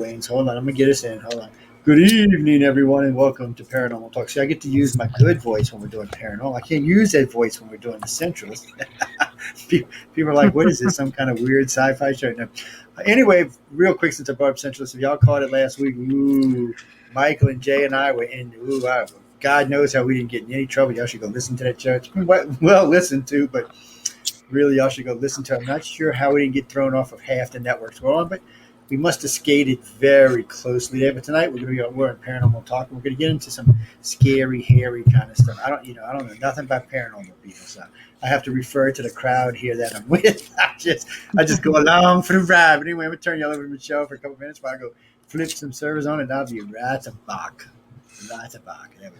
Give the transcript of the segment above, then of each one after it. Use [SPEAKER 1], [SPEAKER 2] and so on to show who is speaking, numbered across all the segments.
[SPEAKER 1] Wayne's. Hold on, I'm gonna get us in. Hold on. Good evening, everyone, and welcome to Paranormal Talk. See, I get to use my good voice when we're doing paranormal. I can't use that voice when we're doing the Centralist. People are like, "What is this? Some kind of weird sci-fi show?" No. Anyway, real quick, since I brought up Centralist, if y'all caught it last week, Michael and Jay and I were in. God knows how we didn't get in any trouble. Y'all should go listen to that show. It's well listened to, but really, y'all should go listen to it. I'm not sure how we didn't get thrown off of half the networks we're on, but we must have skated very closely there. But tonight we're in Paranormal Talk. We're going to get into some scary, hairy kind of stuff. I don't know nothing about paranormal people, so I have to refer to the crowd here that I'm with. I just go along for the ride. But anyway, I'm going to turn y'all over to Michelle for a couple minutes while I go flip some servers on, and I'll be right back. There we go.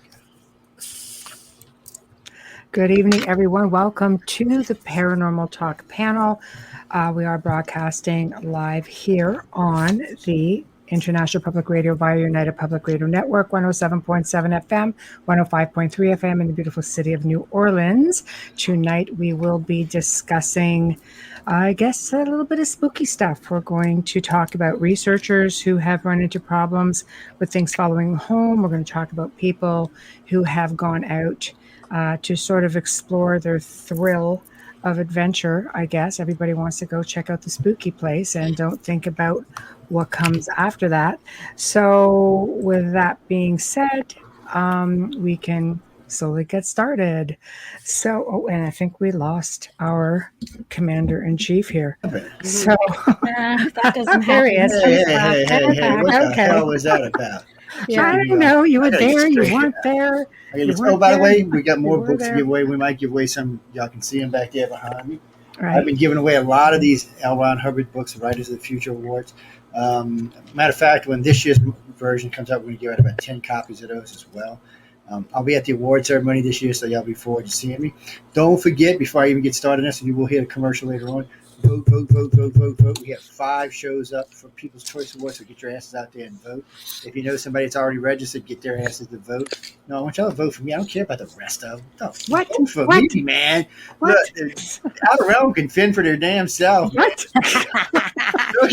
[SPEAKER 2] Good evening, everyone. Welcome to the Paranormal Talk panel. We are broadcasting live here on the International Public Radio via United Public Radio Network, 107.7 FM, 105.3 FM in the beautiful city of New Orleans. Tonight, we will be discussing, I guess, a little bit of spooky stuff. We're going to talk about researchers who have run into problems with things following home. We're going to talk about people who have gone out to sort of explore their thrill of adventure, I guess. Everybody wants to go check out the spooky place and don't think about what comes after that. So with that being said, we can slowly get started. So, and I think we lost our commander-in-chief here. So
[SPEAKER 3] that doesn't
[SPEAKER 2] there he is.
[SPEAKER 1] Hey, what the hell was that about?
[SPEAKER 2] Yeah, I don't know. You were there. You weren't there.
[SPEAKER 1] Okay, by the way, we got more books to give away. We might give away some. Y'all can see them back there behind me. Right. I've been giving away a lot of these L. Ron Hubbard books, the Writers of the Future Awards. Matter of fact, when this year's version comes out, we're going to give out about 10 copies of those as well. I'll be at the award ceremony this year, so y'all be forward to seeing me. Don't forget, before I even get started on this, and you will hear the commercial later on, vote. We have 5 shows up for People's Choice Awards, so get your asses out there and vote. If you know somebody that's already registered, get their asses to vote. No, I want y'all to vote for me. I don't care about the rest of them. Vote for me, man. Look, out of realm can fend for their damn self.
[SPEAKER 3] What?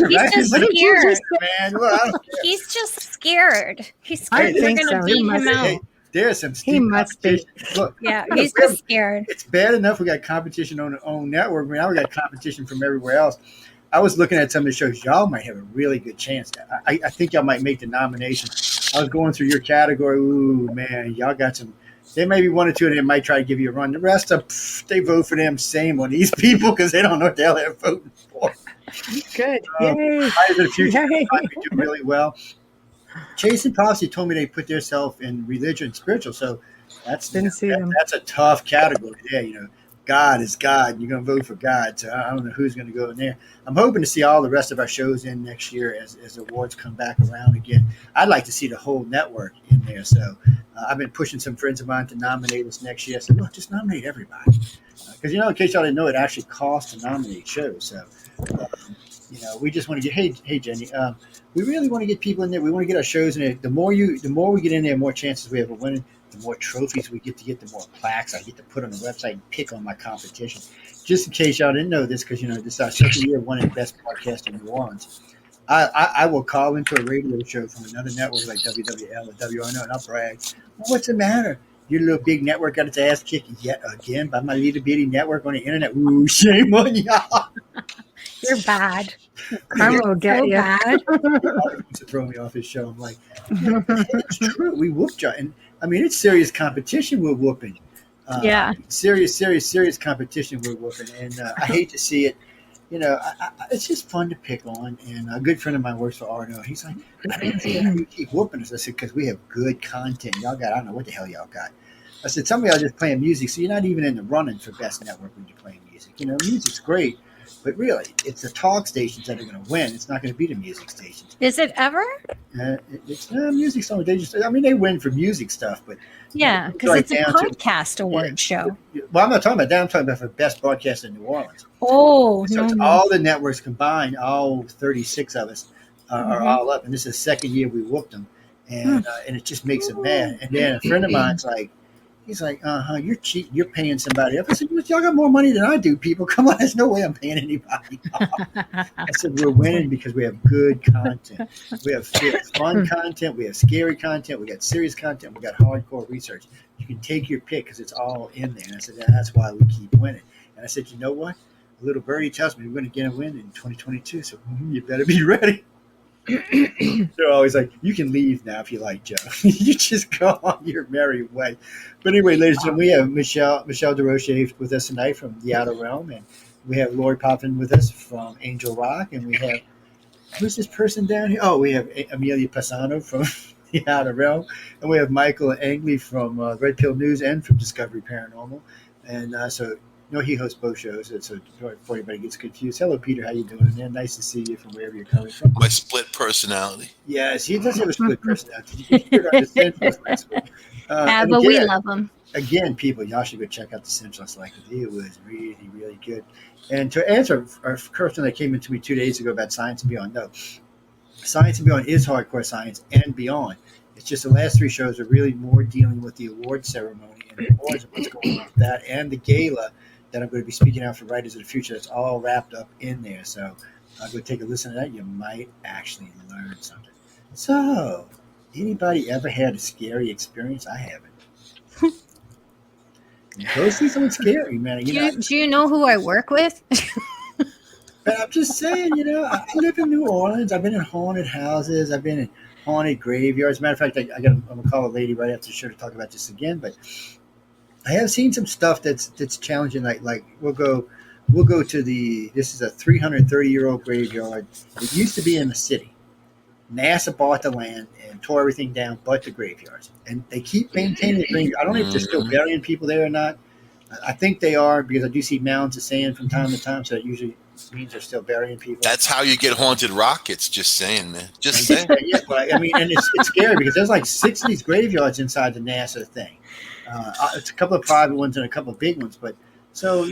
[SPEAKER 3] He's just scared.
[SPEAKER 1] Man. Look,
[SPEAKER 3] he's just scared. He's
[SPEAKER 2] scared.
[SPEAKER 3] We're going to beat him out.
[SPEAKER 1] Hey, there's some
[SPEAKER 2] he must be.
[SPEAKER 1] Look,
[SPEAKER 3] yeah, he's just scared.
[SPEAKER 1] It's bad enough we got competition on our own network. Now we got competition from everywhere else. I was looking at some of the shows. Y'all might have a really good chance. I think y'all might make the nomination. I was going through your category. Ooh, man, y'all got some. There may be 1 or 2 of them might try to give you a run. The rest of they vote for them same on these people because they don't know what the hell they're voting for.
[SPEAKER 2] Good. Yay.
[SPEAKER 1] Writers of the Future might be doing really well. Chase and Prophecy told me they put themselves in religion and spiritual, so that's a tough category. Yeah, God is God. You're going to vote for God, so I don't know who's going to go in there. I'm hoping to see all the rest of our shows in next year as awards come back around again. I'd like to see the whole network in there, so I've been pushing some friends of mine to nominate us next year. I said, look, just nominate everybody. Because, in case y'all didn't know, it actually costs to nominate shows, so we just want to get, hey Jenny, we really want to get people in there. We want to get our shows in there. The more we get in there, the more chances we have of winning. The more trophies we get, the more plaques I get to put on the website and pick on my competition. Just in case y'all didn't know this, because this is our second year of winning Best Podcast in New Orleans. I will call into a radio show from another network like WWL or WRNO, and I'll brag. Well, what's the matter? Your little big network got its ass kicked yet again by my little bitty network on the internet. Ooh, shame on y'all.
[SPEAKER 3] You're bad.
[SPEAKER 2] Karma will get you.
[SPEAKER 3] Bad.
[SPEAKER 1] To throw me off his show. I'm like, it's true. We whooped you. And it's serious competition we're whooping.
[SPEAKER 3] Yeah.
[SPEAKER 1] Serious competition we're whooping. And I hate to see it. It's just fun to pick on. And a good friend of mine works for RNO. He's like, I don't know you keep whooping us. I said, because we have good content. Y'all got, I don't know what the hell y'all got. I said, some of y'all just playing music, so you're not even in the running for best network when you're playing music. Music's great. But really, it's the talk stations that are going to win. It's not going to be the music stations.
[SPEAKER 3] Is it ever?
[SPEAKER 1] It's music songs. They win for music stuff, but
[SPEAKER 3] yeah, because it's a podcast award show.
[SPEAKER 1] Well, I'm not talking about that. I'm talking about for best broadcast in New Orleans.
[SPEAKER 3] Oh,
[SPEAKER 1] so it's all the networks combined. All 36 of us are all up, and this is the second year we whooped them, and it just makes them mad. And then a friend of mine's like, He's like, you're cheap. You're paying somebody else. I said, y'all got more money than I do, people. Come on, there's no way I'm paying anybody. I said, we're winning because we have good content. We have fun content. We have scary content. We got serious content. We got hardcore research. You can take your pick because it's all in there. And I said, that's why we keep winning. And I said, you know what? A little birdie tells me we're going to get a win in 2022. So you better be ready. They're always like, you can leave now if you like, Joe. You just go on your merry way. But anyway, ladies and gentlemen, we have Michelle DeRoche with us tonight from The Outer Realm, and we have Lori Poppin with us from Angel Rock, and we have, who's this person down here? Oh, we have Amelia Passano from The Outer Realm, and we have Michael Angley from Red Pill News and from Discovery Paranormal. And he hosts both shows, so before anybody gets confused. Hello, Peter. How you doing, man? Nice to see you from wherever you're coming from.
[SPEAKER 4] My split personality.
[SPEAKER 1] Yes, he does have a split personality. You hear it on the Central's last week.
[SPEAKER 3] But again, we love him.
[SPEAKER 1] Again, people, y'all should go check out the Central's like it was really, really good. And to answer our question that came into me 2 days ago about Science and Beyond, no. Science and Beyond is hardcore science and beyond. It's just the last 3 shows are really more dealing with the award ceremony and the awards and what's going on with that, and the gala that I'm going to be speaking out for Writers of the Future. That's all wrapped up in there. So I'll go take a listen to that. You might actually learn something. So, anybody ever had a scary experience? I haven't. Go see something scary, man.
[SPEAKER 3] Do you know who I work with?
[SPEAKER 1] But I'm just saying, I live in New Orleans. I've been in haunted houses. I've been in haunted graveyards. As a matter of fact, I'm going to call a lady right after the show to talk about this again. But I have seen some stuff that's challenging. Like we'll go to this is a 330-year-old graveyard. It used to be in the city. NASA bought the land and tore everything down but the graveyards. And they keep maintaining the graveyard. I don't know if they're still burying people there or not. I think they are, because I do see mounds of sand from time to time, so it usually means they're still burying people.
[SPEAKER 4] That's how you get haunted rockets. Just saying, man. Just saying.
[SPEAKER 1] Yeah, but and it's scary because there's like 6 of these graveyards inside the NASA thing. It's a couple of private ones and a couple of big ones. But so,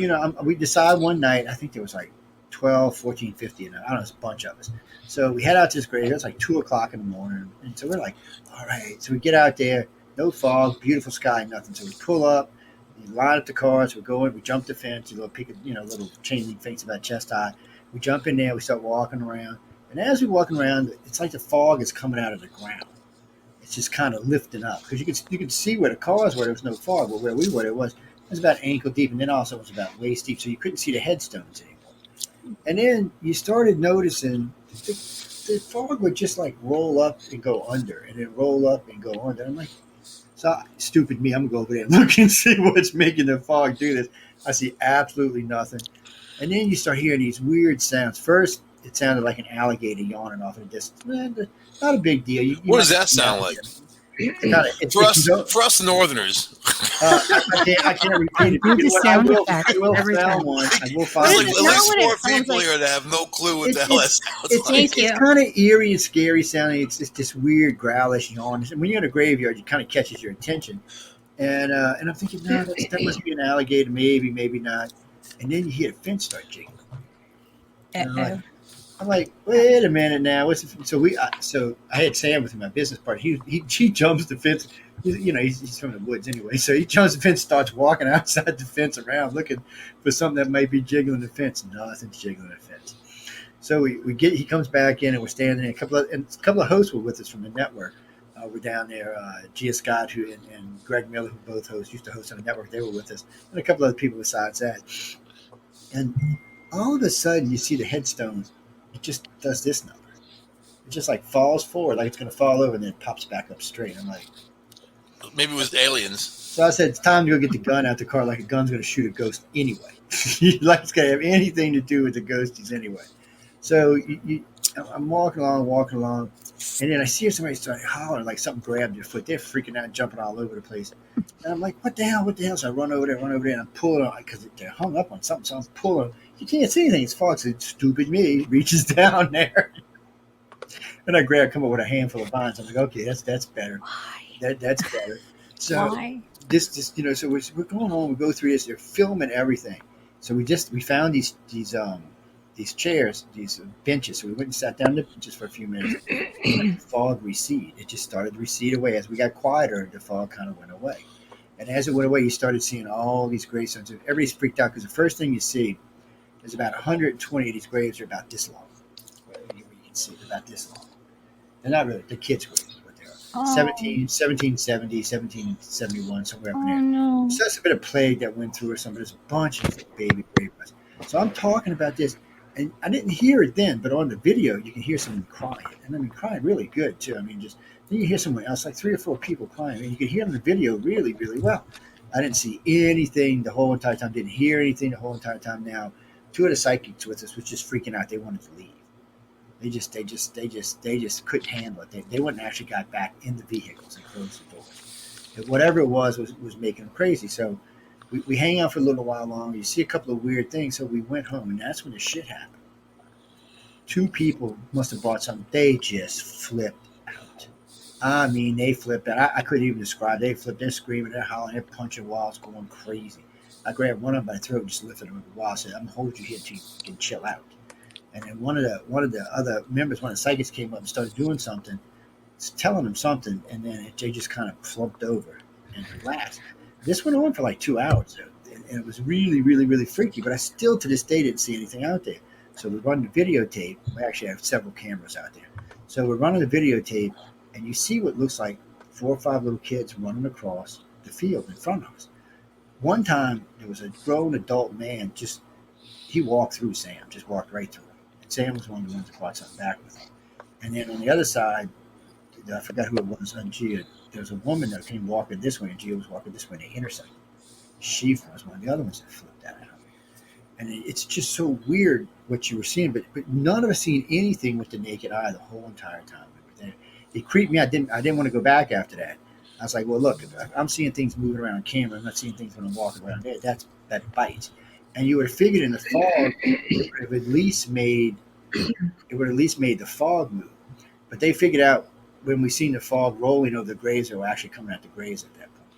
[SPEAKER 1] we decide one night, I think there was like 12, 14, 15, I don't know, it's a bunch of us. So we head out to this graveyard. It's like 2 o'clock in the morning. And so we're like, all right. So we get out there, no fog, beautiful sky, nothing. So we pull up, we line up the cars, we go in, we jump the fence, a little little chain link fence about chest high. We jump in there, we start walking around. And as we're walking around, it's like the fog is coming out of the ground. It's just kind of lifting up because you could see where the cars were. There was no fog, but where we were, it was about ankle deep, and then also it was about waist deep, so you couldn't see the headstones anymore. And then you started noticing the fog would just like roll up and go under, and then roll up and go under. I'm like, stupid me, I'm gonna go over there and look and see what's making the fog do this. I see absolutely nothing. And then you start hearing these weird sounds. First, it sounded like an alligator yawning off in the distance. Not a big deal.
[SPEAKER 4] What does that sound like? For us Northerners.
[SPEAKER 1] I can't repeat it. I will found one. I will find
[SPEAKER 4] it. At least 4 people here that have no clue what the hell that sounds like.
[SPEAKER 1] It's kind of eerie and scary sounding. It's this weird growlish yawn. And when you're in a graveyard, it kind of catches your attention. And I'm thinking, no, that must be an alligator. Maybe not. And then you hear the fence start jiggling. I'm like, wait a minute now. So I had Sam with me, my business partner. He jumps the fence. He's from the woods anyway. So he jumps the fence, starts walking outside the fence around, looking for something that might be jiggling the fence. Nothing's jiggling the fence. So he comes back in, and we're standing there. A couple of hosts were with us from the network. We're down there. Gia Scott, and Greg Miller, who both used to host on the network, they were with us, and a couple other people besides that. And all of a sudden, you see the headstones. It just does this number. It just like falls forward, like it's going to fall over, and then it pops back up straight. I'm like,
[SPEAKER 4] maybe it was aliens.
[SPEAKER 1] So I said, it's time to go get the gun out the car. Like a gun's going to shoot a ghost anyway. Like it's going to have anything to do with the ghosties anyway. So I'm walking along, and then I see somebody start hollering, like something grabbed their foot. They're freaking out, jumping all over the place. And I'm like, what the hell? So I run over there, and I'm pulling on, because they're hung up on something. So I'm pulling. You can't see anything. It's fog. So stupid me reaches down there. And I come up with a handful of vines. I'm like, okay, that's better.
[SPEAKER 3] Why?
[SPEAKER 1] That's better. So
[SPEAKER 3] Why?
[SPEAKER 1] This so we're going on. We go through this. They're filming everything. So we found these chairs, these benches. So we went and sat down just for a few minutes. And the fog receded. It just started to recede away. As we got quieter, the fog kind of went away. And as it went away, you started seeing all these gravestones. Everybody's freaked out because the first thing you see is about 120 of these graves are about this long. You can see they're about this long. They're not really, they're kids' graves is what they are.
[SPEAKER 3] Oh.
[SPEAKER 1] 1770, 1771, somewhere up in there.
[SPEAKER 3] No.
[SPEAKER 1] So that's a bit of plague that went through or something. There's a bunch of baby graves. So I'm talking about this, and I didn't hear it then, but on the video, you can hear someone crying. And I mean, crying really good, too. I mean, just then you hear someone else, like 3 or 4 people crying, and you can hear on the video really, really well. I didn't see anything the whole entire time, didn't hear anything the whole entire time. Now, 2 of the psychics with us was just freaking out. They wanted to leave. They just couldn't handle it. They wouldn't actually got back in the vehicles and closed the doors. And whatever it was making them crazy. So we hang out for a little while longer. You see a couple of weird things. So we went home, and that's when the shit happened. 2 people must have bought something. They just flipped out. I mean, they flipped out. I couldn't even describe. They flipped. They're screaming. They're hollering. They're punching walls, going crazy. I grabbed one of them by the throat and just lifted him over the wall. I said, "I'm going to hold you here until you can chill out." And then one of the other members, one of the psychics, came up and started doing something, telling them something, and then they just kind of slumped over and relaxed. This went on for like 2 hours, and it was really, really, really freaky. But I still, to this day, didn't see anything out there. So we run the videotape. We actually have several cameras out there. So we're running the videotape, and you see what looks like 4 or 5 little kids running across the field in front of us. One time, there was a grown adult man, he walked through Sam, just walked right through him. Sam was one of the ones that brought something back with him. And then on the other side, I forgot who it was, Gia. There was a woman that came walking this way, and Gia was walking this way, and they intersected. She was one of the other ones that flipped out. And it's just so weird what you were seeing, but none of us seen anything with the naked eye the whole entire time we were there. It creeped me out. I didn't want to go back after that. I was like, well, look, if I'm seeing things moving around on camera, I'm not seeing things when I'm walking around there. That bites. And you would have figured in the fog, it would have at least made the fog move. But they figured out when we seen the fog rolling over the graves, they were actually coming at the graves at that point.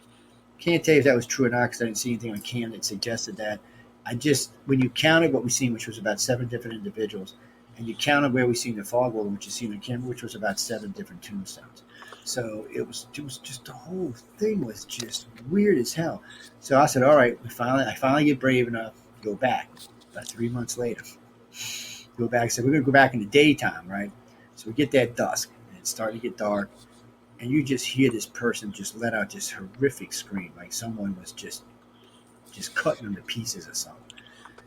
[SPEAKER 1] Can't tell you if that was true or not because I didn't see anything on cam that suggested that. When you counted what we seen, which was about 7 different individuals, and you counted where we seen the fog rolling, which you seen on camera, which was about 7 different tombstones. So it was just the whole thing was just weird as hell. So I said, all right, I finally get brave enough to go back. About 3 months later, go back. So we're going to go back in the daytime, right? So we get that dusk, and it's starting to get dark, and you just hear this person just let out this horrific scream, like someone was just cutting them to pieces or something.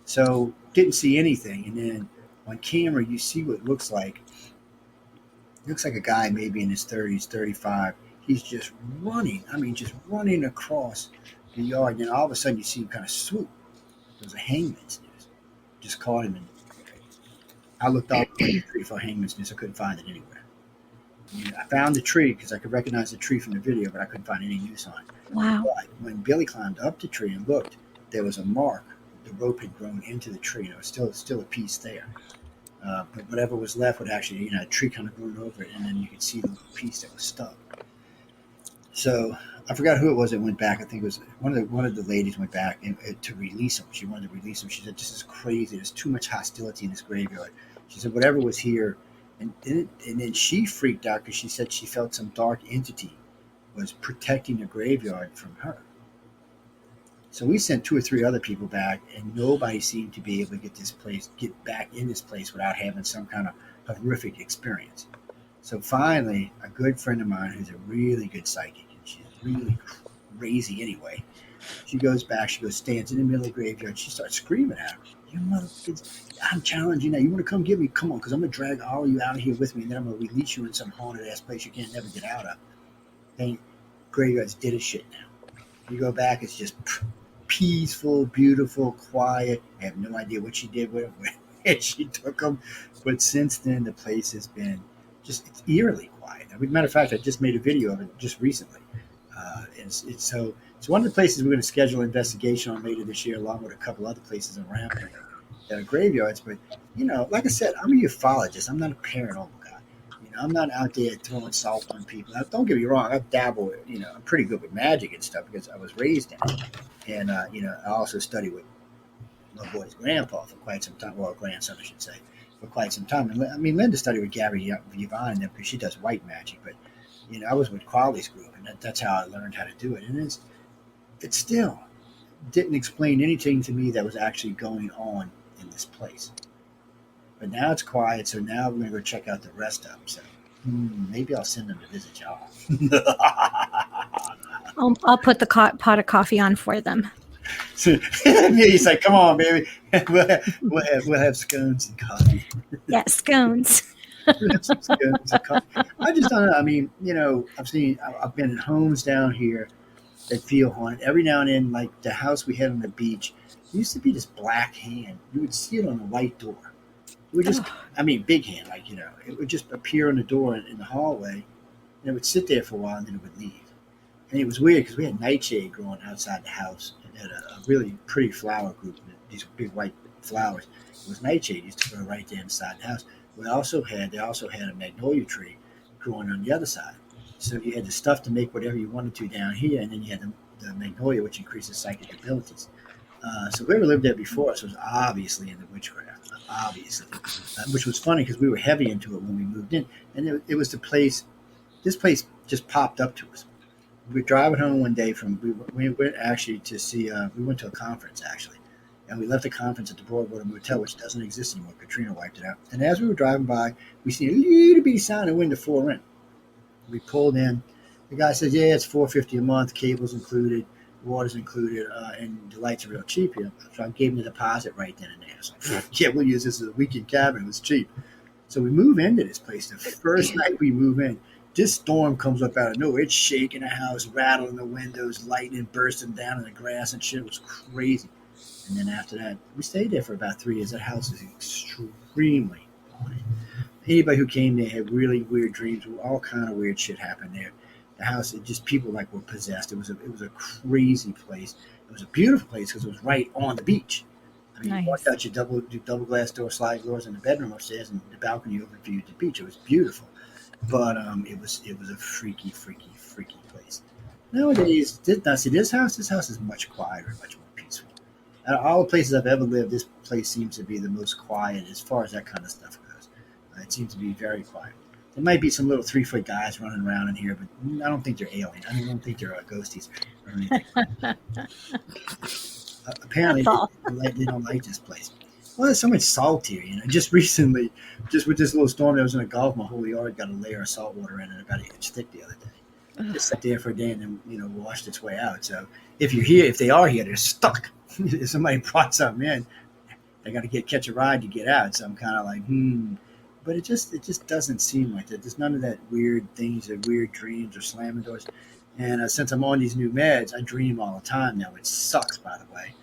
[SPEAKER 1] So didn't see anything, and then on camera you see what it looks like. It looks like a guy maybe in his 30s, 35. He's just running. I mean, just running across the yard, and then all of a sudden you see him kind of swoop. There was a hangman's noose. Just caught him, and I looked all over the tree for a hangman's noose. I couldn't find it anywhere. I found the tree because I could recognize the tree from the video, but I couldn't find any noose on it.
[SPEAKER 3] Wow.
[SPEAKER 1] But when Billy climbed up the tree and looked, there was a mark. The rope had grown into the tree. There was still a piece there. But whatever was left would actually, a tree kind of grown over it, and then you could see the little piece that was stuck. So I forgot who it was that went back. I think it was one of the ladies went back to release him. She wanted to release him. She said, "This is crazy. There's too much hostility in this graveyard." She said, "Whatever was here," and then she freaked out because she said she felt some dark entity was protecting the graveyard from her. So we sent 2 or 3 other people back, and nobody seemed to be able to get back in this place without having some kind of horrific experience. So finally, a good friend of mine who's a really good psychic, and she's really crazy anyway, she goes back, stands in the middle of the graveyard, she starts screaming at her, "You motherfuckers, I'm challenging you. You want to come get me? Come on, because I'm going to drag all of you out of here with me, and then I'm going to release you in some haunted-ass place you can't never get out of." Then graveyard's dead as shit now. You go back, it's just peaceful, beautiful, quiet. I have no idea what she did with it, where she took them. But since then, the place has been it's eerily quiet. As a matter of fact, I just made a video of it just recently. It's one of the places we're going to schedule an investigation on later this year, along with a couple other places around here that are graveyards. But, like I said, I'm a ufologist. I'm not a paranormal guy. I'm not out there throwing salt on people. Now, don't get me wrong. I dabble, I'm pretty good with magic and stuff because I was raised in it. And, I also studied with my boy's grandpa for quite some time, well, grandson, I should say, for quite some time. And Linda studied with Gabby Yvonne because she does white magic. But, I was with Crowley's group, and that's how I learned how to do it. And it still didn't explain anything to me that was actually going on in this place. But now it's quiet, so now we're going to go check out the rest of them. So maybe I'll send them to visit y'all.
[SPEAKER 3] I'll put the pot of coffee on for them.
[SPEAKER 1] So, he's like, "Come on, baby, we'll have scones and coffee."
[SPEAKER 3] Yeah, scones.
[SPEAKER 1] Scones and coffee. I just don't know. I mean, I've been in homes down here that feel haunted. Every now and then, like the house we had on the beach, there used to be this black hand. You would see it on the white door. It would just, big hand, it would just appear on the door in the hallway, and it would sit there for a while, and then it would leave. And it was weird because we had nightshade growing outside the house, and had a really pretty flower group, these big white flowers. It was nightshade used to grow right there inside the house. They also had a magnolia tree growing on the other side. So you had the stuff to make whatever you wanted to down here, and then you had the magnolia, which increases psychic abilities. So whoever lived there before us was obviously into witchcraft, obviously, which was funny because we were heavy into it when we moved in. And it was the place, this place just popped up to us. We were driving home one day we went actually to see, we went to a conference actually. And we left the conference at the Broadwater Motel, which doesn't exist anymore. Katrina wiped it out. And as we were driving by, we seen a little bitty sign in window for rent. We pulled in. The guy said, "Yeah, it's $450 a month, cables included, water's included, and the lights are real cheap here." So I gave him the deposit right then and there. So yeah, we'll use this as a weekend cabin. It was cheap. So we move into this place. The first night we move in, this storm comes up out of nowhere. It's shaking the house, rattling the windows, lightning bursting down in the grass and shit. It was crazy. And then after that, we stayed there for about 3 years. That house is extremely haunted. Anybody who came there had really weird dreams. All kind of weird shit happened there. The house, people were possessed. It was a crazy place. It was a beautiful place because it was right on the beach. I mean, nice. You walked out your double glass door, slide doors in the bedroom upstairs, and the balcony overviewed the beach. It was beautiful, but it was a freaky place. Nowadays, this house is much quieter, much more peaceful. Out of all the places I've ever lived, this place seems to be the most quiet as far as that kind of stuff goes. It seems to be very quiet. There might be some little 3-foot guys running around in here, but I don't think they're alien. I don't think they're ghosties or anything. Apparently, they don't like this place. Well, there's so much salt here, Just recently, just with this little storm that was in the Gulf, my whole yard got a layer of salt water in it about 1 inch thick the other day. Just sat there for a day and then, washed its way out. So if they are here, they're stuck. If somebody brought something in, they got to catch a ride to get out. So I'm kind of like, But it just doesn't seem like that. There's none of that weird things or weird dreams or slamming doors. And since I'm on these new meds, I dream all the time now. It sucks, by the way.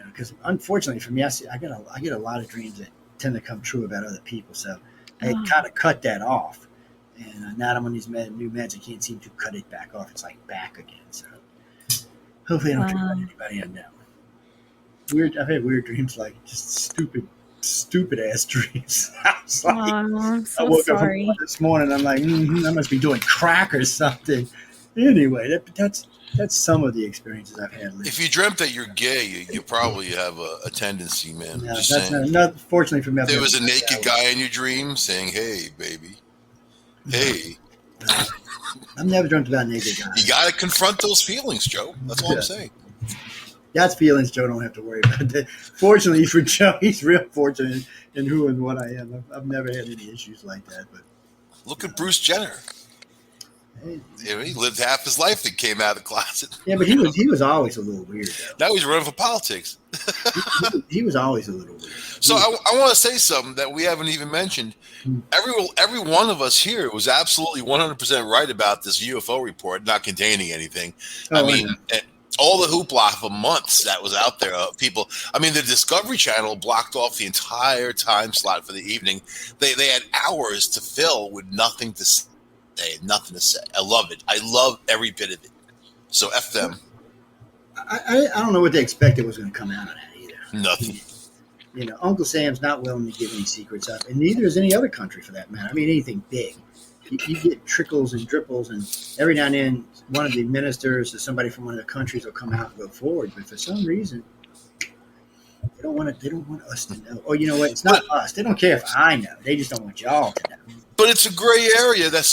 [SPEAKER 1] Because unfortunately for me, I get a lot of dreams that tend to come true about other people. So I kind of cut that off. And now that I'm on these new meds, I can't seem to cut it back off. It's like back again. So hopefully I don't dream about anybody I know. I've had weird dreams, like just stupid ass dreams.
[SPEAKER 3] I'm so
[SPEAKER 1] I woke
[SPEAKER 3] sorry.
[SPEAKER 1] up this morning. I'm like, I must be doing crack or something. Anyway, that's some of the experiences I've had.
[SPEAKER 4] If you dreamt that you're gay, you probably have a tendency, man.
[SPEAKER 1] No,
[SPEAKER 4] just
[SPEAKER 1] that's
[SPEAKER 4] saying.
[SPEAKER 1] not fortunately for me.
[SPEAKER 4] There was a naked guy in your dream saying, "Hey, baby, hey."
[SPEAKER 1] I've never dreamt about naked guys.
[SPEAKER 4] You got to confront those feelings, Joe. That's all I'm saying.
[SPEAKER 1] That's feelings Joe don't have to worry about. Fortunately for Joe, he's real fortunate in who and what I am. I've never had any issues like that. But
[SPEAKER 4] look at Bruce Jenner.
[SPEAKER 1] Hey.
[SPEAKER 4] He lived half his life and came out of the closet.
[SPEAKER 1] Yeah, but he was always a little weird, though.
[SPEAKER 4] Now he's running for politics.
[SPEAKER 1] he was always a little weird.
[SPEAKER 4] So I want to say something that we haven't even mentioned. Every one of us here was absolutely 100% right about this UFO report not containing anything. All the hoopla for months that was out there of people. I mean, the Discovery Channel blocked off the entire time slot for the evening. They had hours to fill with nothing to say. They had nothing to say. I love it. I love every bit of it. So F them.
[SPEAKER 1] I don't know what they expected was going to come out of that either.
[SPEAKER 4] Nothing.
[SPEAKER 1] Uncle Sam's not willing to give any secrets up, and neither is any other country for that matter. I mean, anything big. You get trickles and dripples, and every now and then one of the ministers or somebody from one of the countries will come out and go forward. But for some reason, they don't want us to know. Or you know what? It's not us. They don't care if I know. They just don't want y'all to know.
[SPEAKER 4] But it's a gray area. It's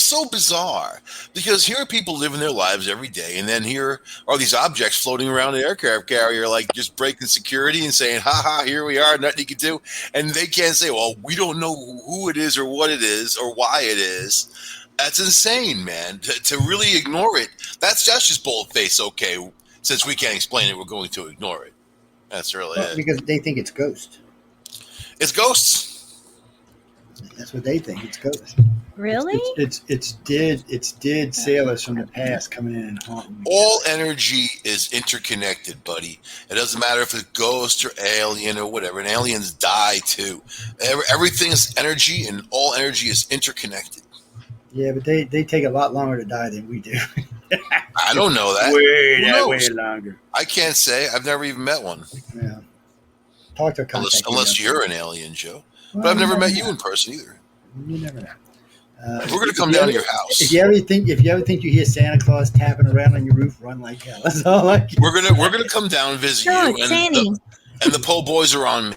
[SPEAKER 4] so bizarre because here are people living their lives every day, and then here are these objects floating around the aircraft carrier, like just breaking security and saying, "Ha ha, here we are, nothing you can do," and they can't say, "Well, we don't know who it is or what it is or why it is." That's insane, man. To really ignore it, that's just bold-faced. Okay, since we can't explain it, we're going to ignore it. That's really it.
[SPEAKER 1] Because they think it's ghosts.
[SPEAKER 4] It's ghosts.
[SPEAKER 1] That's what they think. It's ghosts.
[SPEAKER 3] Really?
[SPEAKER 1] It's dead sailors from the past coming in and haunting me.
[SPEAKER 4] All energy is interconnected, buddy. It doesn't matter if it's ghost or alien or whatever. And aliens die too. Everything is energy, and all energy is interconnected.
[SPEAKER 1] Yeah, but they take a lot longer to die than we do.
[SPEAKER 4] I don't know that.
[SPEAKER 1] Way longer.
[SPEAKER 4] I can't say. I've never even met one.
[SPEAKER 1] Yeah. Talk to a contact.
[SPEAKER 4] Unless you're an alien, Joe. But I've never met you in person either.
[SPEAKER 1] You never know.
[SPEAKER 4] We're going to come down to your house.
[SPEAKER 1] If you ever think you hear Santa Claus tapping around on your roof, run like hell. That's all I can.
[SPEAKER 4] We're gonna come down and visit you. And the po' boys are on me.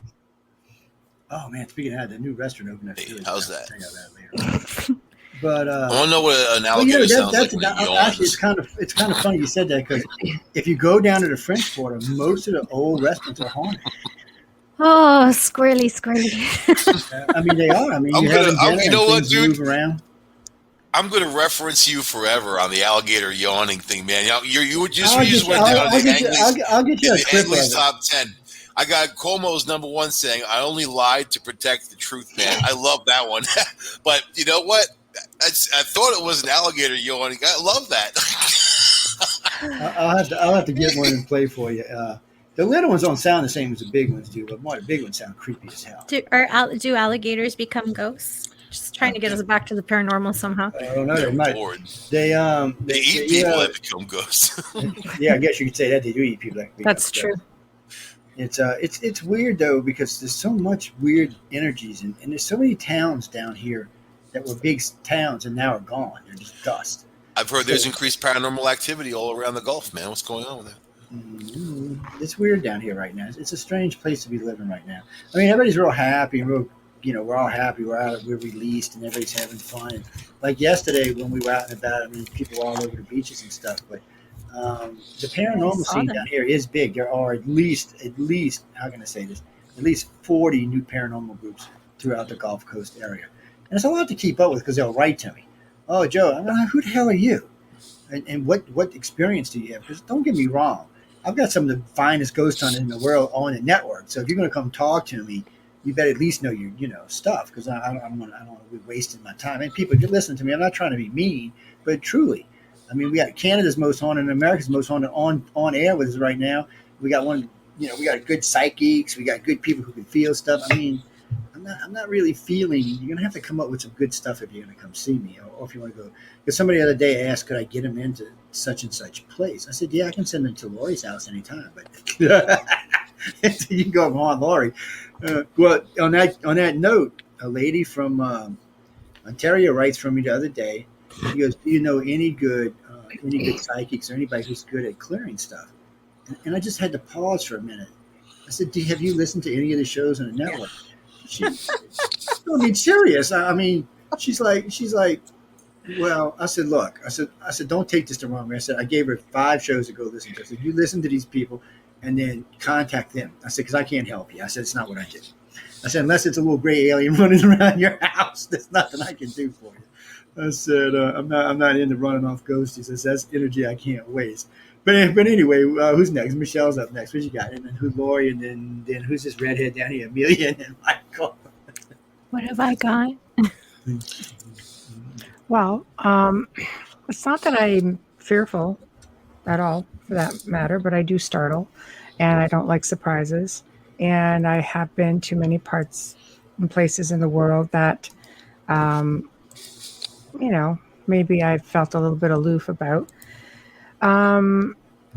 [SPEAKER 1] Oh man, speaking of that, the new restaurant opened up.
[SPEAKER 4] Hey, how's that?
[SPEAKER 1] Check out that later. But
[SPEAKER 4] I want to know what an alligator sounds like when it yawns.
[SPEAKER 1] Actually, it's kind of funny you said that, because if you go down to the French Quarter, most of the old restaurants are haunted.
[SPEAKER 3] Oh, squirrely.
[SPEAKER 1] I mean, they are. I mean, you know what, dude? Move around.
[SPEAKER 4] I'm going to reference you forever on the alligator yawning thing, man. You just went down to the Angley's top 10. I got Cuomo's #1 saying, "I only lied to protect the truth, man." I love that one. But you know what? I thought it was an alligator yawning. I love that.
[SPEAKER 1] I'll have to get one and play for you. The little ones don't sound the same as the big ones do, but the big ones sound creepy as hell.
[SPEAKER 3] Do alligators become ghosts? Just trying to get us back to the paranormal somehow.
[SPEAKER 1] I don't know. They might. They
[SPEAKER 4] eat people that become ghosts.
[SPEAKER 1] Yeah, I guess you could say that they do eat people.
[SPEAKER 3] That's true.
[SPEAKER 1] It's weird though, because there's so much weird energies, and there's so many towns down here that were big towns and now are gone. They're just dust.
[SPEAKER 4] I've heard there's increased paranormal activity all around the Gulf, man. What's going on with that?
[SPEAKER 1] It's weird down here right now. It's a strange place to be living right now. I mean, everybody's real happy, we're all happy. We're released, and everybody's having fun. And like yesterday when we were out and about, I mean, people were all over the beaches and stuff. But the paranormal scene down here is big. There are at least, how can I say this? At least 40 new paranormal groups throughout the Gulf Coast area. And it's a lot to keep up with, because they'll write to me. "Oh, Joe, I'm like, who the hell are you? And what experience do you have?" Because don't get me wrong, I've got some of the finest ghost hunters in the world on the network. So if you're going to come talk to me, you better at least know your stuff, because I don't want to be wasting my time. And people, you listen to me. I'm not trying to be mean, but truly, I mean, we got Canada's most haunted and America's most haunted on air with us right now. We got one. We got good psychics. We got good people who can feel stuff. I mean, I'm not really feeling. You're gonna have to come up with some good stuff if you're gonna come see me, or if you want to go. Because somebody the other day asked, could I get him into such and such place? I said, yeah, I can send him to Lori's house anytime, but you can go up on Lori. Well, on that note, a lady from Ontario writes from me the other day. She goes, "Do you know any good psychics or anybody who's good at clearing stuff?" And I just had to pause for a minute. I said, have you listened to any of the shows on the network? She's serious. I mean, she's like, well, I said, look, I said, don't take this the wrong way. I said, I gave her 5 shows to go listen to. I said, you listen to these people and then contact them. I said, because I can't help you. I said, it's not what I do. I said, unless it's a little gray alien running around your house, there's nothing I can do for you. I said, I'm not into running off ghosties. I said, that's energy I can't waste. But anyway, who's next? Michelle's up next. What you got? And then who's Lori? And then who's this redhead down here? Amelia and Michael.
[SPEAKER 3] What have I got?
[SPEAKER 2] Well, it's not that I'm fearful at all, for that matter, but I do startle, and I don't like surprises. And I have been to many parts and places in the world that, maybe I felt a little bit aloof about.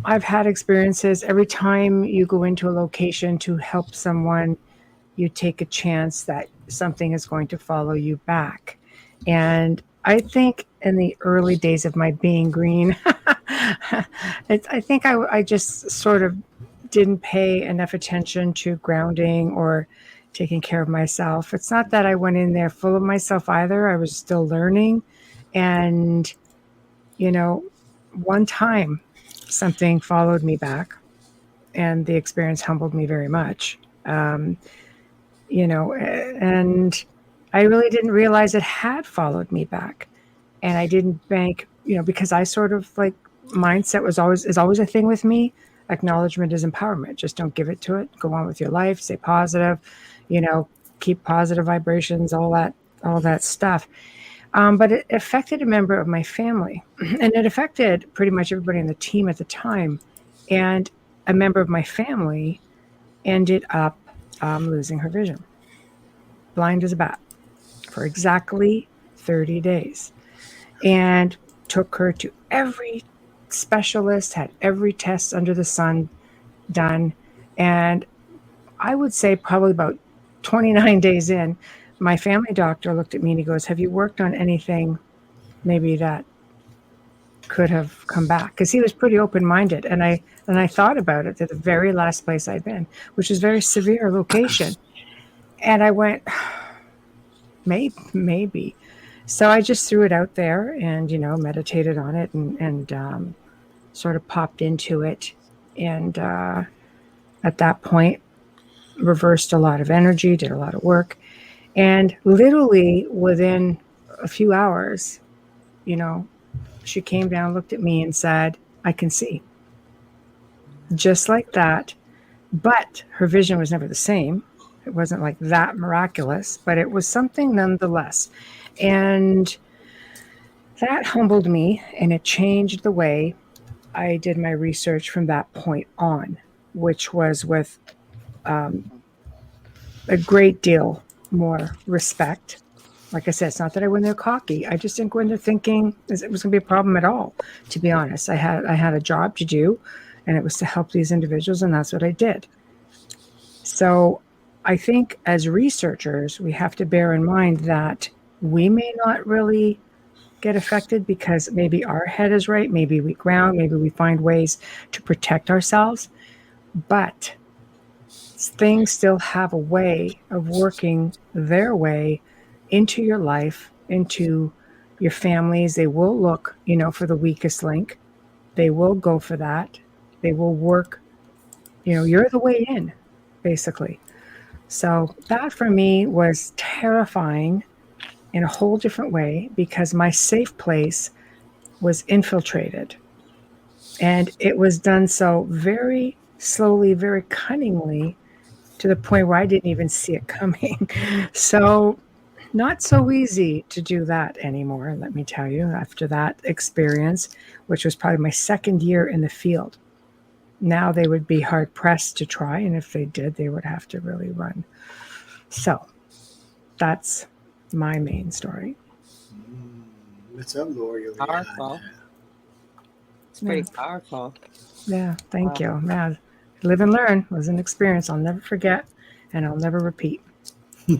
[SPEAKER 2] I've had experiences. Every time you go into a location to help someone, you take a chance that something is going to follow you back. And I think in the early days of my being green, I think I just sort of didn't pay enough attention to grounding or taking care of myself. It's not that I went in there full of myself either. I was still learning. And, one time something followed me back, and the experience humbled me very much. And I really didn't realize it had followed me back. And I didn't bank, because I sort of like mindset is always a thing with me. Acknowledgement is empowerment. Just don't give it to it. Go on with your life, stay positive, keep positive vibrations, all that stuff. But it affected a member of my family, and it affected pretty much everybody on the team at the time. And a member of my family ended up losing her vision, blind as a bat, for exactly 30 days. And took her to every specialist, had every test under the sun done. And I would say probably about 29 days in, my family doctor looked at me and he goes, have you worked on anything maybe that could have come back? Because he was pretty open-minded. And I thought about it at the very last place I'd been, which is a very severe location. And I went, maybe. So I just threw it out there and, meditated on it and sort of popped into it. And at that point, reversed a lot of energy, did a lot of work. And literally within a few hours, she came down, looked at me and said, I can see. Just like that. But her vision was never the same. It wasn't like that miraculous, but it was something nonetheless. And that humbled me, and it changed the way I did my research from that point on, which was with a great deal more respect. Like I said, it's not that I went there cocky. I just didn't go in there thinking it was going to be a problem at all. To be honest, I had a job to do, and it was to help these individuals, and that's what I did. So I think as researchers, we have to bear in mind that we may not really get affected because maybe our head is right, maybe we ground, maybe we find ways to protect ourselves, but things still have a way of working their way into your life, into your families. They will look, for the weakest link. They will go for that. They will work, you're the way in, basically. So that for me was terrifying in a whole different way because my safe place was infiltrated. And it was done so very slowly, very cunningly, to the point where I didn't even see it coming. So not so easy to do that anymore, let me tell you, after that experience, which was probably my second year in the field. Now they would be hard pressed to try. And if they did, they would have to really run. So that's my main story.
[SPEAKER 1] What's up, Lori?
[SPEAKER 5] Powerful. It's pretty powerful.
[SPEAKER 2] Yeah, thank you. Man, live and learn was an experience I'll never forget, and I'll never repeat.
[SPEAKER 5] Well,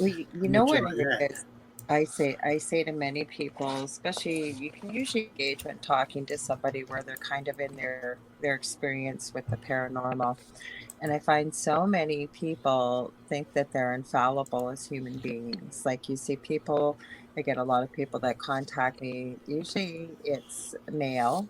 [SPEAKER 5] you know what it is? I say to many people, especially you can usually gauge when talking to somebody where they're kind of in their experience with the paranormal. And I find so many people think that they're infallible as human beings. Like you see people, I get a lot of people that contact me. Usually it's male,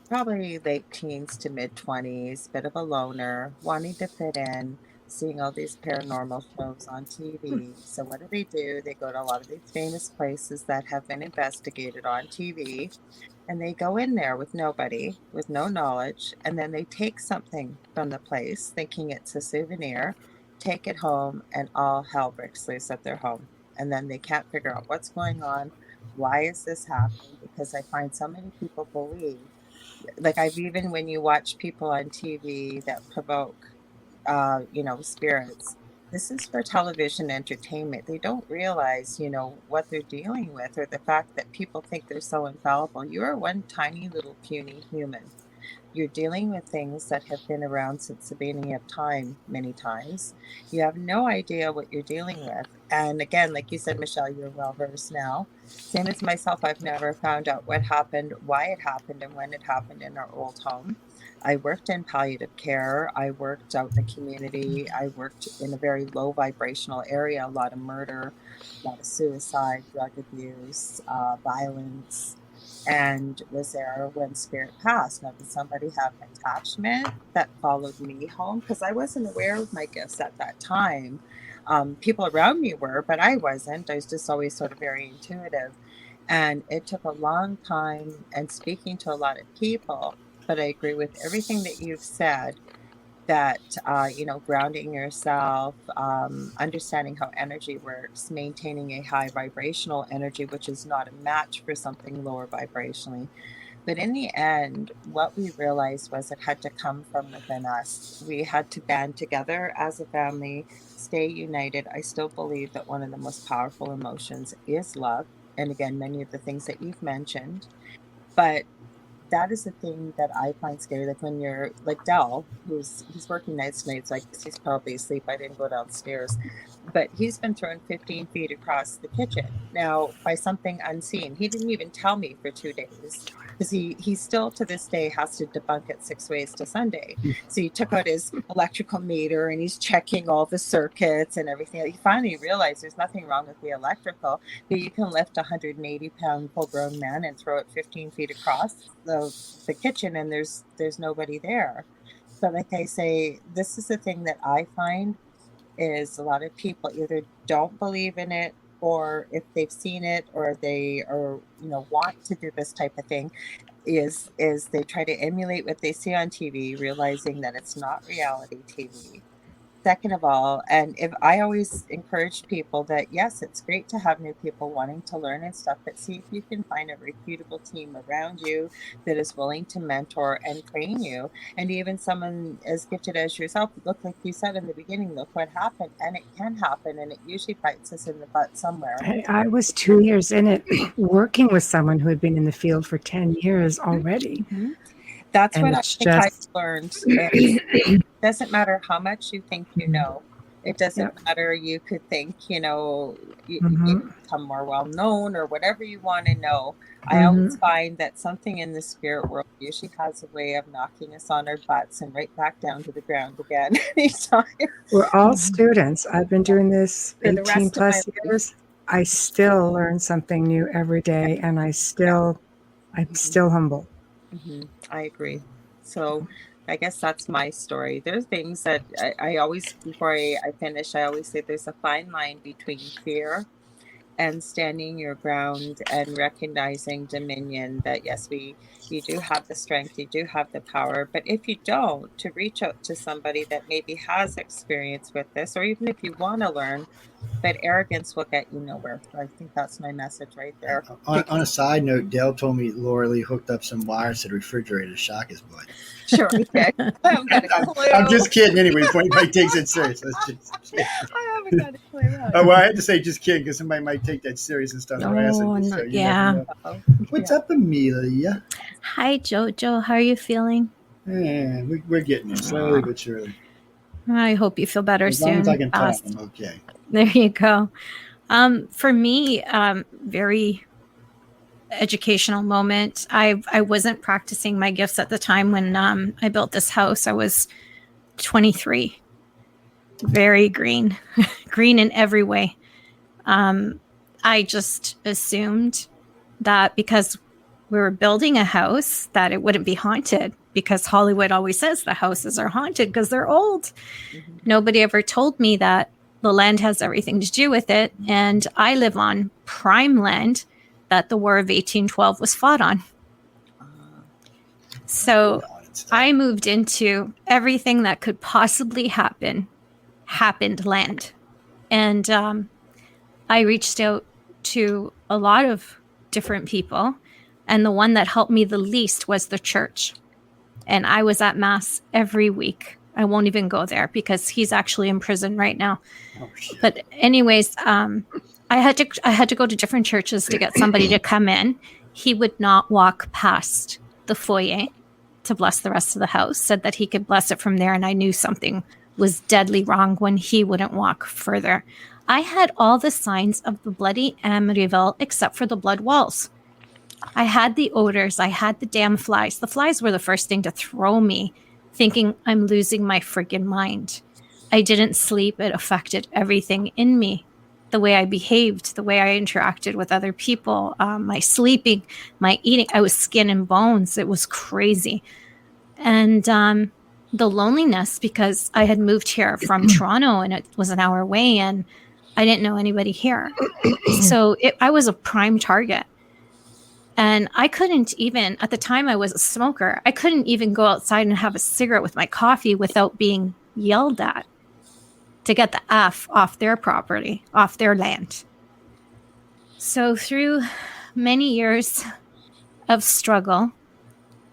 [SPEAKER 5] probably late teens to mid 20s, bit of a loner, wanting to fit in, seeing all these paranormal shows on TV. So what do? They go to a lot of these famous places that have been investigated on TV. And they go in there with nobody, with no knowledge, and then they take something from the place, thinking it's a souvenir, take it home, and all hell breaks loose at their home. And then they can't figure out what's going on. Why is this happening? Because I find so many people believe, like when you watch people on TV that provoke, spirits, this is for television entertainment. They don't realize, what they're dealing with, or the fact that people think they're so infallible. You are one tiny little puny human. You're dealing with things that have been around since the beginning of time, many times. You have no idea what you're dealing with. And again, like you said, Michelle, you're well versed now. Same as myself, I've never found out what happened, why it happened, and when it happened in our old home. I worked in palliative care. I worked out in the community. I worked in a very low vibrational area, a lot of murder, a lot of suicide, drug abuse, violence, and was there when spirit passed. Now, did somebody have an attachment that followed me home? Because I wasn't aware of my gifts at that time. People around me were, but I wasn't. I was just always sort of very intuitive. And it took a long time and speaking to a lot of people. But I agree with everything that you've said, that, grounding yourself, understanding how energy works, maintaining a high vibrational energy, which is not a match for something lower vibrationally. But in the end, what we realized was it had to come from within us. We had to band together as a family, stay united. I still believe that one of the most powerful emotions is love. And again, many of the things that you've mentioned. But that is the thing that I find scary. Like when you're like Dell, he's working nights tonight, so I guess he's probably asleep. I didn't go downstairs, but he's been thrown 15 feet across the kitchen now by something unseen. He didn't even tell me for 2 days, because he still to this day has to debunk it 6 ways to Sunday. So he took out his electrical meter and he's checking all the circuits and everything. He finally realized there's nothing wrong with the electrical, but you can lift a 180-pound full-grown man and throw it 15 feet across the kitchen and there's nobody there. So like I say, this is the thing that I find is a lot of people either don't believe in it, or if they've seen it or they are, want to do this type of thing, is they try to emulate what they see on TV, realizing that it's not reality TV. Second of all, and if I always encourage people that, yes, it's great to have new people wanting to learn and stuff, but see if you can find a reputable team around you that is willing to mentor and train you. And even someone as gifted as yourself, look, like you said in the beginning, look what happened. And it can happen, and it usually bites us in the butt somewhere.
[SPEAKER 2] I was 2 years in it, working with someone who had been in the field for 10 years already.
[SPEAKER 5] Mm-hmm. That's
[SPEAKER 2] and
[SPEAKER 5] what I think I learned. It doesn't matter how much you think you know. It doesn't matter. You could think, you become more well known or whatever you want to know. I always find that something in the spirit world usually has a way of knocking us on our butts and right back down to the ground again anytime.
[SPEAKER 2] We're all students. I've been doing this 18 plus years. I still learn something new every day, and I'm still humble.
[SPEAKER 5] Mm-hmm. I agree. So I guess that's my story. There's things that I always, before I finish, I always say there's a fine line between fear and standing your ground and recognizing dominion, that yes, you do have the strength, you do have the power, but if you don't, to reach out to somebody that maybe has experience with this, or even if you want to learn, but arrogance will get you nowhere. So I think that's my message right there.
[SPEAKER 1] On a side note, Dale told me Laura Lee hooked up some wires to the refrigerator to shock his butt.
[SPEAKER 5] Sure, okay. I haven't got a clue.
[SPEAKER 1] I'm just kidding anyway, before anybody takes it serious.
[SPEAKER 5] I haven't got a clue.
[SPEAKER 1] Oh, well, I had to say just kidding, because somebody might take that serious and start harassing me. So
[SPEAKER 3] yeah.
[SPEAKER 1] What's up, Amelia?
[SPEAKER 3] Hi, Jojo. How are you feeling?
[SPEAKER 1] Yeah, we're getting there, slowly but surely.
[SPEAKER 3] I hope you feel better
[SPEAKER 1] as
[SPEAKER 3] soon.
[SPEAKER 1] As long as I can talk, I'm okay.
[SPEAKER 3] There you go. For me, very educational moment. I wasn't practicing my gifts at the time when I built this house. I was 23. Very green. Green in every way. I just assumed that because we were building a house that it wouldn't be haunted, because Hollywood always says the houses are haunted because they're old. Mm-hmm. Nobody ever told me that the land has everything to do with it. And I live on prime land that the War of 1812 was fought on. So I moved into everything that could possibly happened land. And I reached out to a lot of different people. And the one that helped me the least was the church. And I was at Mass every week. I won't even go there because he's actually in prison right now. Oh, shit. But anyways, I had to go to different churches to get somebody to come in. He would not walk past the foyer to bless the rest of the house, said that he could bless it from there. And I knew something was deadly wrong when he wouldn't walk further. I had all the signs of the bloody Amityville except for the blood walls. I had the odors. I had the damn flies. The flies were the first thing to throw me, thinking I'm losing my friggin' mind. I didn't sleep. It affected everything in me. The way I behaved, the way I interacted with other people, my sleeping, my eating. I was skin and bones. It was crazy. And the loneliness, because I had moved here from Toronto and it was an hour away and I didn't know anybody here. So I was a prime target. And I couldn't even, at the time I was a smoker, I couldn't even go outside and have a cigarette with my coffee without being yelled at to get the F off their property, off their land. So through many years of struggle,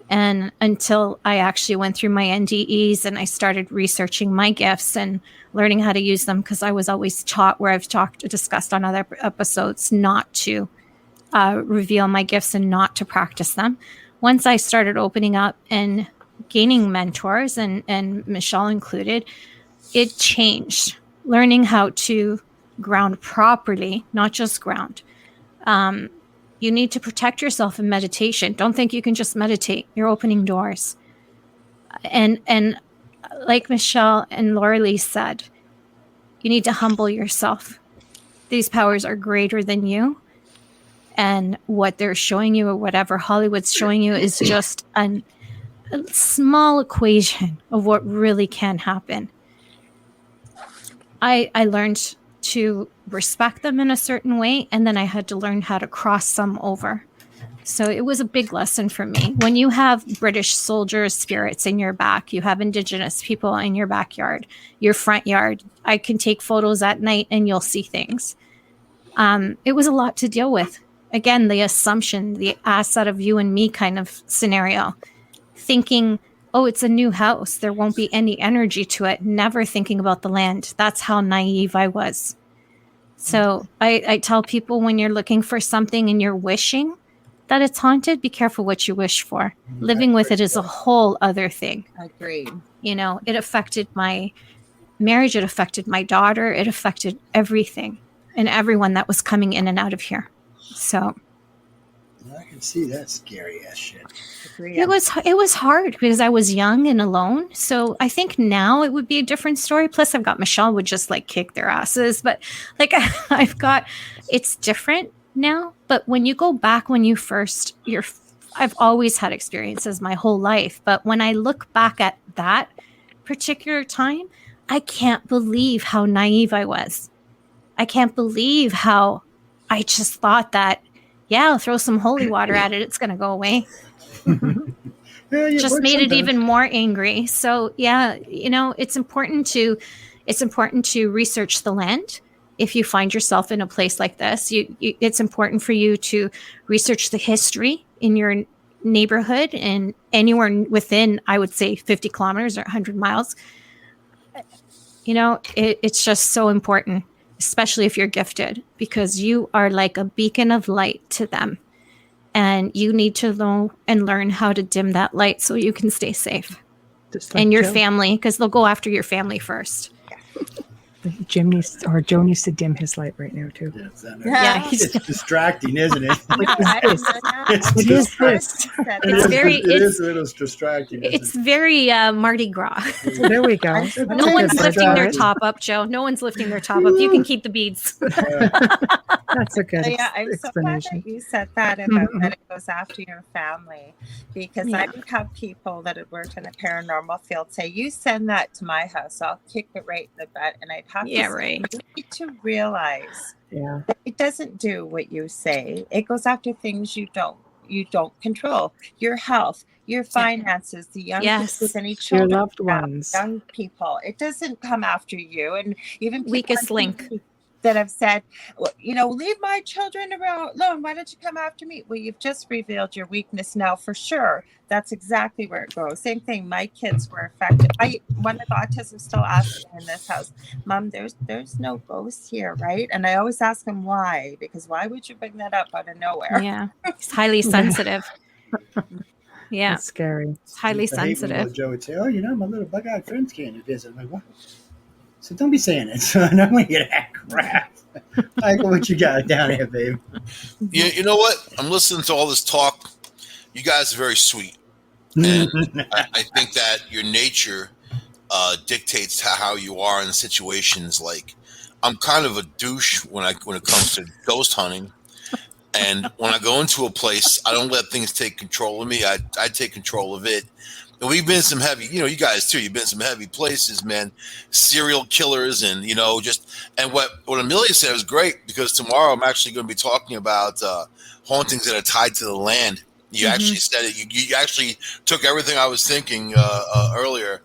[SPEAKER 3] and until I actually went through my NDEs and I started researching my gifts and learning how to use them, because I was always taught, where I've discussed on other episodes, not to reveal my gifts and not to practice them. Once I started opening up and gaining mentors, and Michelle included, it changed. Learning how to ground properly, not just ground. You need to protect yourself in meditation. Don't think you can just meditate. You're opening doors. And like Michelle and Laura Lee said, you need to humble yourself. These powers are greater than you. And what they're showing you, or whatever Hollywood's showing you, is just a small equation of what really can happen. I learned to respect them in a certain way, and then I had to learn how to cross some over. So it was a big lesson for me. When you have British soldiers' spirits in your back, you have Indigenous people in your backyard, your front yard. I can take photos at night and you'll see things. It was a lot to deal with. Again, the assumption, the asset of you and me kind of scenario. Thinking, oh, it's a new house, there won't be any energy to it. Never thinking about the land. That's how naive I was. So I tell people, when you're looking for something and you're wishing that it's haunted, be careful what you wish for. Living with it is a whole other thing.
[SPEAKER 5] Agreed.
[SPEAKER 3] You know, it affected my marriage. It affected my daughter. It affected everything and everyone that was coming in and out of here. So
[SPEAKER 1] I can see that scary ass shit.
[SPEAKER 3] It was hard because I was young and alone. So I think now it would be a different story. Plus, I've got Michelle would just like kick their asses. But like it's different now. But when you go back, I've always had experiences my whole life. But when I look back at that particular time, I can't believe how naive I was. I can't believe how I just thought that, yeah, I'll throw some holy water at it. It's going to go away. Just made it even more angry. So yeah, you know, it's important to research the land. If you find yourself in a place like this, it's important for you to research the history in your neighborhood and anywhere within, I would say, 50 kilometers or 100 miles. You know, it's just so important, especially if you're gifted, because you are like a beacon of light to them. And you need to know and learn how to dim that light so you can stay safe. And your family, because they'll go after your family first.
[SPEAKER 2] Joe needs to dim his light right now too.
[SPEAKER 3] Yeah,
[SPEAKER 1] it's distracting, isn't it?
[SPEAKER 3] It's
[SPEAKER 1] a little distracting.
[SPEAKER 3] It's very Mardi Gras.
[SPEAKER 2] So there we go.
[SPEAKER 3] No one's lifting their top up, Joe. No one's lifting their top up. You can keep the beads.
[SPEAKER 2] That's a good
[SPEAKER 5] I'm so glad that you said that about that it goes after your family, because I would have people that had worked in the paranormal field say, "You send that to my house, I'll kick it right in the butt," and I'd have to say,
[SPEAKER 3] right.
[SPEAKER 5] You need to realize that it doesn't do what you say. It goes after things you don't control. Your health, your finances, the young people with any children,
[SPEAKER 2] your loved ones,
[SPEAKER 5] young people. It doesn't come after you, and even
[SPEAKER 3] weakest link.
[SPEAKER 5] That have said, well, you know, leave my children alone. Why don't you come after me? Well, you've just revealed your weakness now for sure. That's exactly where it goes. Same thing. My kids were affected. One with autism still asks me in this house, Mom, there's no ghosts here, right? And I always ask him why, because why would you bring that up out of nowhere?
[SPEAKER 3] Yeah, it's highly sensitive. Yeah,
[SPEAKER 2] it's scary.
[SPEAKER 3] It's highly sensitive.
[SPEAKER 1] Joe would say, "Oh, you know, my little bug-eyed friends came to visit." I'm like, what? So don't be saying it. So I don't want to get that crap. Michael, what you got down here, babe?
[SPEAKER 4] You know what? I'm listening to all this talk. You guys are very sweet. And I think that your nature dictates how you are in situations. Like, I'm kind of a douche when it comes to ghost hunting. And when I go into a place, I don't let things take control of me. I take control of it. And we've been in some heavy, you guys too, you've been in some heavy places, man. Serial killers and, and what Amelia said was great, because tomorrow I'm actually going to be talking about hauntings that are tied to the land. You actually said it. You actually took everything I was thinking earlier.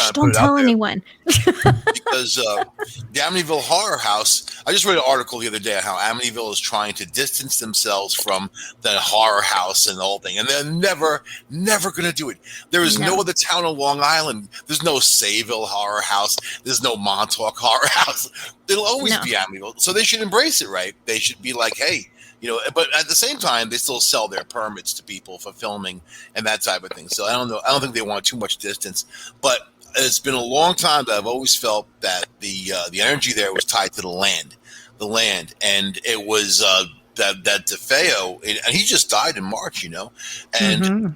[SPEAKER 4] And
[SPEAKER 3] don't tell anyone.
[SPEAKER 4] Because the Amityville Horror House, I just read an article the other day on how Amityville is trying to distance themselves from the horror house and the whole thing. And they're never going to do it. There is no other town on Long Island. There's no Sayville Horror House. There's no Montauk Horror House. There'll always be Amityville. So they should embrace it, right? They should be like, hey, but at the same time, they still sell their permits to people for filming and that type of thing. So I don't know. I don't think they want too much distance. But it's been a long time that I've always felt that the energy there was tied to the land, and it was that DeFeo, and he just died in March, and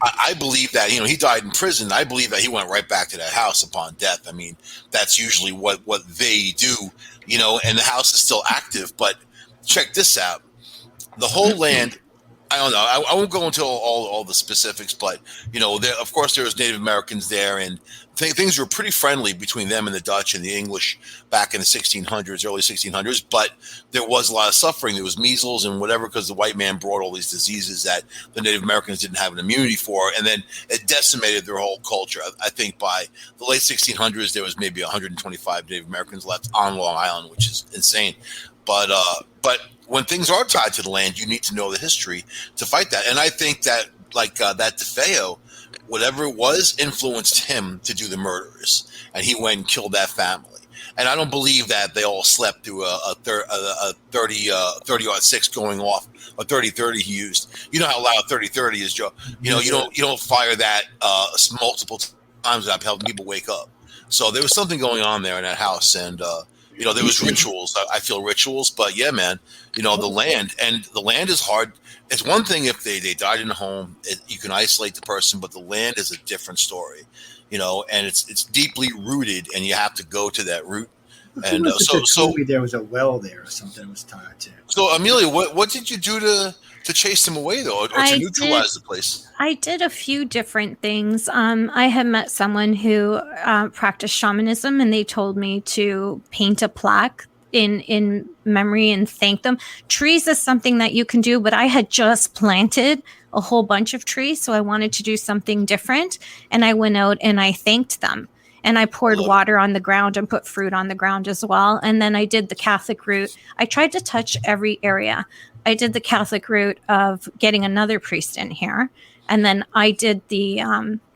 [SPEAKER 4] I believe that he died in prison. I believe that he went right back to that house upon death. I mean, that's usually what they do, and the house is still active. But check this out. The whole land, I don't know. I won't go into all the specifics, but of course there was Native Americans there, and things were pretty friendly between them and the Dutch and the English back in the 1600s, early 1600s. But there was a lot of suffering. There was measles and whatever, because the white man brought all these diseases that the Native Americans didn't have an immunity for, and then it decimated their whole culture. I think by the late 1600s there was maybe 125 Native Americans left on Long Island, which is insane. But when things are tied to the land, you need to know the history to fight that. And I think that, that DeFeo, whatever it was, influenced him to do the murders. And he went and killed that family. And I don't believe that they all slept through a 30-06 going off, a 30-30 he used. You know how loud 30-30 is, Joe. You don't fire that multiple times without helping people wake up. So there was something going on there in that house. And, there was rituals. I feel rituals, but yeah, man, the land is hard. It's one thing if they died in a home, you can isolate the person, but the land is a different story, and it's deeply rooted, and you have to go to that root. And so
[SPEAKER 1] there was a well there or something that was tied to.
[SPEAKER 4] So Amelia, what did you do to chase them away, though, or to neutralize the place?
[SPEAKER 3] I did a few different things. I had met someone who practiced shamanism, and they told me to paint a plaque in memory and thank them. Trees is something that you can do, but I had just planted a whole bunch of trees, so I wanted to do something different. And I went out and I thanked them. And I poured water on the ground and put fruit on the ground as well. And then I did the Catholic route. I tried to touch every area. I did the Catholic route of getting another priest in here. And then I did the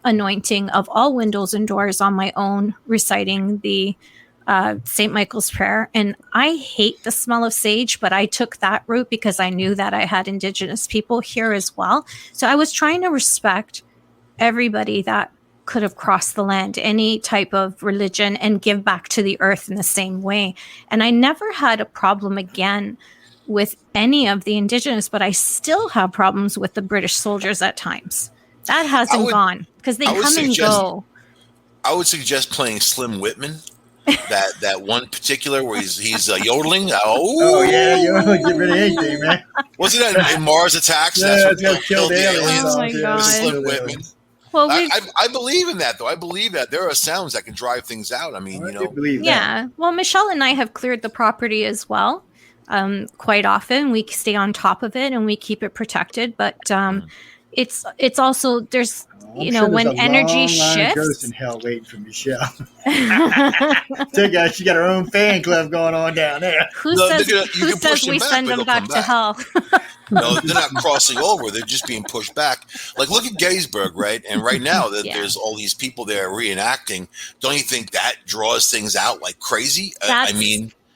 [SPEAKER 3] anointing of all windows and doors on my own, reciting the St. Michael's prayer. And I hate the smell of sage, but I took that route because I knew that I had Indigenous people here as well. So I was trying to respect everybody that could have crossed the land, any type of religion, and give back to the earth in the same way. And I never had a problem again with any of the Indigenous, but I still have problems with the British soldiers at times. That hasn't gone, because they come and go.
[SPEAKER 4] I would suggest playing Slim Whitman, that one particular where he's yodeling.
[SPEAKER 1] Oh yeah, you want to get rid of anything, man.
[SPEAKER 4] Wasn't that in Mars Attacks?
[SPEAKER 1] Yeah, that's what killed the aliens.
[SPEAKER 3] Oh my God.
[SPEAKER 4] Slim Whitman.
[SPEAKER 3] Well,
[SPEAKER 4] I believe in that, though. I believe that there are sounds that can drive things out. I mean,
[SPEAKER 1] believe
[SPEAKER 3] yeah.
[SPEAKER 1] That.
[SPEAKER 3] Well, Michelle and I have cleared the property as well. Quite often, we stay on top of it and we keep it protected. But it's also there's when energy shifts.
[SPEAKER 1] Ghosts in hell waiting for Michelle. She got her own fan club going on down there.
[SPEAKER 3] Who says we send them back to hell?
[SPEAKER 4] No, they're not crossing over. They're just being pushed back. Like, look at Gettysburg, right? And right now, there's all these people there reenacting. Don't you think that draws things out like crazy?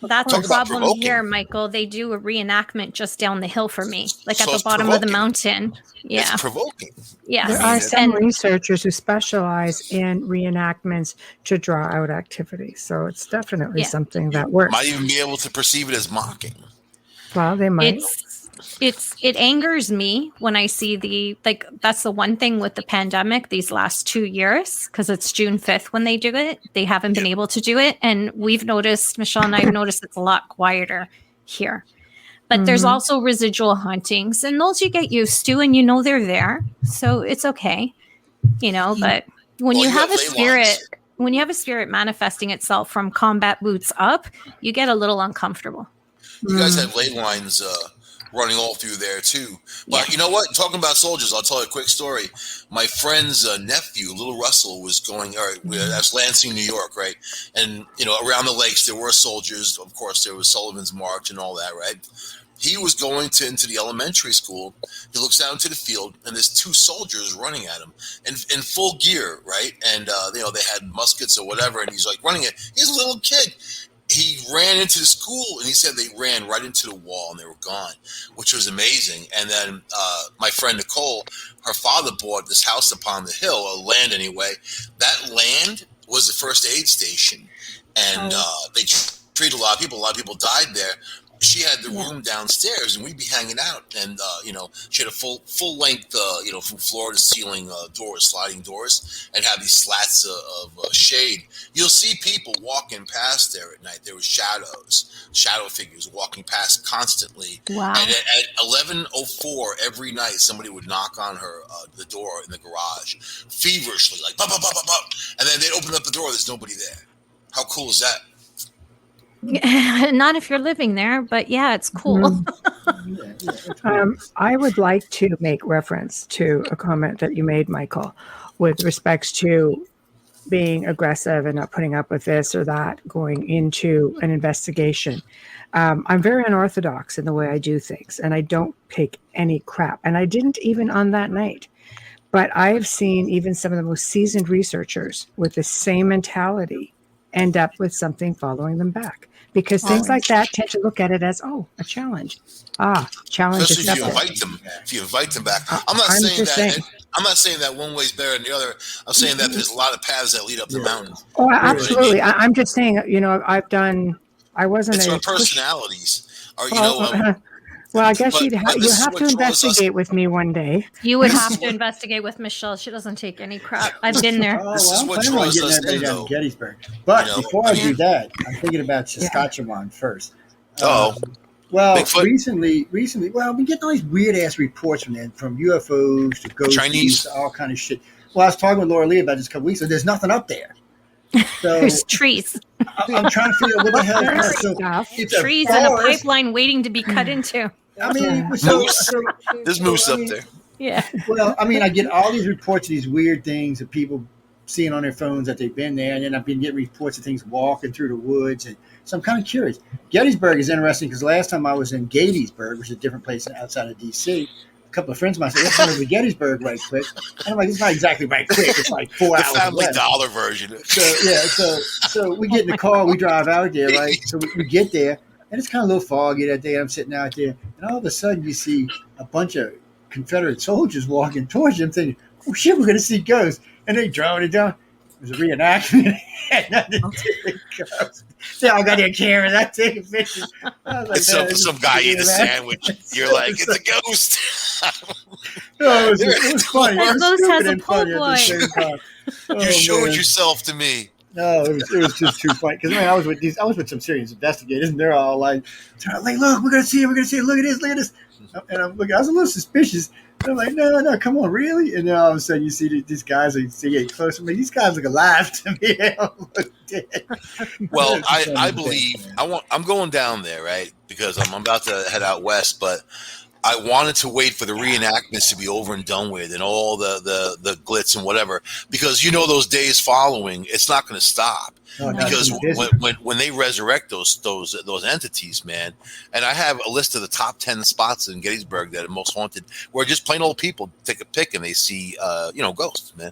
[SPEAKER 3] That's a problem here, Michael. They do a reenactment just down the hill for me, like at the bottom of the mountain. Yeah.
[SPEAKER 4] It's provoking.
[SPEAKER 3] Yes.
[SPEAKER 2] There are some researchers who specialize in reenactments to draw out activity. So it's definitely something that works.
[SPEAKER 4] Might even be able to perceive it as mocking.
[SPEAKER 2] Well, they might.
[SPEAKER 3] It angers me when I see that's the one thing with the pandemic these last 2 years, because it's June 5th when they do it. They haven't been able to do it. And we've noticed, Michelle and I have noticed it's a lot quieter here. But there's also residual hauntings, and those you get used to, and they're there. So it's okay. But when you have a spirit manifesting itself from combat boots up, you get a little uncomfortable.
[SPEAKER 4] You guys have ley lines running all through there too. But you know what? Talking about soldiers, I'll tell you a quick story. My friend's nephew, little Russell, was going. That's Lansing, New York, right? And around the lakes there were soldiers. Of course, there was Sullivan's March and all that, right? He was going into the elementary school. He looks down to the field, and there's two soldiers running at him in full gear, right? And they had muskets or whatever, and he's like running it. He's a little kid. He ran into the school, and he said they ran right into the wall, and they were gone, which was amazing. And then my friend Nicole, her father bought this house upon the hill, or land anyway. That land was the first aid station, and they treated a lot of people. A lot of people died there. She had the room downstairs, and we'd be hanging out. And she had a full length, from floor to ceiling doors, sliding doors, and have these slats of shade. You'll see people walking past there at night. There were shadow figures walking past constantly.
[SPEAKER 3] Wow!
[SPEAKER 4] And at 11:04 every night, somebody would knock on the door in the garage, feverishly, like bop, bop, bop, bop, bop. And then they'd open up the door. There's nobody there. How cool is that?
[SPEAKER 3] Not if you're living there, but it's cool.
[SPEAKER 2] I would like to make reference to a comment that you made, Michael, with respects to being aggressive and not putting up with this or that, going into an investigation. I'm very unorthodox in the way I do things, and I don't take any crap. And I didn't even on that night. But I've seen even some of the most seasoned researchers with the same mentality end up with something following them back. Because things like that tend to look at it as, a challenge. Challenge.
[SPEAKER 4] Especially if you invite them back. I'm not saying that one way's better than the other. I'm saying that there's a lot of paths that lead up the mountain.
[SPEAKER 2] Oh, absolutely. I'm just saying, I wasn't.
[SPEAKER 4] It's our personalities.
[SPEAKER 2] Well, I guess you have to investigate with me one day.
[SPEAKER 3] You would have to investigate with Michelle. She doesn't take any crap. I've been there.
[SPEAKER 4] This is what draws us in, though.
[SPEAKER 1] Gettysburg. But before I do that, I'm thinking about Saskatchewan first. Well, recently, I've been getting all these weird ass reports from UFOs to ghosts,
[SPEAKER 4] Chinese,
[SPEAKER 1] all kind of shit. Well, I was talking with Laura Lee about this a couple weeks ago. There's nothing up there. So
[SPEAKER 3] there's trees.
[SPEAKER 1] I'm trying to figure out what the hell.
[SPEAKER 3] It's trees and a pipeline waiting to be cut into.
[SPEAKER 1] I mean,
[SPEAKER 4] there's moose up there.
[SPEAKER 3] Yeah.
[SPEAKER 1] Well, I mean, I get all these reports of these weird things that people seeing on their phones that they've been there, and then I've been getting reports of things walking through the woods, and so I'm kind of curious. Gettysburg is interesting because last time I was in Gettysburg, which is a different place outside of D.C., a couple of friends of mine said, let's go to Gettysburg right quick. And I'm like, it's not exactly right quick. It's like 4 hours.
[SPEAKER 4] The Family
[SPEAKER 1] left.
[SPEAKER 4] Dollar version.
[SPEAKER 1] So we get in the car, we drive out there, right? So we get there, and it's kind of a little foggy that day. I'm sitting out there, and all of a sudden you see a bunch of Confederate soldiers walking towards you. I'm thinking, oh shit, we're going to see ghosts. And they drove it down. It was a reenactment. They all got their cameras. I taking pictures. Like,
[SPEAKER 4] some guy eating a sandwich. You're like, it's a ghost.
[SPEAKER 1] It was funny.
[SPEAKER 3] That ghost has a po' boy.
[SPEAKER 4] You showed yourself to me.
[SPEAKER 1] No, it was just too funny. Because I was with some serious investigators, and they're all like, look, we're gonna see it, look at this. And I'm looking, I was a little suspicious. I'm like, no, come on, really? And then all of a sudden you see these guys, you get closer. I mean, these guys look alive to me. They don't look dead.
[SPEAKER 4] Well, I believe I'm going down there, right? Because I'm about to head out west, but I wanted to wait for the reenactments to be over and done with, and all the glitz and whatever, because those days following, it's not going to stop. Because when they resurrect those entities, man, and I have a list of the top 10 spots in Gettysburg that are most haunted, where just plain old people take a pic and they see, ghosts, man.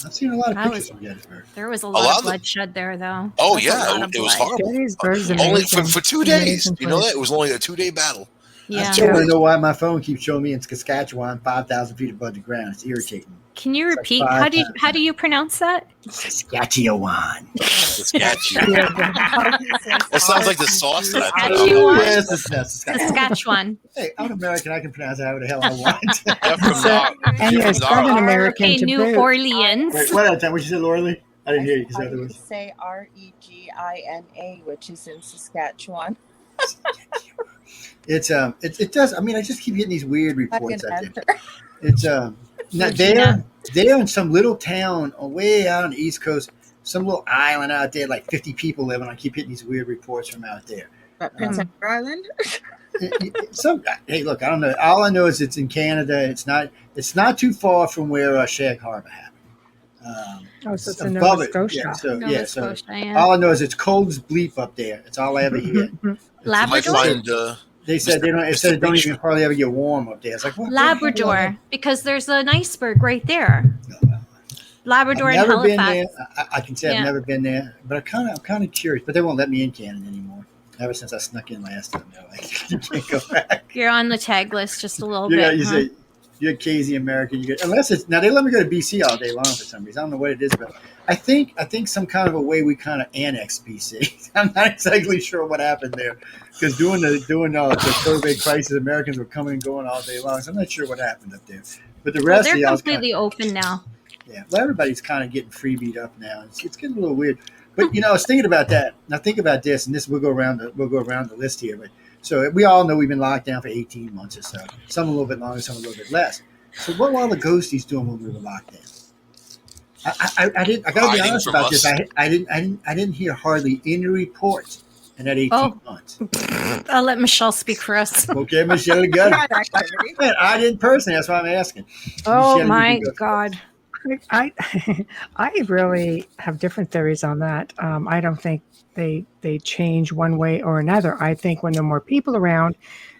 [SPEAKER 1] I've seen a lot of pictures from Gettysburg.
[SPEAKER 3] There was a lot of bloodshed there, though.
[SPEAKER 4] Oh, yeah. It was horrible.
[SPEAKER 2] Gettysburg's
[SPEAKER 4] Only
[SPEAKER 2] amazing.
[SPEAKER 4] for 2 days. You know that? It was only a 2-day battle.
[SPEAKER 3] Yeah.
[SPEAKER 1] I still want to know why my phone keeps showing me in Saskatchewan 5,000 feet above the ground. It's irritating.
[SPEAKER 3] Can you repeat? How do you pronounce that?
[SPEAKER 1] Saskatchewan.
[SPEAKER 4] Saskatchewan. That sounds like the sauce that I put
[SPEAKER 3] Saskatchewan.
[SPEAKER 4] on.
[SPEAKER 1] Yes, Saskatchewan.
[SPEAKER 3] Saskatchewan.
[SPEAKER 1] Hey, I'm American. I can pronounce it however the hell I want.
[SPEAKER 2] And you're Southern American
[SPEAKER 3] Okay,
[SPEAKER 2] to
[SPEAKER 3] New
[SPEAKER 2] boot.
[SPEAKER 3] Orleans.
[SPEAKER 1] Wait, what time? What you said, Laura? I didn't hear you.
[SPEAKER 5] I would say Regina, which is in Saskatchewan.
[SPEAKER 1] It does. I mean, I just keep getting these weird reports out there.
[SPEAKER 5] Enter.
[SPEAKER 1] It's they're in some little town way out on the East Coast, some little island out there, like 50 people living. I keep hitting these weird reports from out there.
[SPEAKER 5] Prince Edward Island.
[SPEAKER 1] Hey, look, I don't know. All I know is it's in Canada. It's not too far from where Shag Harbor happened.
[SPEAKER 2] So it's in Nova Scotia.
[SPEAKER 3] Nova Scotia, yeah.
[SPEAKER 1] All I know is it's cold as bleep up there. That's all I ever hear.
[SPEAKER 3] Labrador.
[SPEAKER 1] They said they don't. It said it don't even hardly ever get warm up there. It's like what?
[SPEAKER 3] Labrador, because there's an iceberg right there. Labrador and
[SPEAKER 1] I've never been
[SPEAKER 3] Halifax.
[SPEAKER 1] there. I can say I've never been there, but I'm kind of curious. But they won't let me in Canada anymore. Ever since I snuck in last time, they're like, you can't go back.
[SPEAKER 3] You're on the tag list just a little bit.
[SPEAKER 1] You say you're Casey American. Unless it's now they let me go to BC all day long for some reason. I don't know what it is, but I think some kind of a way we kind of annexed BC. I'm not exactly sure what happened there because during the COVID crisis, Americans were coming and going all day long. So I'm not sure what happened up there. But the rest
[SPEAKER 3] they're
[SPEAKER 1] of y'all
[SPEAKER 3] completely open now.
[SPEAKER 1] Yeah, well, everybody's kind of getting freebeat up now. It's getting a little weird. But I was thinking about that. Now think about this, and this we'll go around the list here. But so we all know we've been locked down for 18 months or so. Some a little bit longer, some a little bit less. So what were all the ghosties doing when we were locked down? I got to be honest about this. I didn't hear hardly any reports in that 18 months.
[SPEAKER 3] I'll let Michelle speak for us.
[SPEAKER 1] Okay, Michelle, you got it. I didn't personally. That's why I'm asking.
[SPEAKER 2] Oh
[SPEAKER 1] Michelle,
[SPEAKER 2] my God. I really have different theories on that. I don't think they change one way or another. I think when there are more people around,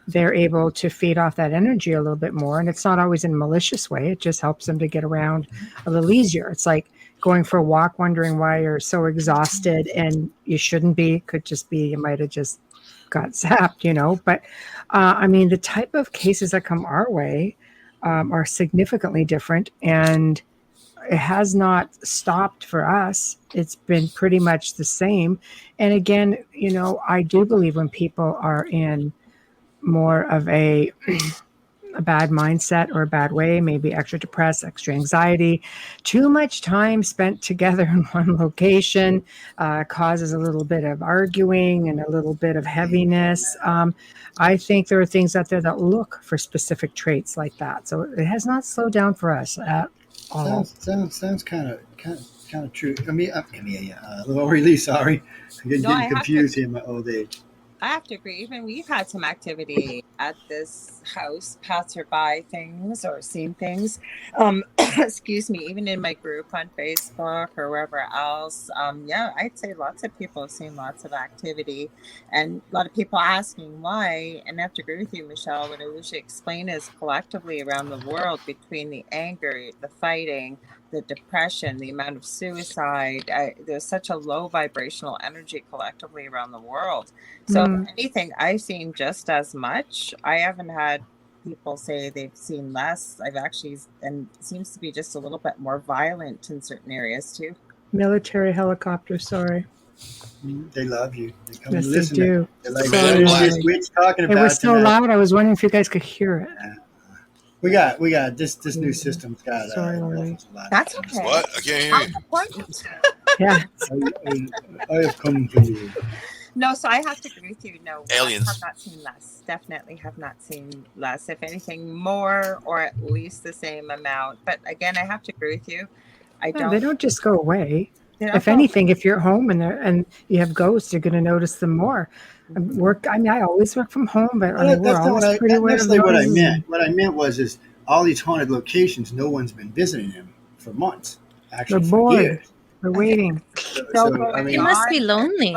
[SPEAKER 2] they're able to feed off that energy a little bit more. And it's not always in a malicious way. It just helps them to get around a little easier. It's like going for a walk, wondering why you're so exhausted and you shouldn't be. Could just be you might have just got zapped, But I mean, the type of cases that come our way are significantly different. And it has not stopped for us. It's been pretty much the same. And again, I do believe when people are in more of a bad mindset or a bad way, maybe extra depressed, extra anxiety, too much time spent together in one location causes a little bit of arguing and a little bit of heaviness. I think there are things out there that look for specific traits like that. So it has not slowed down for us at all.
[SPEAKER 1] Sounds kind of true. Lori Lee, sorry. I'm getting confused here in my old age.
[SPEAKER 5] I have to agree. Even we've had some activity at this house, passerby things or seen things. Excuse me, even in my group on Facebook or wherever else. I'd say lots of people have seen lots of activity and a lot of people asking why. And I have to agree with you, Michelle. What I usually explain is collectively around the world between the anger, the fighting, the depression, the amount of suicide, there's such a low vibrational energy collectively around the world. So if anything, I've seen just as much. I haven't had people say they've seen less. I've actually, and it seems to be just a little bit more violent in certain areas too.
[SPEAKER 2] Military helicopter, sorry.
[SPEAKER 1] They love you. They come
[SPEAKER 2] yes,
[SPEAKER 1] and listen.
[SPEAKER 2] They do.
[SPEAKER 1] They're like, we're talking about
[SPEAKER 2] it was so loud, I was wondering if you guys could hear it.
[SPEAKER 1] We got this new system's got
[SPEAKER 2] Sorry,
[SPEAKER 5] that's okay.
[SPEAKER 4] What? I can't hear you.
[SPEAKER 2] Yeah.
[SPEAKER 1] I have come for you.
[SPEAKER 5] No, so I have to agree with you. No,
[SPEAKER 4] aliens.
[SPEAKER 5] I have not seen less. Definitely have not seen less. If anything, more or at least the same amount. But again, I have to agree with you.
[SPEAKER 2] They don't just go away. If anything, if you're home and you have ghosts, you're going to notice them more. I always work from home, but we're always pretty aware of
[SPEAKER 1] what I meant. What I meant was all these haunted locations, no one's been visiting them for months. Actually,
[SPEAKER 2] we're bored. We're waiting.
[SPEAKER 3] It must be lonely.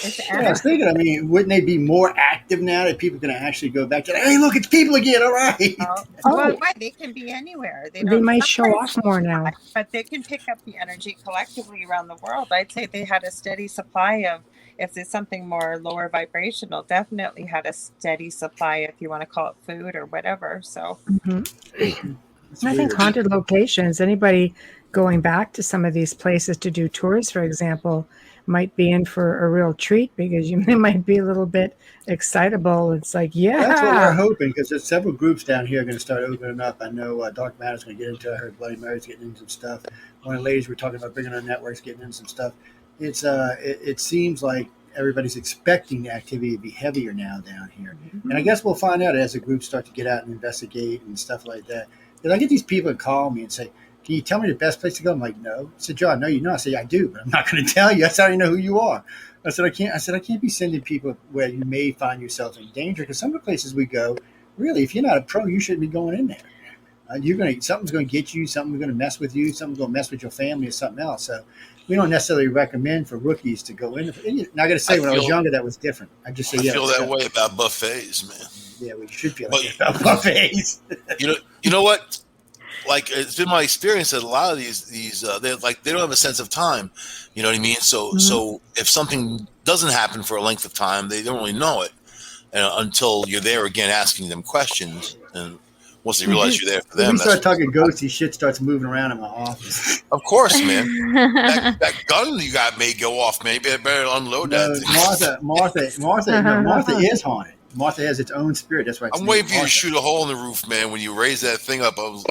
[SPEAKER 5] It's
[SPEAKER 1] I was thinking, I mean, wouldn't they be more active now that people can actually go back to, hey, look, it's people again, all right.
[SPEAKER 5] Well, why? They can be anywhere.
[SPEAKER 2] They might show off more now.
[SPEAKER 5] But they can pick up the energy collectively around the world. I'd say they had a steady supply of, if there's something more lower vibrational, definitely had a steady supply, if you want to call it food or whatever. So
[SPEAKER 2] I think haunted locations, anybody going back to some of these places to do tours, for example, might be in for a real treat because they might be a little bit excitable. It's like, yeah.
[SPEAKER 1] That's what we're hoping, because there's several groups down here going to start opening up. I know Dark Matter's going to get into it. I heard Bloody Mary's getting into some stuff. One of the ladies we're talking about bringing on networks getting into some stuff. It seems like everybody's expecting the activity to be heavier now down here. Mm-hmm. And I guess we'll find out as the groups start to get out and investigate and stuff like that. Because I get these people that call me and say, can you tell me the best place to go? I'm like, no. I said, John, no, you know. I said, I do, but I'm not going to tell you. That's how you know who you are. I said, I can't be sending people where you may find yourself in danger, because some of the places we go, really, if you're not a pro, you shouldn't be going in there. Something's going to get you, something's going to mess with you, something's going to mess with your family or something else. So we don't necessarily recommend for rookies to go in. And I got to say, when I was younger, that was different. I just say,
[SPEAKER 4] I feel that way about buffets, man.
[SPEAKER 1] Yeah, we should feel like that about buffets.
[SPEAKER 4] You know what? Like, it's been my experience that a lot of these they don't have a sense of time. You know what I mean? So if something doesn't happen for a length of time, they don't really know it until you're there again asking them questions. And once they realize you're there for them,
[SPEAKER 1] we start talking ghosty, shit starts moving around in my office.
[SPEAKER 4] Of course, man. that gun you got may go off, man. You better unload that thing.
[SPEAKER 1] Martha is haunted. Martha has its own spirit. That's why
[SPEAKER 4] I'm waiting for you to shoot a hole in the roof, man. When you raise that thing up, I was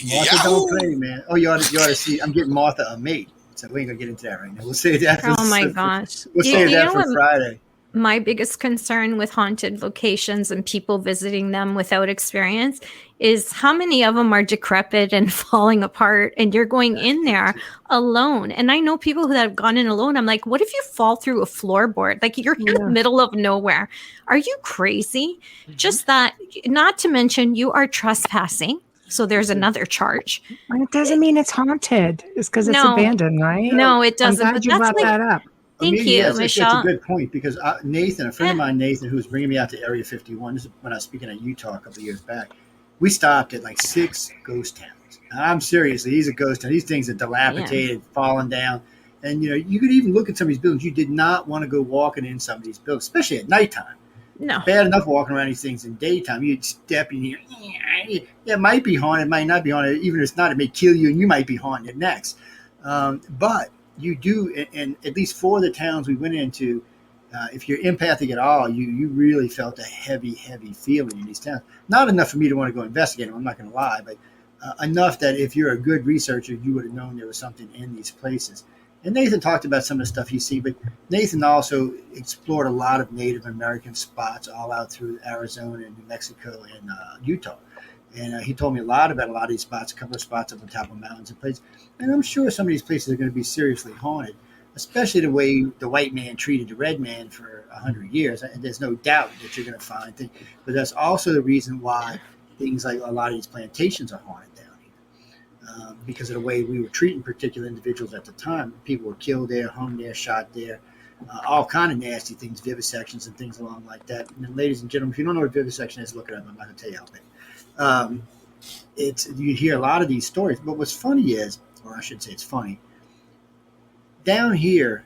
[SPEAKER 1] Martha don't play, man. Oh, you ought to see. I'm getting Martha a mate. So we ain't gonna get into that right now. We'll save that.
[SPEAKER 3] Oh my gosh!
[SPEAKER 1] We'll save that for Friday.
[SPEAKER 3] My biggest concern with haunted locations and people visiting them without experience is how many of them are decrepit and falling apart, and you're going in there alone. And I know people who have gone in alone. I'm like, what if you fall through a floorboard? Like, you're in the middle of nowhere. Are you crazy? Mm-hmm. Just that, not to mention you are trespassing. So there's another charge.
[SPEAKER 2] It doesn't mean it's haunted. It's because it's abandoned, right?
[SPEAKER 3] No, it doesn't.
[SPEAKER 2] I'm glad you brought that up.
[SPEAKER 3] Thank you, Michelle.
[SPEAKER 1] It's a good point, because Nathan, a friend of mine, Nathan, who was bringing me out to Area 51, this is when I was speaking at Utah a couple of years back, we stopped at like 6 ghost towns. I'm serious. He's a ghost town. These things are dilapidated, falling down. And, you could even look at some of these buildings. You did not want to go walking in some of these buildings, especially at nighttime.
[SPEAKER 3] No.
[SPEAKER 1] Bad enough walking around these things in daytime. You'd step in here. Yeah, it might be haunted. It might not be haunted. Even if it's not, it may kill you, and you might be haunted next. But you do, and at least 4 of the towns we went into, if you're empathic at all, you really felt a heavy, heavy feeling in these towns. Not enough for me to want to go investigate them, I'm not going to lie, but enough that if you're a good researcher, you would have known there was something in these places. And Nathan talked about some of the stuff he's seen, but Nathan also explored a lot of Native American spots all out through Arizona and New Mexico and Utah. And he told me a lot about a lot of these spots, a couple of spots up on top of mountains and places. And I'm sure some of these places are going to be seriously haunted, especially the way the white man treated the red man for 100 years. And there's no doubt that you're going to find things. But that's also the reason why things like a lot of these plantations are haunted down here. Because of the way we were treating particular individuals at the time. People were killed there, hung there, shot there. All kind of nasty things, vivisections and things along like that. And ladies and gentlemen, if you don't know what vivisection is, look it up. I'm not going to tell you how big. You hear a lot of these stories, but what's funny is, or I should say it's funny, down here,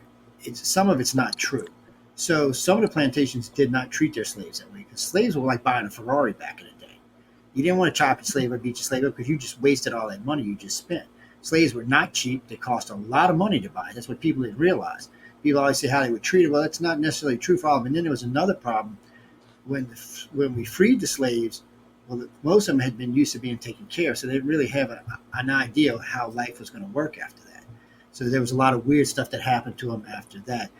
[SPEAKER 1] some of it's not true. So some of the plantations did not treat their slaves that way, because slaves were like buying a Ferrari back in the day. You didn't want to chop your slave or beat your slave up because you just wasted all that money you just spent. Slaves were not cheap. They cost a lot of money to buy. That's what people didn't realize. People always say how they were treated. Well, that's not necessarily true for all of them. And then there was another problem. When we freed the slaves, well, most of them had been used to being taken care of, so they didn't really have an idea of how life was going to work after that. So there was a lot of weird stuff that happened to them after that.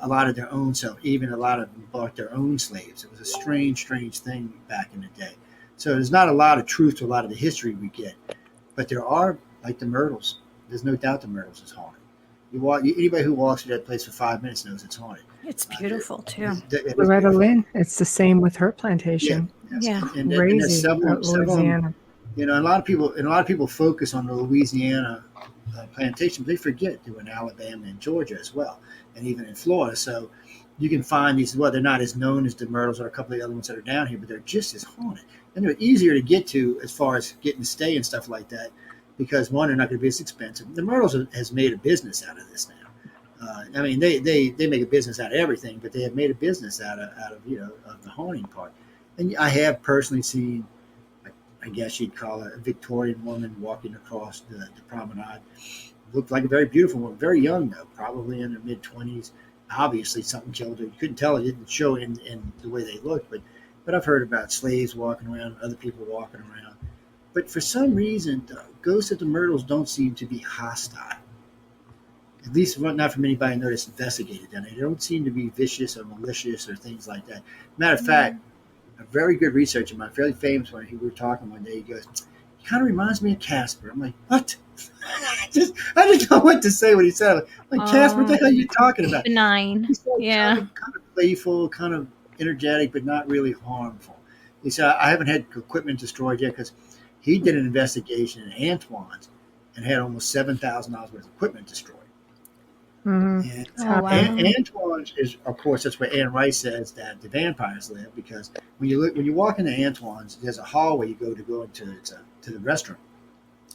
[SPEAKER 1] A lot of their own self, even a lot of them bought their own slaves. It was a strange, strange thing back in the day. So there's not a lot of truth to a lot of the history we get. But there are, like the Myrtles. There's no doubt the Myrtles is haunted. Anybody who walks through that place for 5 minutes knows it's haunted.
[SPEAKER 3] It's beautiful, too.
[SPEAKER 2] Loretta Lynn, it's the same with her plantation.
[SPEAKER 3] Yeah.
[SPEAKER 1] And
[SPEAKER 2] crazy.
[SPEAKER 1] there's several,
[SPEAKER 2] Louisiana.
[SPEAKER 1] and a lot of people focus on the Louisiana plantation, but they forget they were in Alabama and Georgia as well, and even in Florida. So you can find these. Well, they're not as known as the Myrtles or a couple of the other ones that are down here, but they're just as haunted, and they're easier to get to as far as getting to stay and stuff like that. Because one, they're not going to be as expensive. The Myrtles has made a business out of this now. I mean, they make a business out of everything, but they have made a business out of of the haunting part. And I have personally seen, I guess you'd call it a Victorian woman walking across the promenade. Looked like a very beautiful woman, very young though, probably in her mid-20s. Obviously, something killed her. You couldn't tell; it didn't show in the way they looked. But I've heard about slaves walking around, other people walking around. But for some reason, the ghosts of the Myrtles don't seem to be hostile. At least not from anybody I know that's investigated them. They don't seem to be vicious or malicious or things like that. Matter of fact, a very good researcher of mine, fairly famous one, we were talking one day, he goes, he kind of reminds me of Casper. I'm like, what? I just don't know what to say when he said it. I'm like, Casper, what the hell are you talking about?
[SPEAKER 3] Benign.
[SPEAKER 1] He's like
[SPEAKER 3] Yeah.
[SPEAKER 1] kind of playful, kind of energetic, but not really harmful. He said, I haven't had equipment destroyed yet because he did an investigation in Antoine's and had almost $7,000 worth of equipment destroyed.
[SPEAKER 2] Mm-hmm.
[SPEAKER 1] And
[SPEAKER 3] Oh, wow.
[SPEAKER 1] Antoine's is, of course, that's where Anne Rice says that the vampires live, because when you walk into Antoine's, there's a hallway you go into to the restaurant.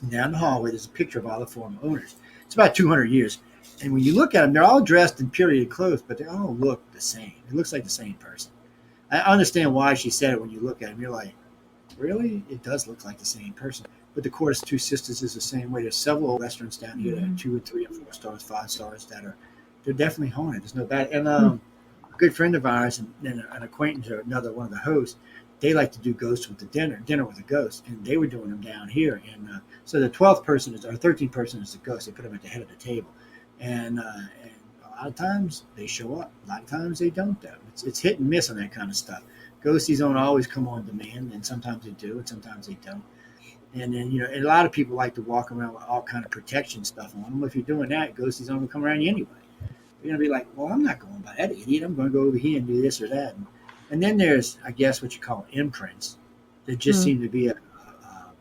[SPEAKER 1] And down the hallway, there's a picture of all the former owners. It's about 200 years. And when you look at them, they're all dressed in period clothes, but they all look the same. It looks like the same person. I understand why she said it when you look at them. You're like, really? It does look like the same person. But the Court of Two Sisters is the same way. There's several restaurants down here that are 2 and 3 and 4 stars, 5 stars they're definitely haunted. There's no bad. And a good friend of ours and an acquaintance or another one of the hosts, they like to do ghosts with the dinner with a ghost, and they were doing them down here. And so the 12th person or 13th person is the ghost. They put them at the head of the table, and a lot of times they show up. A lot of times they don't. Though it's hit and miss on that kind of stuff. Ghosties don't always come on demand, and sometimes they do, and sometimes they don't. And then, and a lot of people like to walk around with all kind of protection stuff on them. Well, if you're doing that, ghosties aren't going to come around you anyway. You're going to be like, well, I'm not going by that idiot. I'm going to go over here and do this or that. And then there's, I guess, what you call imprints that just seem to be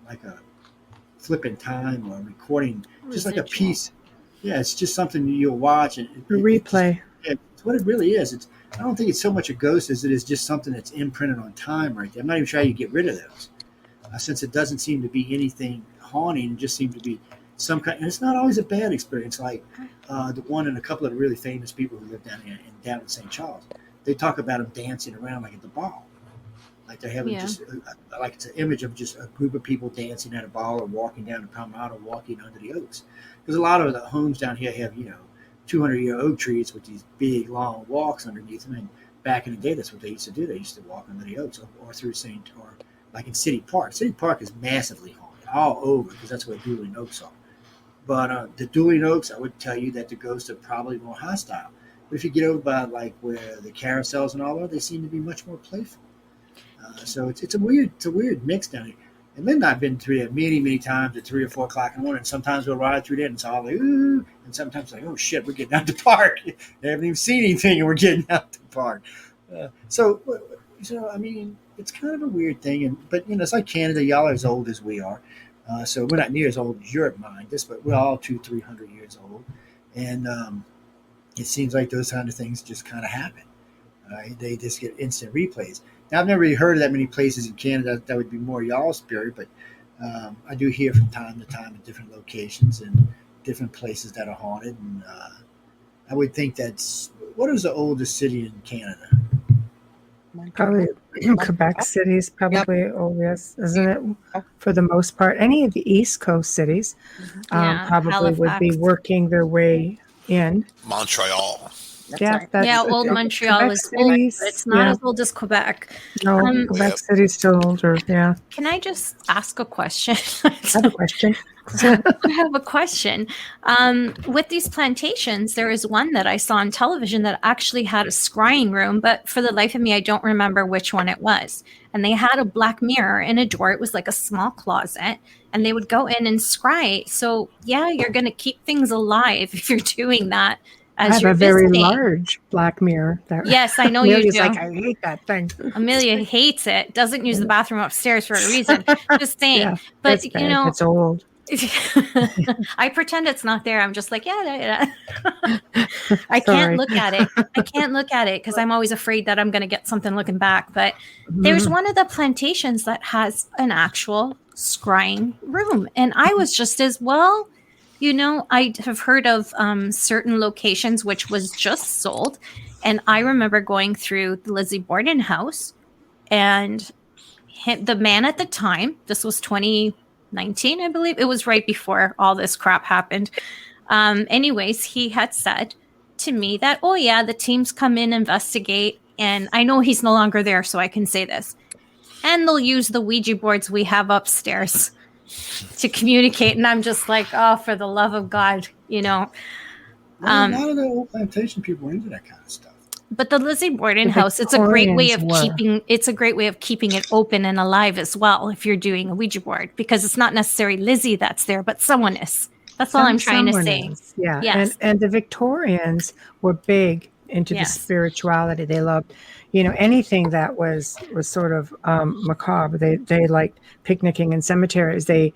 [SPEAKER 1] like a flip in time or a recording, just like a piece. Yeah, it's just something you'll watch. And
[SPEAKER 2] A replay.
[SPEAKER 1] It's what it really is. I don't think it's so much a ghost as it is just something that's imprinted on time right there. I'm not even sure how you get rid of those. Since it doesn't seem to be anything haunting, it just seems to be some kind, and it's not always a bad experience. Like the one and a couple of the really famous people who live down in St. Charles, they talk about them dancing around like at the ball, like they're having just like it's an image of just a group of people dancing at a ball or walking down the promenade or walking under the oaks. Because a lot of the homes down here have 200-year oak trees with these big long walks underneath them, and back in the day, that's what they used to do. They used to walk under the oaks or through like in City Park. City Park is massively haunted all over because that's where dueling oaks are. But the dueling oaks, I would tell you that the ghosts are probably more hostile. But if you get over by like where the carousels and all that, they seem to be much more playful. So it's a weird mix down here. And Lynn and I've been through there many times at 3 or 4 o'clock in the morning. And sometimes we'll ride through there and it's all like, ooh. And sometimes like, oh shit, we're getting out the park. They haven't even seen anything and we're getting out the park. So I mean, it's kind of a weird thing. But it's like Canada. Y'all are as old as we are. So we're not near as old as Europe, mind us, but we're all 200-300 years old. And it seems like those kind of things just kind of happen. They just get instant replays. Now, I've never really heard of that many places in Canada that would be more y'all's spirit, but I do hear from time to time at different locations and different places that are haunted. And I would think what is the oldest city in Canada?
[SPEAKER 2] Probably Quebec cities, probably oldest, isn't it? For the most part, any of the East Coast cities probably
[SPEAKER 3] Halifax
[SPEAKER 2] would be working their way in.
[SPEAKER 4] Montreal.
[SPEAKER 3] Old Montreal is old, but it's not as old as Quebec.
[SPEAKER 2] No, Quebec City's still older. Yeah.
[SPEAKER 3] Can I just ask a question?
[SPEAKER 2] I have a question.
[SPEAKER 3] I have a question. With these plantations, there is one that I saw on television that actually had a scrying room, but for the life of me, I don't remember which one it was. And they had a black mirror in a door. It was like a small closet, and they would go in and scry. So, yeah, you're going to keep things alive if you're doing that.
[SPEAKER 2] I have a very large black mirror.
[SPEAKER 3] Yes, I know you do.
[SPEAKER 2] Like, I hate that thing.
[SPEAKER 3] Amelia hates it. Doesn't use the bathroom upstairs for a reason. Just saying.
[SPEAKER 2] Yeah,
[SPEAKER 3] but,
[SPEAKER 2] it's old.
[SPEAKER 3] I pretend it's not there. I'm just like, yeah. I can't look at it. I can't look at it because I'm always afraid that I'm going to get something looking back. But there's one of the plantations that has an actual scrying room. And I was just as well, I have heard of certain locations which was just sold. And I remember going through the Lizzie Borden house, and the man at the time, this was 2019, I believe. It was right before all this crap happened. Anyways, he had said to me that, oh yeah, the teams come in, investigate, and I know he's no longer there, so I can say this. And they'll use the Ouija boards we have upstairs to communicate. And I'm just like, oh, for the love of God,
[SPEAKER 1] Well, a lot of the old plantation people were into that kind of stuff.
[SPEAKER 3] But the Lizzie Borden house, it's a great way of keeping it open and alive as well if you're doing a Ouija board, because it's not necessarily Lizzie that's there, but someone is. That's all I'm trying to say.
[SPEAKER 2] Yeah.
[SPEAKER 3] Yes.
[SPEAKER 2] And the Victorians were big into the spirituality. They loved, anything that was sort of macabre. They liked picnicking in cemeteries. They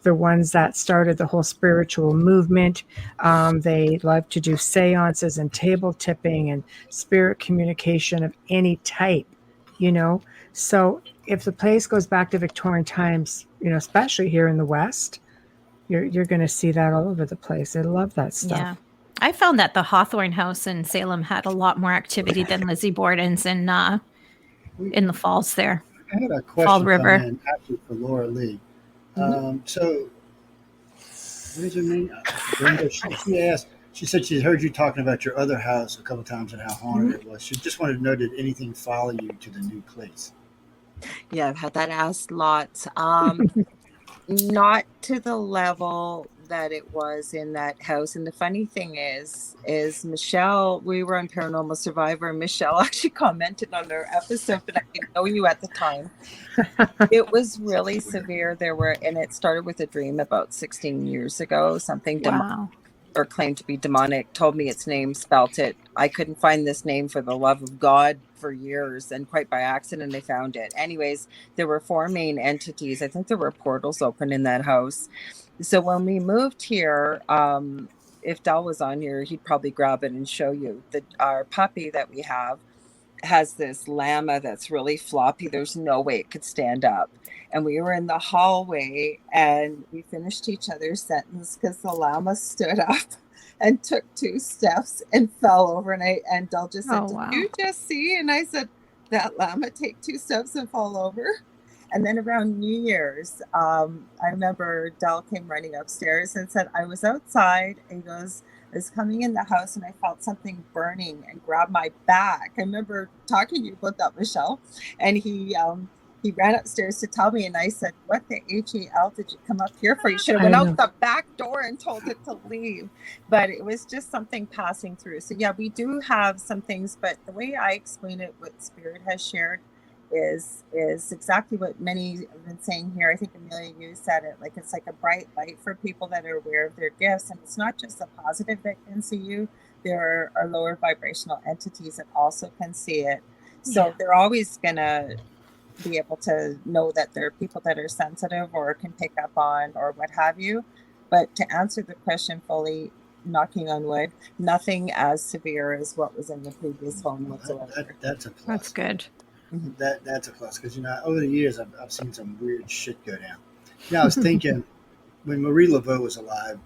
[SPEAKER 2] the ones that started the whole spiritual movement. They loved to do seances and table tipping and spirit communication of any type, So if the place goes back to Victorian times, especially here in the West, you're going to see that all over the place. They love that stuff.
[SPEAKER 3] Yeah. I found that the Hawthorne house in Salem had a lot more activity than Lizzie Borden's in the falls there.
[SPEAKER 1] I had a question Fall River. Actually for Laura Lee. So, what is her name? Brenda, she asked, she said she heard you talking about your other house a couple of times and how haunted it was. She just wanted to know, did anything follow you to the new place?
[SPEAKER 5] Yeah, I've had that asked lots. Not to the level that it was in that house. And the funny thing is Michelle, we were on Paranormal Survivor, and Michelle actually commented on our episode, but I didn't know you at the time. It was really severe. And it started with a dream about 16 years ago, something demonic or claimed to be demonic, told me its name, spelt it. I couldn't find this name for the love of God for years, and quite by accident I found it. Anyways, there were 4 main entities. I think there were portals open in that house. So when we moved here, if Del was on here, he'd probably grab it and show you. Our puppy that we have has this llama that's really floppy. There's no way it could stand up. And we were in the hallway and we finished each other's sentence because the llama stood up and took 2 steps and fell over. And Del just said, Did you just see? And I said, that llama take 2 steps and fall over? And then around New Year's, I remember Del came running upstairs and said, I was outside. And he goes, I was coming in the house and I felt something burning and grabbed my back. I remember talking to you about that, Michelle. And he ran upstairs to tell me. And I said, what the HEL did you come up here for? You should have went out the back door and told it to leave. But it was just something passing through. So yeah, we do have some things. But the way I explain it, what Spirit has shared, is exactly what many have been saying here. I think Amelia, you said it, like it's like a bright light for people that are aware of their gifts. And it's not just a positive that can see you. There are lower vibrational entities that also can see it. So they're always going to be able to know that there are people that are sensitive or can pick up on or what have you. But to answer the question fully, knocking on wood, nothing as severe as what was in the previous home whatsoever.
[SPEAKER 1] That's a plus.
[SPEAKER 3] That's good.
[SPEAKER 1] That's a plus, because over the years I've seen some weird shit go down. I was thinking when Marie Laveau was alive,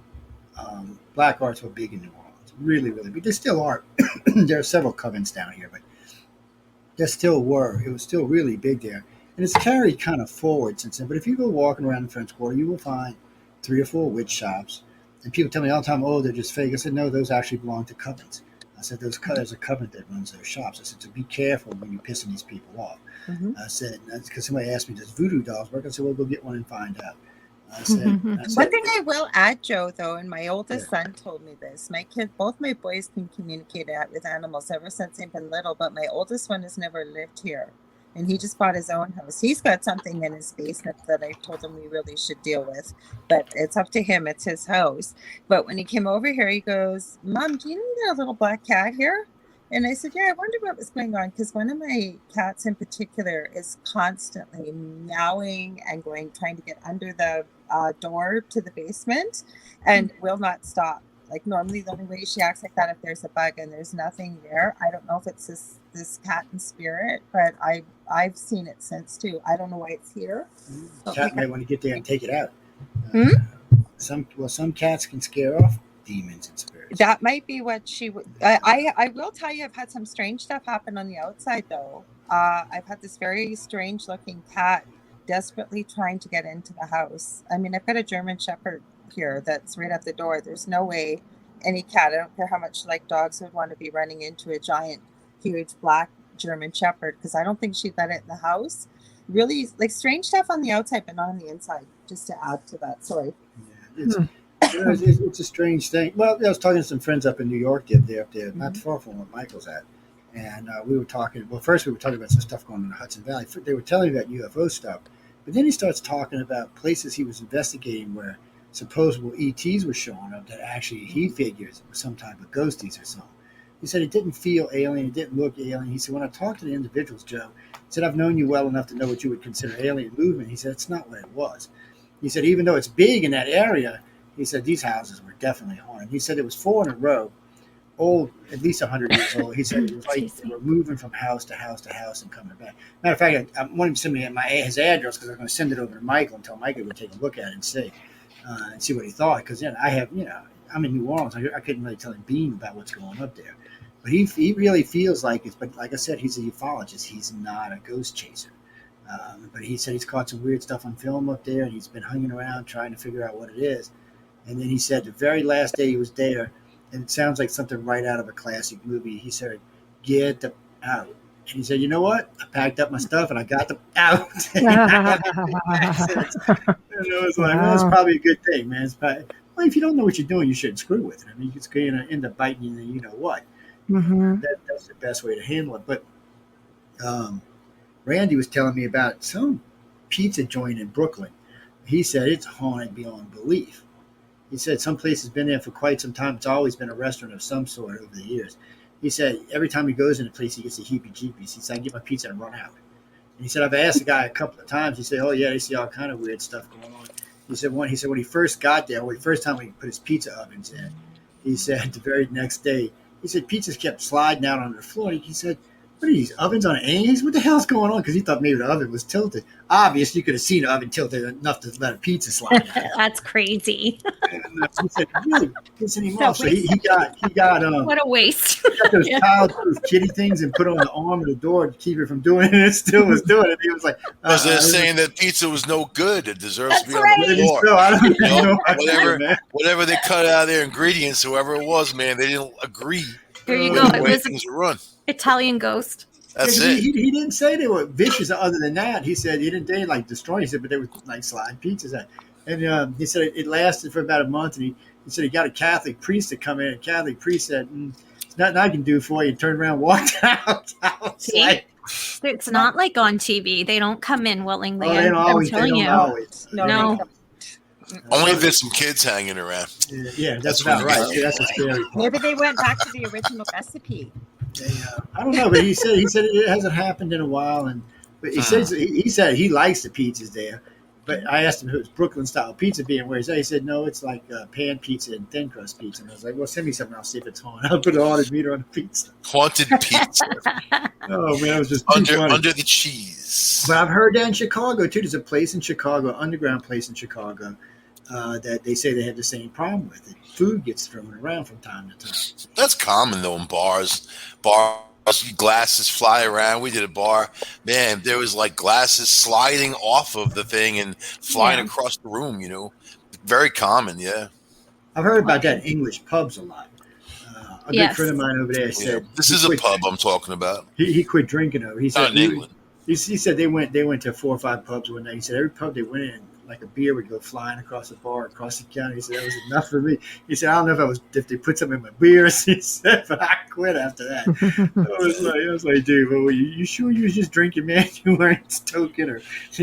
[SPEAKER 1] black arts were big in New Orleans, really, really big. They still are. There are several covens down here, but there still were. It was still really big there, and it's carried kind of forward since then. But if you go walking around the French Quarter, you will find 3 or 4 witch shops, and people tell me all the time, "Oh, they're just fake." I said, "No, those actually belong to covens." I said, there's a covenant that runs those shops. I said, so be careful when you're pissing these people off. I said, because somebody asked me, does voodoo dolls work? I said, well, go get one and find out. I said,
[SPEAKER 5] one thing I will add, Joe, though, and my oldest son told me this. Both my boys can communicate with animals ever since they've been little, but my oldest one has never lived here. And he just bought his own house. He's got something in his basement that I told him we really should deal with. But it's up to him. It's his house. But when he came over here, he goes, Mom, do you know that little black cat here? And I said, yeah, I wonder what was going on, because one of my cats in particular is constantly meowing and trying to get under the door to the basement and will not stop. Like, normally the only way she acts like that if there's a bug and there's nothing there. I don't know if it's this cat in spirit, but I've seen it since too. I don't know why it's here.
[SPEAKER 1] Cat might want to get there and take it out.
[SPEAKER 3] Hmm?
[SPEAKER 1] Some cats can scare off demons and spirits.
[SPEAKER 5] That might be what she would. I will tell you, I've had some strange stuff happen on the outside though. I've had this very strange looking cat desperately trying to get into the house. I mean, I've got a German Shepherd here that's right at the door. There's no way any cat, I don't care how much like dogs would want to be running into a giant, huge black German Shepherd, because I don't think she'd let it in the house. Really, like, strange stuff on the outside, but not on the inside. Just to add to that, sorry.
[SPEAKER 1] Yeah, it's a strange thing. Well, I was talking to some friends up in New York the other day, up there, not far from where Michael's at, and we were talking. Well, first we were talking about some stuff going on in the Hudson Valley. They were telling me about UFO stuff, but then he starts talking about places he was investigating where supposable ETs were showing up that actually he figures was some type of ghosties or something. He said it didn't feel alien, it didn't look alien. He said, when I talked to the individuals, Joe, he said, I've known you well enough to know what you would consider alien movement. He said, it's not what it was. He said, even though it's big in that area, he said, these houses were definitely haunted. He said it was 4 in a row, old, at least 100 years old. He said it was like they were moving from house to house to house and coming back. Matter of fact, I wanted him to send me his address because I'm going to send it over to Michael and tell Michael to take a look at it and see what he thought. Because then I have, I'm in New Orleans. I couldn't really tell him beam about what's going up there. But he really feels like it's, but like I said, he's a ufologist. He's not a ghost chaser. But he said he's caught some weird stuff on film up there, and he's been hanging around trying to figure out what it is. And then he said the very last day he was there, and it sounds like something right out of a classic movie, he said, get the out. And he said, you know what? I packed up my stuff and I got them out. It was like, well, that's probably a good thing, man. It's probably, well, if you don't know what you're doing, you shouldn't screw with it. I mean, it's going to end up biting you, you know what. That's the best way to handle it. But Randy was telling me about some pizza joint in Brooklyn. He said it's haunted beyond belief. He said some place has been there for quite some time. It's always been a restaurant of some sort over the years. He said every time he goes in a place, he gets the heebie-jeebies. He said, I get my pizza and run out. And he said, I've asked the guy a couple of times. He said, oh, yeah, they see all kind of weird stuff going on. He said when he first got there, the first time he put his pizza ovens in, he said the very next day, he said pizzas kept sliding out on the floor. He said, what are these ovens on A's? What the hell's going on? Because he thought maybe the oven was tilted. Obviously, you could have seen the oven tilted enough to let a pizza slide out.
[SPEAKER 3] That's crazy.
[SPEAKER 1] And he said, really pissing him off. So he got
[SPEAKER 3] what a waste.
[SPEAKER 1] He got those childproof kitty things and put on the arm of the door to keep it from doing it. And it still was doing it. He was like,
[SPEAKER 4] because they're saying that pizza was no good. It deserves to be
[SPEAKER 3] right.
[SPEAKER 4] on the floor.
[SPEAKER 1] So, I don't know
[SPEAKER 4] whatever they cut out of their ingredients, whoever it was, man, they didn't agree.
[SPEAKER 3] There you go.
[SPEAKER 4] The way things were run.
[SPEAKER 3] Italian ghost.
[SPEAKER 4] That's it.
[SPEAKER 1] He didn't say they were vicious other than that. He said he didn't like destroy. He said, but they were like sliding pizzas out. And he said it lasted for about a month. And he said he got a Catholic priest to come in. A Catholic priest said, "There's nothing I can do for you." And turned around, and walked out.
[SPEAKER 3] It's not like on TV. They don't come in willingly.
[SPEAKER 1] Oh, they don't always.
[SPEAKER 3] No.
[SPEAKER 4] Only if there's some kids hanging around.
[SPEAKER 1] Yeah, that's about right. Yeah, that's a scary part.
[SPEAKER 5] Maybe they went back to the original recipe.
[SPEAKER 1] I don't know, but he said it hasn't happened in a while, but he said he likes the pizzas there. But I asked him if it was Brooklyn style pizza being where he's at. He said no, it's like pan pizza and thin crust pizza. And I was like, well, send me something. I'll see if it's haunted. I'll put a haunted meter on the pizza.
[SPEAKER 4] Haunted pizza.
[SPEAKER 1] Oh man, it was just
[SPEAKER 4] under the cheese.
[SPEAKER 1] But I've heard that in Chicago too. There's a place in Chicago, underground place in Chicago, that they say they have the same problem with it. Food gets thrown around from time to time.
[SPEAKER 4] That's common though in bars. Glasses fly around. We did a bar, man. There was like glasses sliding off of the thing and flying across the room. Very common. Yeah,
[SPEAKER 1] I've heard about that in English pubs a lot. A good friend of mine over there said,
[SPEAKER 4] "This is a pub I'm talking about."
[SPEAKER 1] He quit drinking over. He said
[SPEAKER 4] in England.
[SPEAKER 1] He said they went to 4 or 5 pubs one night. He said every pub they went in, like a beer would go flying across the bar, across the counter. He said that was enough for me. He said I don't know if they put something in my beers. He said, but I quit after that. I was like, dude, well, you sure you was just drinking, man? You weren't stoking or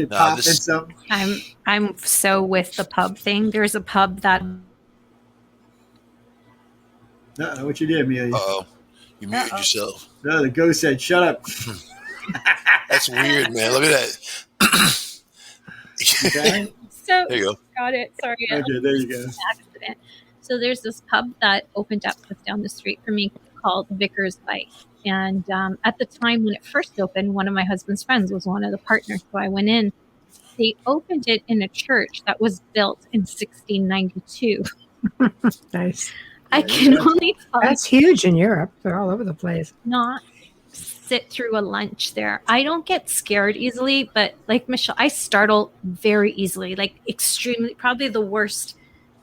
[SPEAKER 1] popping something?
[SPEAKER 3] I'm so with the pub thing. There's a pub that.
[SPEAKER 1] What you did, Amelia?
[SPEAKER 4] Uh-oh. You muted yourself.
[SPEAKER 1] No, the ghost said, "Shut up."
[SPEAKER 4] That's weird, man. Look at that.
[SPEAKER 1] Okay.
[SPEAKER 3] So
[SPEAKER 4] there you go.
[SPEAKER 3] got it. Sorry.
[SPEAKER 1] Okay, there you go.
[SPEAKER 3] Accident. So there's this pub that opened up just down the street from me called Vicar's Vice. And at the time when it first opened, one of my husband's friends was one of the partners. So I went in. They opened it in a church that was built in 1692.
[SPEAKER 2] Nice.
[SPEAKER 3] I can only tell
[SPEAKER 2] That's huge in Europe. They're all over the place.
[SPEAKER 3] not sit through a lunch there. I don't get scared easily, but like Michelle, I startle very easily, like extremely, probably the worst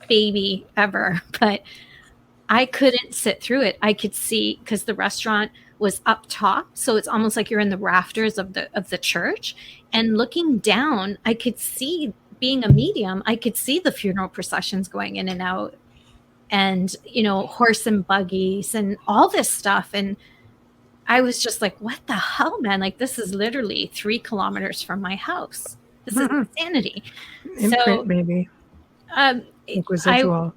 [SPEAKER 3] baby ever. But I couldn't sit through it. I could see, because the restaurant was up top, so it's almost like you're in the rafters of the church, and looking down, I could see, being a medium, I could see the funeral processions going in and out, and horse and buggies and all this stuff. And I was just like, what the hell, man? Like, this is literally 3 kilometers from my house. This is insanity.
[SPEAKER 2] Imprint, maybe. Residual.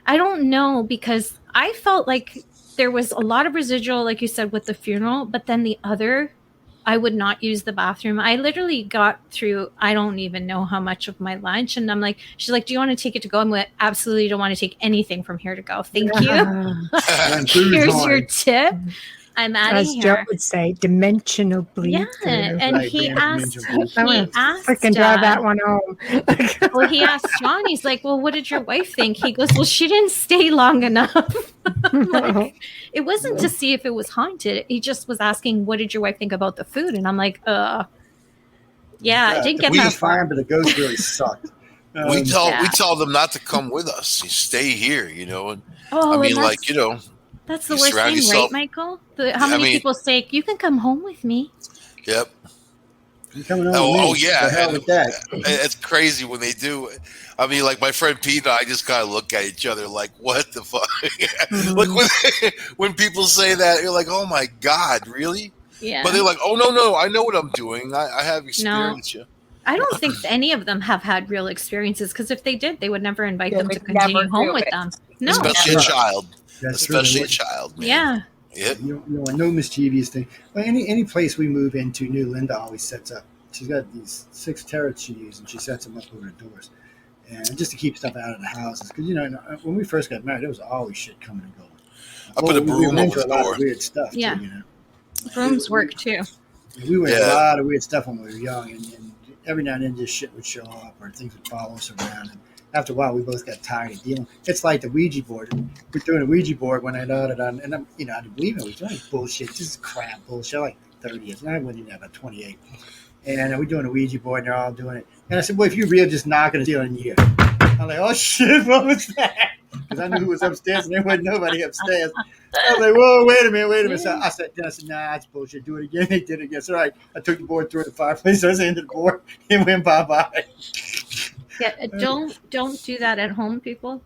[SPEAKER 3] I don't know, because I felt like there was a lot of residual, like you said, with the funeral, but then the other, I would not use the bathroom. I literally got through, I don't even know how much of my lunch. And I'm like, she's like, do you want to take it to go? I'm like, absolutely don't want to take anything from here to go. Thank you. Here's your tip. I'm out of here.
[SPEAKER 2] As Joe would say, dimensional bleed.
[SPEAKER 3] Yeah, and
[SPEAKER 1] Right,
[SPEAKER 3] he asked,
[SPEAKER 2] freaking drive that one home.
[SPEAKER 3] well, he asked John, he's like, well, what did your wife think? He goes, well, she didn't stay long enough. Like, it wasn't to see if it was haunted. He just was asking, what did your wife think about the food? And I'm like, yeah, I didn't get that far.
[SPEAKER 1] Fine, but the ghost really sucked.
[SPEAKER 4] We told them not to come with us. You stay here, And
[SPEAKER 3] Oh,
[SPEAKER 4] I mean,
[SPEAKER 3] and
[SPEAKER 4] like,
[SPEAKER 3] that's the
[SPEAKER 4] you
[SPEAKER 3] worst
[SPEAKER 4] surround
[SPEAKER 3] thing,
[SPEAKER 4] yourself-
[SPEAKER 3] right, Michael? How many people say, you can come home with me?
[SPEAKER 4] Yep.
[SPEAKER 1] You coming on
[SPEAKER 4] Oh,
[SPEAKER 1] with me?
[SPEAKER 4] yeah.
[SPEAKER 1] The hell with that.
[SPEAKER 4] It's crazy when they do. I mean, like my friend Pete and I just kind of look at each other like, what the fuck? Like when people say that, you're like, oh my God, really?
[SPEAKER 3] Yeah.
[SPEAKER 4] But they're like, oh, no, I know what I'm doing. I have experience.
[SPEAKER 3] No. I don't think any of them have had real experiences, because if they did, they would never invite them to continue home with them. No.
[SPEAKER 4] Especially a child.
[SPEAKER 1] That's
[SPEAKER 4] Especially
[SPEAKER 1] really
[SPEAKER 4] a child, man.
[SPEAKER 3] Yeah.
[SPEAKER 4] Yep.
[SPEAKER 1] No mischievous thing. Well, any place we move into, new Linda always sets up. She's got these 6 turrets she uses, and she sets them up over the doors, and just to keep stuff out of the houses. Because when we first got married, there was always shit coming and going.
[SPEAKER 4] I put a broom over the
[SPEAKER 1] a lot
[SPEAKER 4] door.
[SPEAKER 1] of weird stuff.
[SPEAKER 3] Yeah.
[SPEAKER 1] Too,
[SPEAKER 3] Brooms work too.
[SPEAKER 1] We went a lot of weird stuff when we were young, and every now and then just shit would show up or things would follow us around. And after a while, we both got tired of dealing. It's like the Ouija board. We're doing a Ouija board when I nodded on, and I didn't believe it. We doing bullshit. This is crap bullshit. Like 30 years, and I wasn't even about 28. And we're doing a Ouija board, and they're all doing it. And I said, "Well, if you're real, just knock on the ceiling here." I'm like, "Oh shit, what was that?" Because I knew who was upstairs, and there wasn't nobody upstairs. I was like, "Whoa, wait a minute." So I said, "Nah, it's bullshit. Do it again." They did it again. So I took the board, threw it in the fireplace. I was into the board. It went bye.
[SPEAKER 3] Yeah, don't do that at home, people.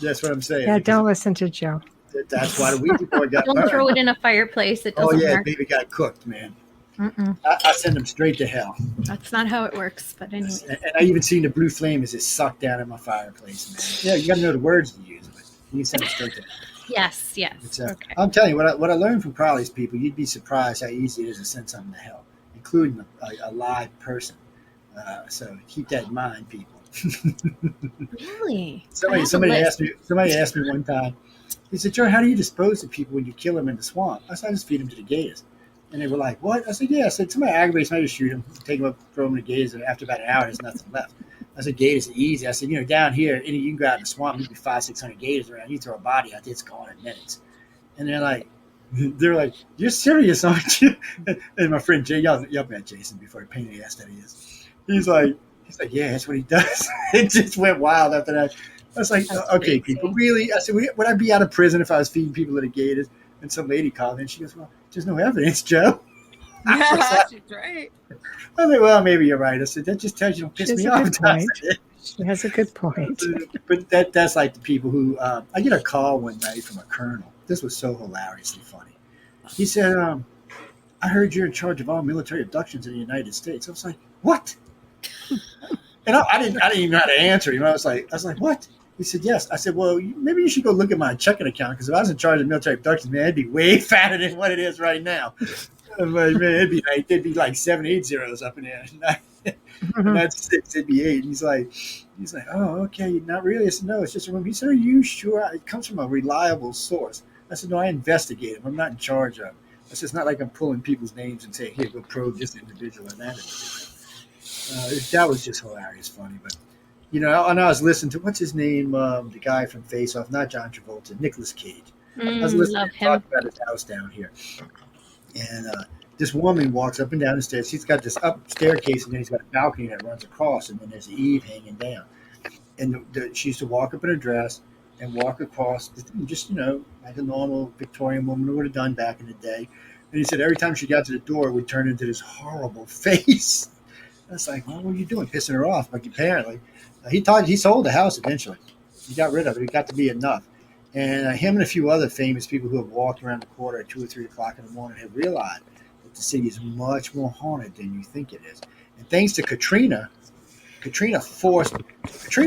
[SPEAKER 1] That's what I'm saying.
[SPEAKER 2] Yeah, don't listen to Joe.
[SPEAKER 1] That's why the Ouija board got
[SPEAKER 3] Don't
[SPEAKER 1] burned.
[SPEAKER 3] throw it in a fireplace. It doesn't work.
[SPEAKER 1] Baby got cooked, man. I send them straight to hell.
[SPEAKER 3] That's not how it works. But anyway.
[SPEAKER 1] And I even seen the blue flame as it sucked down in my fireplace, man. Yeah, you got to know the words to use, but you can send them straight to hell.
[SPEAKER 3] Yes.
[SPEAKER 1] Okay. I'm telling you, what I learned from Crowley's people, you'd be surprised how easy it is to send something to hell, including a live person. So keep that in mind, people.
[SPEAKER 3] Really?
[SPEAKER 1] Somebody asked me one time. He said, "Joe, how do you dispose of people when you kill them in the swamp?" I said, "I just feed them to the gators." And they were like, "What?" I said, "Yeah." I said, "Somebody aggravates me, I just shoot them, take them up, throw them in the gators, and after about an hour, there's nothing left." I said, "Gators are easy." I said, down here, you can go out in the swamp, there'll be 500-600 gators around. You throw a body out there, it's gone in minutes. And they're like, "You're serious, aren't you?" And my friend Jay, y'all met Jason before, the pain in the ass that he is. He's like, "Yeah, that's what he does." It just went wild after that. I was like,
[SPEAKER 3] That's
[SPEAKER 1] "Okay,
[SPEAKER 3] crazy.
[SPEAKER 1] people, really?" I said, "Would I be out of prison if I was feeding people to the gators?" And some lady called in. She goes, "Well, there's no evidence, Joe."
[SPEAKER 5] She's right.
[SPEAKER 1] I was like, "Well, maybe you're right." I said, "That just tells you don't piss
[SPEAKER 2] She has
[SPEAKER 1] me
[SPEAKER 2] a
[SPEAKER 1] off."
[SPEAKER 2] good point. She has a good point.
[SPEAKER 1] But that's like the people who I get a call one night from a colonel. This was so hilariously funny. He said, "I heard you're in charge of all military abductions in the United States." I was like, "What?" And I didn't even know how to answer him. I was like, "What?" He said, yes. I said, well, maybe you should go look at my checking account, because if I was in charge of military abductions, man, it'd be way fatter than what it is right now. But, man, it'd be like 7, 8 zeros up in there. And that's 6, it'd be 8. And he's like, oh, okay, not really. I said, no, it's just a room. He said, are you sure? It comes from a reliable source. I said, no, I investigate them. I'm not in charge of them. I said, it's not like I'm pulling people's names and saying, here, go probe this individual and that individual. That was just hilarious, funny. But, you know, and I was listening to, what's his name, the guy from Face Off, not John Travolta, Nicolas Cage. I was listening to him talk about his house down here. And this woman walks up and down the stairs. She's got this up staircase, and then he's got a balcony that runs across, and then there's the eave hanging down. And she used to walk up in her dress and walk across, just, you know, like a normal Victorian woman would have done back in the day. And he said every time she got to the door, it would turn into this horrible face. I was like, what were you doing? Pissing her off? Like, apparently. He sold the house eventually. He got rid of it. It got to be enough. And him and a few other famous people who have walked around the corner at 2 or 3 o'clock in the morning have realized that the city is much more haunted than you think it is. And thanks to Katrina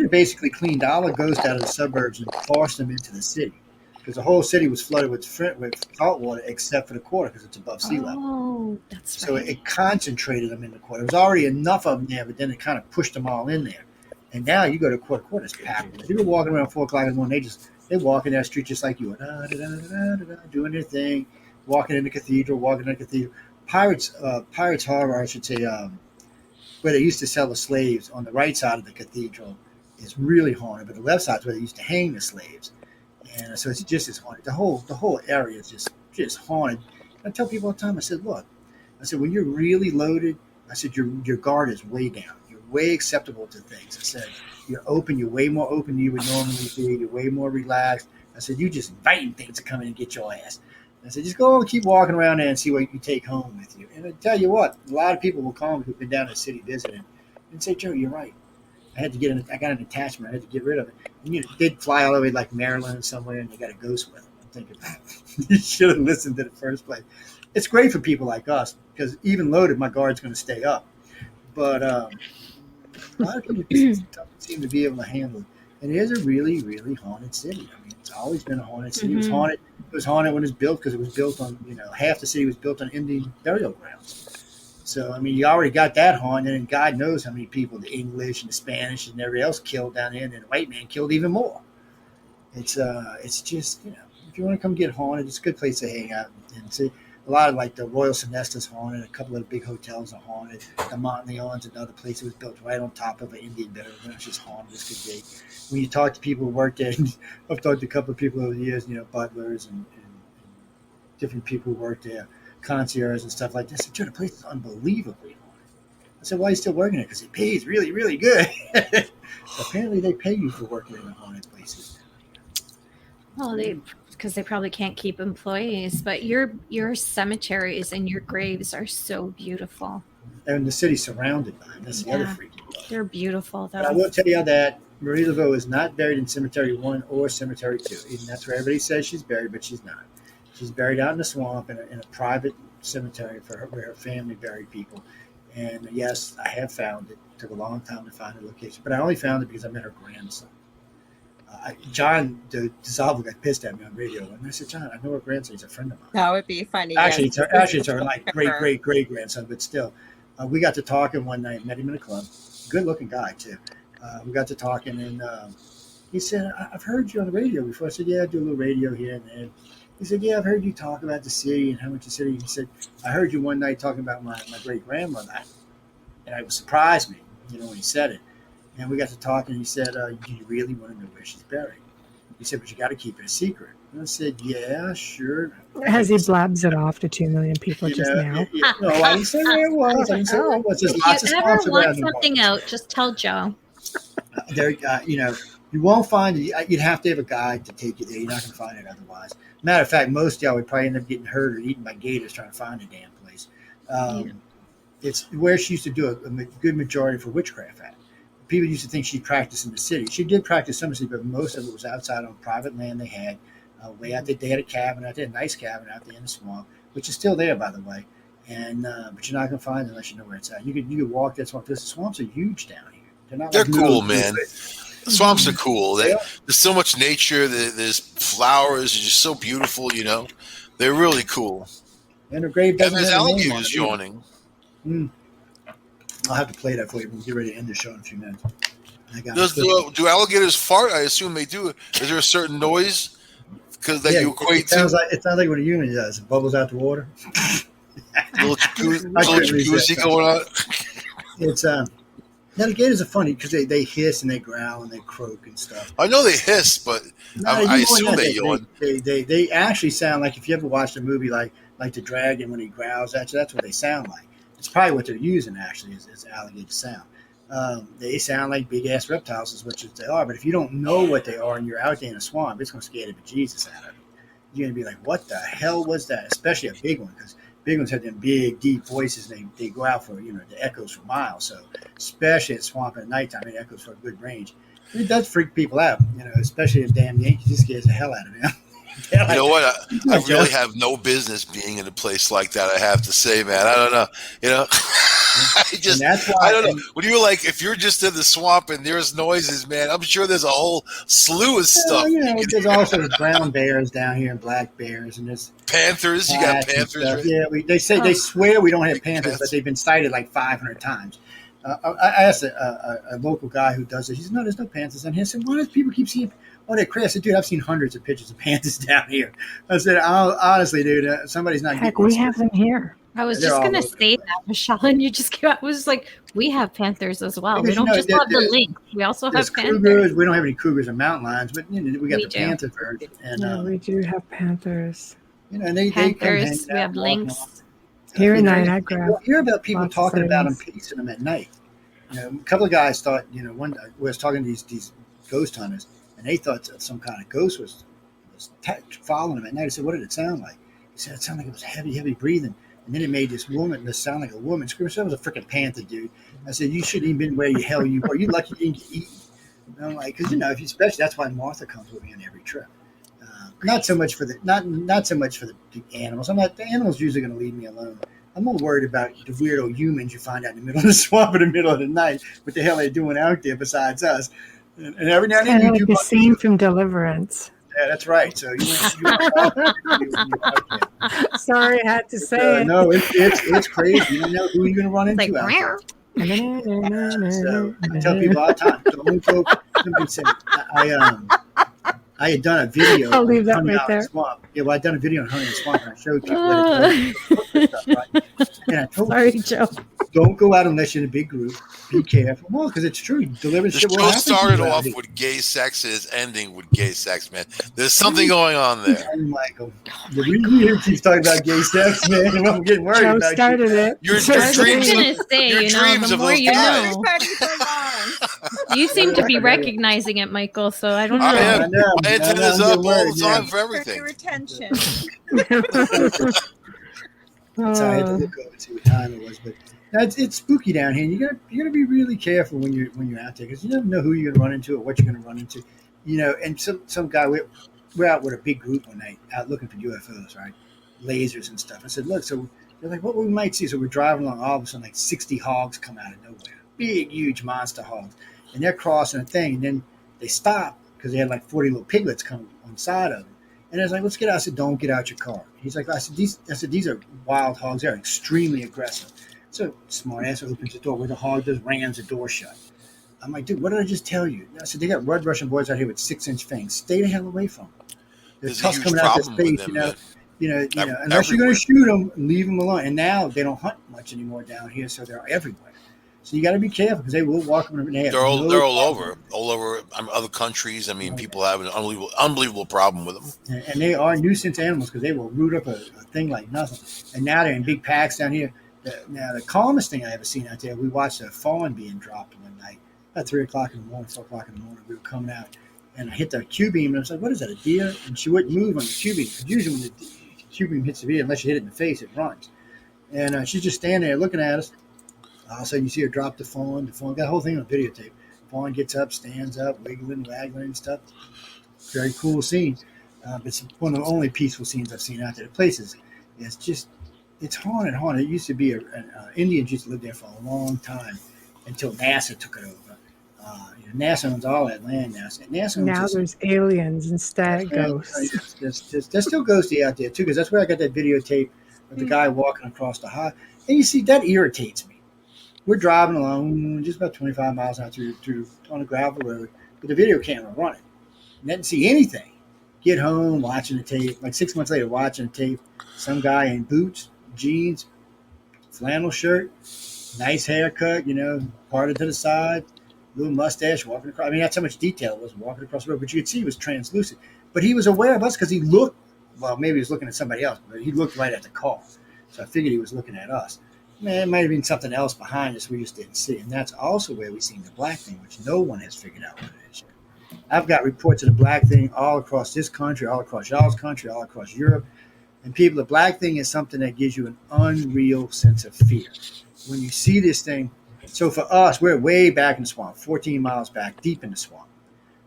[SPEAKER 1] basically cleaned all the ghosts out of the suburbs and forced them into the city, because the whole city was flooded with salt water except for the quarter, because it's above sea level.
[SPEAKER 3] Oh, that's right.
[SPEAKER 1] So it concentrated them in the quarter. There was already enough of them there, but then it kind of pushed them all in there. And now you go to quarter, it's packed. People walking around 4 o'clock in the morning, they walk in that street just like you are, doing their thing, walking in the cathedral. Pirates Harbor, I should say, where they used to sell the slaves, on the right side of the cathedral is really haunted, but the left side is where they used to hang the slaves. And so it's just as haunted. The whole area is just haunted. I tell people all the time, I said, look, when you're really loaded, I said, your guard is way down. You're way acceptable to things. I said, you're open. You're way more open than you would normally be. You're way more relaxed. I said, you just inviting things to come in and get your ass. I said, just go and keep walking around there and see what you can take home with you. And I tell you what, a lot of people will call me who've been down to the city visiting and say, Joe, you're right. I got an attachment. I had to get rid of it. And they'd fly all the way like Maryland somewhere, and they got a ghost with them. I'm thinking, you should have listened to the first place. It's great for people like us, because even loaded, my guard's going to stay up. But a lot of people just don't seem to be able to handle it. And it is a really, really haunted city. I mean, it's always been a haunted city. It was haunted. It was haunted when it was built, because it was built on, half the city was built on Indian burial grounds. So, I mean, you already got that haunted, and God knows how many people the English and the Spanish and everybody else killed down there, and then the white man killed even more. It's just, if you want to come get haunted, it's a good place to hang out and see. A lot of, like, the Royal Sonesta's haunted. A couple of the big hotels are haunted. The Monteleon's another place that was built right on top of an Indian burial ground. It's just haunted as could be. When you talk to people who work there, I've talked to a couple of people over the years, butlers and different people who work there, concierge and stuff like this. I said, the place is unbelievably haunted. I said, why are you still working there? Because it pays really, really good. So apparently they pay you for working in the haunted places.
[SPEAKER 3] Well, because they probably can't keep employees, but your cemeteries and your graves are so beautiful.
[SPEAKER 1] And the city's surrounded by them. That's the other freaky part.
[SPEAKER 3] They're beautiful, though.
[SPEAKER 1] But I will tell you that Marie Laveau is not buried in Cemetery 1 or Cemetery 2. Even that's where everybody says she's buried, but she's not. She's buried out in the swamp in a private cemetery where her family buried people. And yes, I have found it. It took a long time to find the location, but I only found it because I met her grandson. John DeSalvo got pissed at me on radio, and I said, John, I know her grandson. He's a friend of mine.
[SPEAKER 5] That would be funny.
[SPEAKER 1] Actually, it's her like great grandson, but still, we got to talking one night. Met him in a club. Good looking guy too. We got to talking, and he said, I've heard you on the radio before. I said, yeah, I do a little radio here and there. He said, yeah, I've heard you talk about the city and how much the city. He said, I heard you one night talking about my great-grandmother. And it surprised me, when he said it. And we got to talking, and he said, do you really want to know where she's buried? He said, but you got to keep it a secret. And I said, yeah, sure.
[SPEAKER 2] As he blabs it off to 2 million people just now.
[SPEAKER 1] No, I didn't say where it was. There's lots of
[SPEAKER 3] if you ever want something out, just tell Joe.
[SPEAKER 1] You won't find it. You'd have to have a guide to take you there. You're not going to find it otherwise. Matter of fact, most of y'all would probably end up getting hurt or eaten by gators trying to find the damn place. It's where she used to do a good majority for witchcraft at. People used to think she practiced in the city. She did practice some of it, but most of it was outside on private land they had. Way out there, they had a cabin out there, a nice cabin out there in the swamp, which is still there, by the way. And but you're not going to find it unless you know where it's at. You could walk that swamp. The swamps are huge down here.
[SPEAKER 4] They're cool, man. The swamps are cool. There's so much nature. There's flowers. It's just so beautiful, you know. They're really cool.
[SPEAKER 1] And the grave doesn't
[SPEAKER 4] And there's
[SPEAKER 1] have a name on
[SPEAKER 4] alligators
[SPEAKER 1] it either.
[SPEAKER 4] yawning.
[SPEAKER 1] I'll have to play that for you. We'll get ready to end the show in a few minutes.
[SPEAKER 4] Do alligators fart? I assume they do. Is there a certain noise you equate
[SPEAKER 1] it sounds like what a human does. It bubbles out the water.
[SPEAKER 4] little jacuzzi going on.
[SPEAKER 1] It's alligators are funny because they hiss and they growl and they croak and stuff.
[SPEAKER 4] I know they hiss, but I assume they yawn.
[SPEAKER 1] They actually sound like, if you ever watched a movie like the dragon when he growls at you, that's what they sound like. It's probably what they're using actually is alligator sound. They sound like big ass reptiles, is what they are. But if you don't know what they are and you're out there in a swamp, it's going to scare the bejesus out of you. You're going to be like, "What the hell was that?" Especially a big one, because big ones have them big, deep voices. And they go out for the echoes for miles. So especially at swamp at nighttime, it echoes for a good range. It does freak people out, especially the damn Yankees. It scares the hell out of them.
[SPEAKER 4] You know what? I really have no business being in a place like that. I have to say, man. I don't know. I don't know. When you're like, if you're just in the swamp and there's noises, man, I'm sure there's a whole slew of stuff.
[SPEAKER 1] There's also brown bears down here and black bears, and there's
[SPEAKER 4] panthers. You got panthers, right?
[SPEAKER 1] Yeah, they swear we don't have panthers, but they've been cited like 500 times. I asked a local guy who does it. He said, "No, there's no panthers down here." I said, "Why do people keep seeing?" Oh, they're crazy. I said, "Dude, I've seen hundreds of pictures of panthers down here." I said, "Honestly, dude, somebody's not."
[SPEAKER 2] Heck, we have them here.
[SPEAKER 3] I was just going to say that, Michelle, and you just came out. I was like, we have panthers as well. We don't just have the lynx. We also have panthers.
[SPEAKER 1] Cougars. We don't have any cougars or mountain lions, but we got the panther bird.
[SPEAKER 2] And we do have panthers.
[SPEAKER 1] And they
[SPEAKER 3] panthers. We have lynx.
[SPEAKER 2] Here in night,
[SPEAKER 1] you hear about people talking about them, piecing them at night. A couple of guys thought, one was talking to these ghost hunters, and they thought some kind of ghost was following them at night. I said, "What did it sound like?" He said, "It sounded like it was heavy breathing." And then it made this sound like a woman screaming. So it was a freaking panther, dude. I said, "You shouldn't even been where the hell you were. You lucky you didn't get eaten." And I'm like, because if you especially, that's why Martha comes with me on every trip. Not so much for the animals. The animals usually going to leave me alone. I'm more worried about the weirdo humans you find out in the middle of the swamp in the middle of the night. What the hell are they doing out there besides us? And every now and then
[SPEAKER 2] you do the scene from Deliverance.
[SPEAKER 1] Yeah, that's right. So
[SPEAKER 2] sorry, I had to say it.
[SPEAKER 1] No, it's crazy. You don't know who you're going to run into out there. So I tell people all the time, don't go. Somebody said, I had done a video.
[SPEAKER 2] I'll leave that right there.
[SPEAKER 1] The swamp. Yeah, well, I'd done a video on hunting the swamp, and I showed people where to stuff, right? And I told
[SPEAKER 2] people, Joe.
[SPEAKER 1] Don't go out unless you're in a big group. Be careful. Well, because it's true. Deliverance
[SPEAKER 4] the show started off with gay sex and is ending with gay sex, man. There's something going on there.
[SPEAKER 1] Michael, the reason you keep talking about gay sex, man, I'm getting worried
[SPEAKER 2] Joe
[SPEAKER 1] about
[SPEAKER 2] started it.
[SPEAKER 4] Your dreams
[SPEAKER 3] the more you know. You seem to be recognizing it, Michael, so I don't know.
[SPEAKER 4] I know. My antenna's up all the time for everything.
[SPEAKER 5] Your attention.
[SPEAKER 1] So I had to look over and see what time it was, but it's spooky down here. And you gotta be really careful when you're out there, because you never know who you're gonna run into or what you're gonna run into. And some guy we're out with a big group one night out looking for UFOs, right? Lasers and stuff. I said, look, so they're like, what we might see. So we're driving along, all of a sudden like 60 hogs come out of nowhere, big, huge monster hogs, and they're crossing a thing, and then they stop because they had like 40 little piglets come on the side of them. And I was like, let's get out. I said, don't get out your car. He's like, I said, these are wild hogs. They're extremely aggressive. So smart ass opens the door where the hog just rams the door shut. I'm like, dude, what did I just tell you? I said, they got red Russian boys out here with 6-inch fangs. Stay the hell away from them. There's tusk coming out of their face, unless you're going to shoot them, leave them alone. And now they don't hunt much anymore down here, so they're everywhere. So you got to be careful because they will walk them.
[SPEAKER 4] They're all over other countries. I mean, people have an unbelievable problem with them.
[SPEAKER 1] And they are nuisance animals because they will root up a thing like nothing. And now they're in big packs down here. Now, the calmest thing I ever seen out there, we watched a fawn being dropped one night. About 3 o'clock in the morning, 4 o'clock in the morning, we were coming out. And I hit the Q-beam, and I was like, what is that, a deer? And she wouldn't move on the Q-beam. Because usually when the Q-beam hits the deer, unless you hit it in the face, it runs. And she's just standing there looking at us. All of a sudden, you see her drop the fawn. The fawn got the whole thing on videotape. Fawn gets up, stands up, wiggling, waggling and stuff. Very cool scene. It's one of the only peaceful scenes I've seen out there. The place is it's haunted. It used to be Indians used to live there for a long time until NASA took it over. NASA owns all that land now. So NASA owns
[SPEAKER 2] Now there's aliens instead of ghosts.
[SPEAKER 1] There's still ghosty out there too, because that's where I got that videotape of the guy walking across the high. And you see, that irritates me. We're driving along just about 25 miles out through on a gravel road with the video camera running. And didn't see anything. Get home, watching the tape. Like 6 months later, watching the tape. Some guy in boots, jeans, flannel shirt, nice haircut, parted to the side, little mustache, walking across. I mean, that's how much detail it was walking across the road. But you could see he was translucent. But he was aware of us because he looked, well, maybe he was looking at somebody else, but he looked right at the car. So I figured he was looking at us. Man, it might have been something else behind us we just didn't see. And that's also where we seen the black thing, which no one has figured out what it is yet. I've got reports of the black thing all across this country, all across y'all's country, all across Europe. And people, the black thing is something that gives you an unreal sense of fear. When you see this thing, so for us, we're way back in the swamp, 14 miles back, deep in the swamp.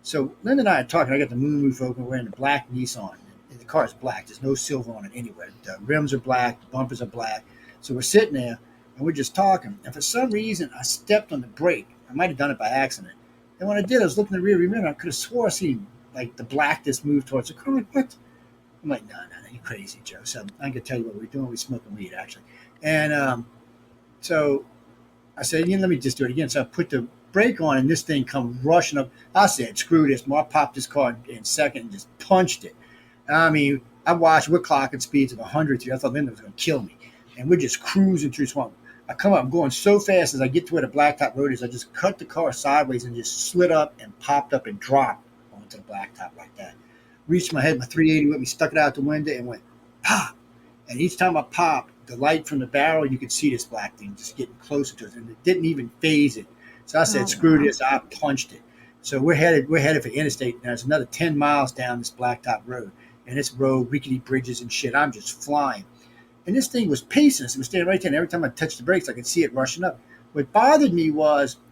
[SPEAKER 1] So Linda and I are talking. I got the moonroof open. We're in the black Nissan. And the car is black. There's no silver on it anywhere. The rims are black. The bumpers are black. So we're sitting there, and we're just talking. And for some reason, I stepped on the brake. I might have done it by accident. And when I did, I was looking in the rear view mirror. I could have swore I seen like the blackness move towards the car. I'm like, what? I'm like, no, you're crazy, Joe. So I can tell you what we're doing. We're smoking weed, actually. And so I said, let me just do it again. So I put the brake on, and this thing come rushing up. I said, screw this. I popped this car in second and just punched it. I mean, we're clocking speeds of 100 here. I thought Linda was going to kill me. And we're just cruising through swamp. I come up, I'm going so fast as I get to where the blacktop road is. I just cut the car sideways and just slid up and popped up and dropped onto the blacktop like that. Reached my head, my 380 with me, stuck it out the window and went pop. And each time I popped, the light from the barrel, you could see this black thing just getting closer to us, and it didn't even phase it. So I said, screw this. I punched it. So we're headed for interstate. Now it's another 10 miles down this blacktop road, and this road, rickety bridges and shit. I'm just flying. And this thing was pacing us. It was standing right there. And every time I touched the brakes, I could see it rushing up. What bothered me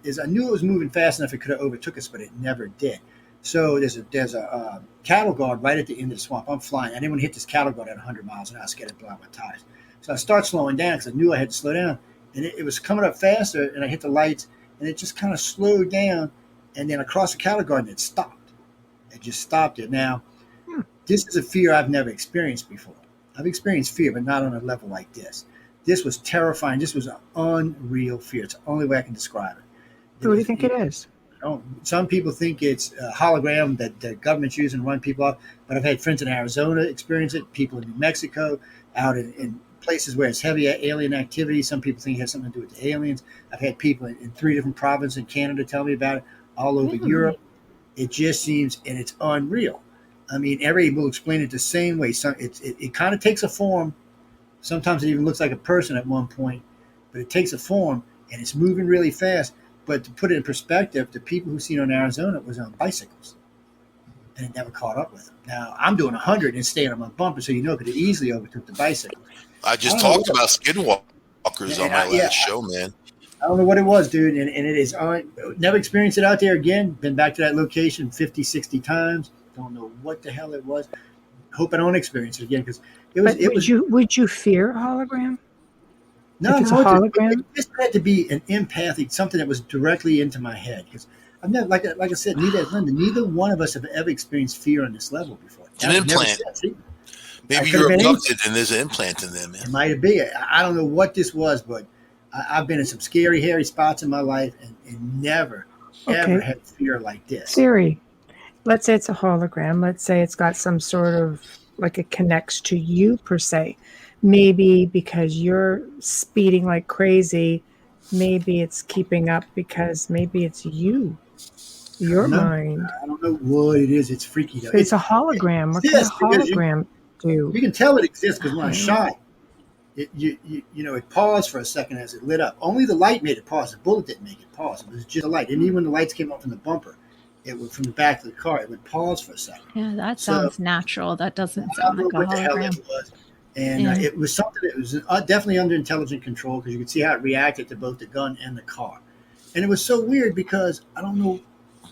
[SPEAKER 1] is I knew it was moving fast enough it could have overtook us, but it never did. So there's a cattle guard right at the end of the swamp. I'm flying. I didn't want to hit this cattle guard at 100 miles an hour. I was scared to blow out my tires. So I start slowing down because I knew I had to slow down. And it was coming up faster, and I hit the lights, and it just kind of slowed down. And then across the cattle guard, and it stopped. It just stopped it. Now, this is a fear I've never experienced before. I've experienced fear, but not on a level like this. This was terrifying. This was an unreal fear. It's the only way I can describe it.
[SPEAKER 2] What do you think it is?
[SPEAKER 1] Some people think it's a hologram that the government's using to run people off, but I've had friends in Arizona experience it, people in New Mexico, out in places where it's heavy alien activity. Some people think it has something to do with the aliens. I've had people in 3 different provinces in Canada tell me about it, all over Europe. It just seems, and it's unreal. I mean, everybody will explain it the same way. It kind of takes a form. Sometimes it even looks like a person at one point, but it takes a form, and it's moving really fast. But to put it in perspective, the people who seen it in Arizona was on bicycles, and it never caught up with them. Now, I'm doing 100 and staying on my bumper, so it could have easily overtook the bicycle.
[SPEAKER 4] I just talked about skinwalkers on my last show, man.
[SPEAKER 1] I don't know what it was, dude, and it is never experienced it out there again. Been back to that location 50, 60 times. Don't know what the hell it was. Hope I don't experience it again because it was.
[SPEAKER 2] Would you fear a hologram?
[SPEAKER 1] No,
[SPEAKER 2] if it's a hologram.
[SPEAKER 1] It just had to be an empathic, something that was directly into my head. Because I've never, like I said, neither one of us have ever experienced fear on this level before.
[SPEAKER 4] It's an implant. Maybe you're abducted and there's an implant in there, man.
[SPEAKER 1] It might be. I don't know what this was, but I've been in some scary, hairy spots in my life and never, ever had fear like this.
[SPEAKER 2] Siri. Let's say it's a hologram. Let's say it's got some sort of, like it connects to you per se. Maybe because you're speeding like crazy, maybe it's keeping up because maybe it's you, your mind.
[SPEAKER 1] I don't know what it is. It's freaky though.
[SPEAKER 2] It's a hologram. What can a hologram do?
[SPEAKER 1] You can tell it exists because when I shot it, it paused for a second as it lit up. Only the light made it pause. The bullet didn't make it pause. It was just a light. And even when the lights came up from the bumper, it would from the back of the car, it would pause for a second.
[SPEAKER 3] Yeah, that sounds natural. That doesn't sound like a hologram. What the hell it was.
[SPEAKER 1] And it was something that was definitely under intelligent control because you could see how it reacted to both the gun and the car. And it was so weird because, I don't know,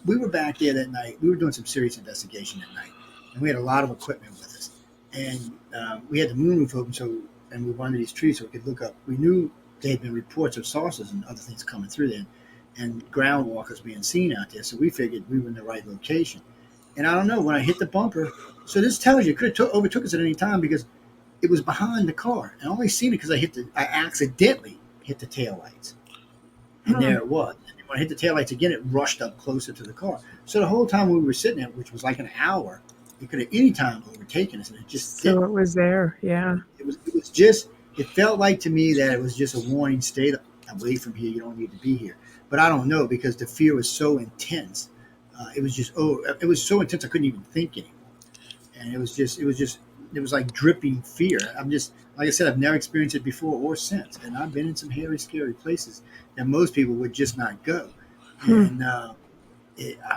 [SPEAKER 1] we were back there that night. We were doing some serious investigation that night. And we had a lot of equipment with us. And we had the moonroof open, and we were under these trees so we could look up. We knew there had been reports of saucers and other things coming through there. and ground walkers being seen out there. So we figured we were in the right location. And I don't know, when I hit the bumper, so this tells you it could have overtook us at any time because it was behind the car. And I only seen it because I accidentally hit the taillights. And there it was. And when I hit the taillights again, it rushed up closer to the car. So the whole time we were sitting there, which was like an hour, it could have any time overtaken us, and it just didn't.
[SPEAKER 2] So it was there, yeah.
[SPEAKER 1] It was just, it felt like to me that it was just a warning, stay away from here, you don't need to be here. But I don't know, because the fear was so intense. It was so intense I couldn't even think anymore. And it was like dripping fear. I'm just, like I said, I've never experienced it before or since. And I've been in some hairy, scary places that most people would just not go. And I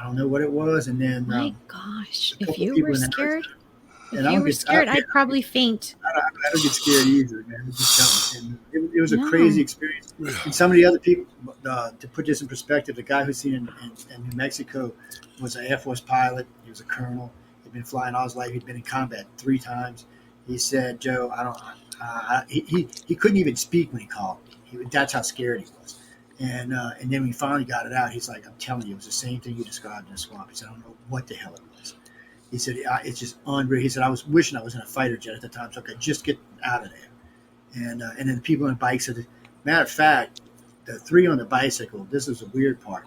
[SPEAKER 1] don't know what it was. And then,
[SPEAKER 3] my gosh, if you were scared, I'd probably faint.
[SPEAKER 1] I don't get scared either, man. I just don't. And it was a crazy experience. And some of the other people, to put this in perspective, the guy who's seen in New Mexico was an Air Force pilot. He was a colonel. He'd been flying all his life. He'd been in combat 3 times. He said, Joe, he couldn't even speak when he called me. That's how scared he was. And then when he finally got it out, he's like, I'm telling you, it was the same thing you described in the swamp. He said, I don't know what the hell it was. He said, it's just unreal. He said, I was wishing I was in a fighter jet at the time so I could just get out of there. And then the people on the bike said, matter of fact, the 3 on the bicycle, this was a weird part.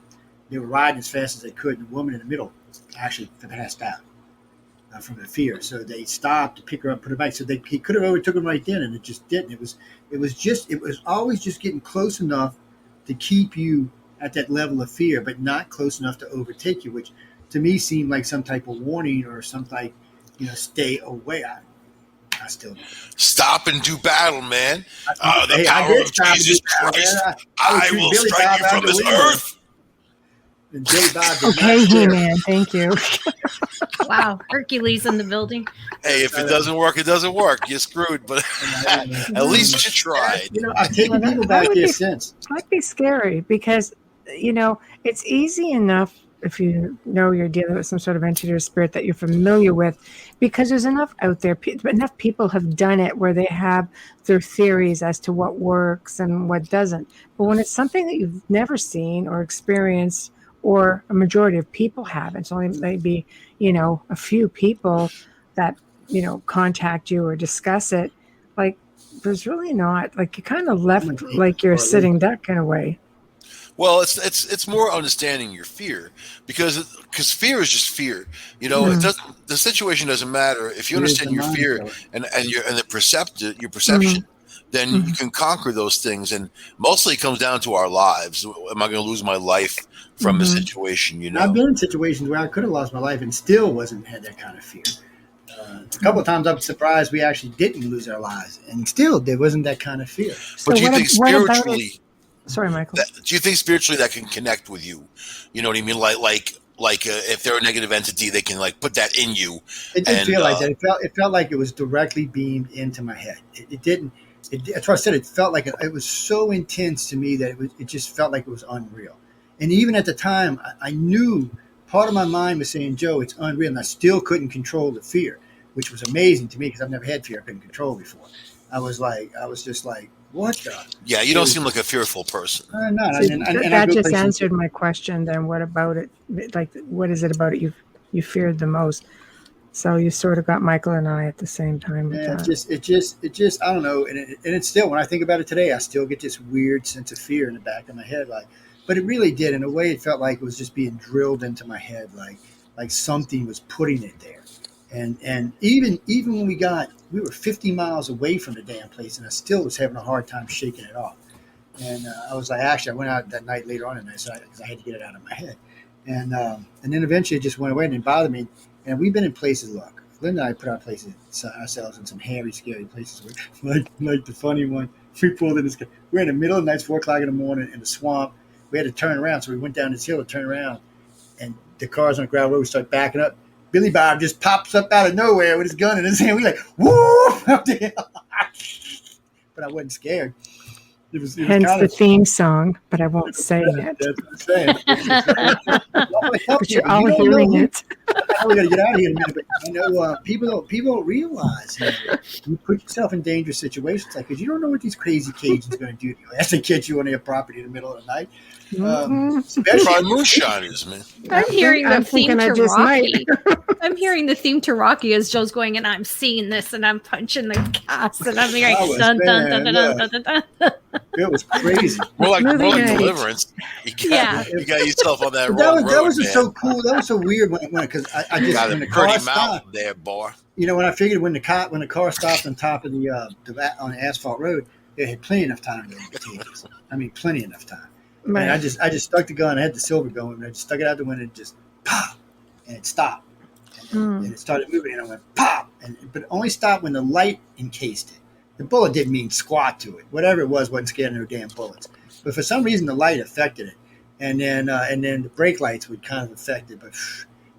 [SPEAKER 1] They were riding as fast as they could, and the woman in the middle actually passed out from the fear. So they stopped to pick her up, put her back. So he could have overtook him right then, and it just didn't. It was always just getting close enough to keep you at that level of fear, but not close enough to overtake you, which to me seemed like some type of warning or some type, stay away. I still don't.
[SPEAKER 4] Stop and do battle, man. The power of Jesus Christ. I will strike you from this earth.
[SPEAKER 1] And Billy Bob did
[SPEAKER 2] okay, He-Man, thank you.
[SPEAKER 3] Wow, Hercules in the building.
[SPEAKER 4] Hey, if it doesn't work, it doesn't work. You're screwed, but at least you tried.
[SPEAKER 1] I've taken people back there since.
[SPEAKER 2] It might be scary because, it's easy enough if you know you're dealing with some sort of entity or spirit that you're familiar with, because there's enough out there, enough people have done it where they have their theories as to what works and what doesn't. But when it's something that you've never seen or experienced, or a majority of people haven't, it's only maybe, a few people that, contact you or discuss it, like there's really not, like you kind of left like you're a sitting duck in a way.
[SPEAKER 4] Well, it's more understanding your fear, because fear is just fear. It doesn't. The situation doesn't matter if you understand your fear and your perception. Then you can conquer those things, and mostly it comes down to our lives. Am I going to lose my life from a situation?
[SPEAKER 1] I've been in situations where I could have lost my life and still had that kind of fear. A couple of times I'm surprised we actually didn't lose our lives, and still there wasn't that kind of fear.
[SPEAKER 4] But do you think spiritually?
[SPEAKER 2] Sorry, Michael.
[SPEAKER 4] Do you think spiritually that can connect with you? You know what I mean? Like if they're a negative entity, they can put that in you.
[SPEAKER 1] It didn't feel like that. It felt like it was directly beamed into my head. It didn't. That's why I said it felt like it was so intense to me that it just felt like it was unreal. And even at the time, I knew part of my mind was saying, Joe, it's unreal. And I still couldn't control the fear, which was amazing to me because I've never had fear I couldn't control before. I was just like, what the?
[SPEAKER 4] Yeah, you don't seem like a fearful person.
[SPEAKER 1] I'm not.
[SPEAKER 2] That just answered my question. Then what about it? Like, what is it about it you feared the most? So you sort of got Michael and I at the same time. With that.
[SPEAKER 1] It just, I don't know. And it's still, when I think about it today, I still get this weird sense of fear in the back of my head. But it really did. In a way, it felt like it was just being drilled into my head, like something was putting it there. And even when we were 50 miles away from the damn place, and I still was having a hard time shaking it off. And I was like, actually, I went out that night later on in the night because I had to get it out of my head. And then eventually it just went away and didn't bother me. And we've been in places, look, Linda and I put ourselves in some hairy, scary places. Like the funny one, we pulled in this, we're in the middle of the night, 4 o'clock in the morning in the swamp. We had to turn around. So we went down this hill to turn around. And the cars on the gravel road, we start backing up. Billy Bob just pops up out of nowhere with his gun in his hand. We like, woo! Up the hill. But I wasn't scared. Hence
[SPEAKER 2] the theme song, but I won't say it.
[SPEAKER 1] That's what I'm saying.
[SPEAKER 2] But you're all hearing it.
[SPEAKER 1] probably got to get out of here in a minute. But people don't realize you put yourself in dangerous situations because you don't know what these crazy Cajuns are going to do to you as they catch you on their property in the middle of the night.
[SPEAKER 4] Especially moonshiners, man.
[SPEAKER 3] I'm hearing the theme to Rocky. I'm hearing the theme to Rocky as Joe's going, and I'm seeing this, and I'm punching the cast, and I'm hearing dun dun dun dun dun dun dun.
[SPEAKER 1] It was crazy.
[SPEAKER 4] More like Deliverance. You got yourself on that wrong road,
[SPEAKER 1] that was
[SPEAKER 4] man.
[SPEAKER 1] So cool. That was so weird because I just
[SPEAKER 4] got
[SPEAKER 1] when
[SPEAKER 4] a
[SPEAKER 1] the car
[SPEAKER 4] pretty
[SPEAKER 1] stopped
[SPEAKER 4] mouth there, boy.
[SPEAKER 1] When I figured when the car stopped on top of on the asphalt road, it had plenty enough time to get contagious. I mean, plenty enough time. Right. And I just stuck the gun. I had the silver going, and I just stuck it out the window and just pop, and it stopped. And it started moving, and I went pop, but it only stopped when the light encased it. The bullet didn't mean squat to it. Whatever it was wasn't scaring no damn bullets. But for some reason, the light affected it, and then the brake lights would kind of affect it. But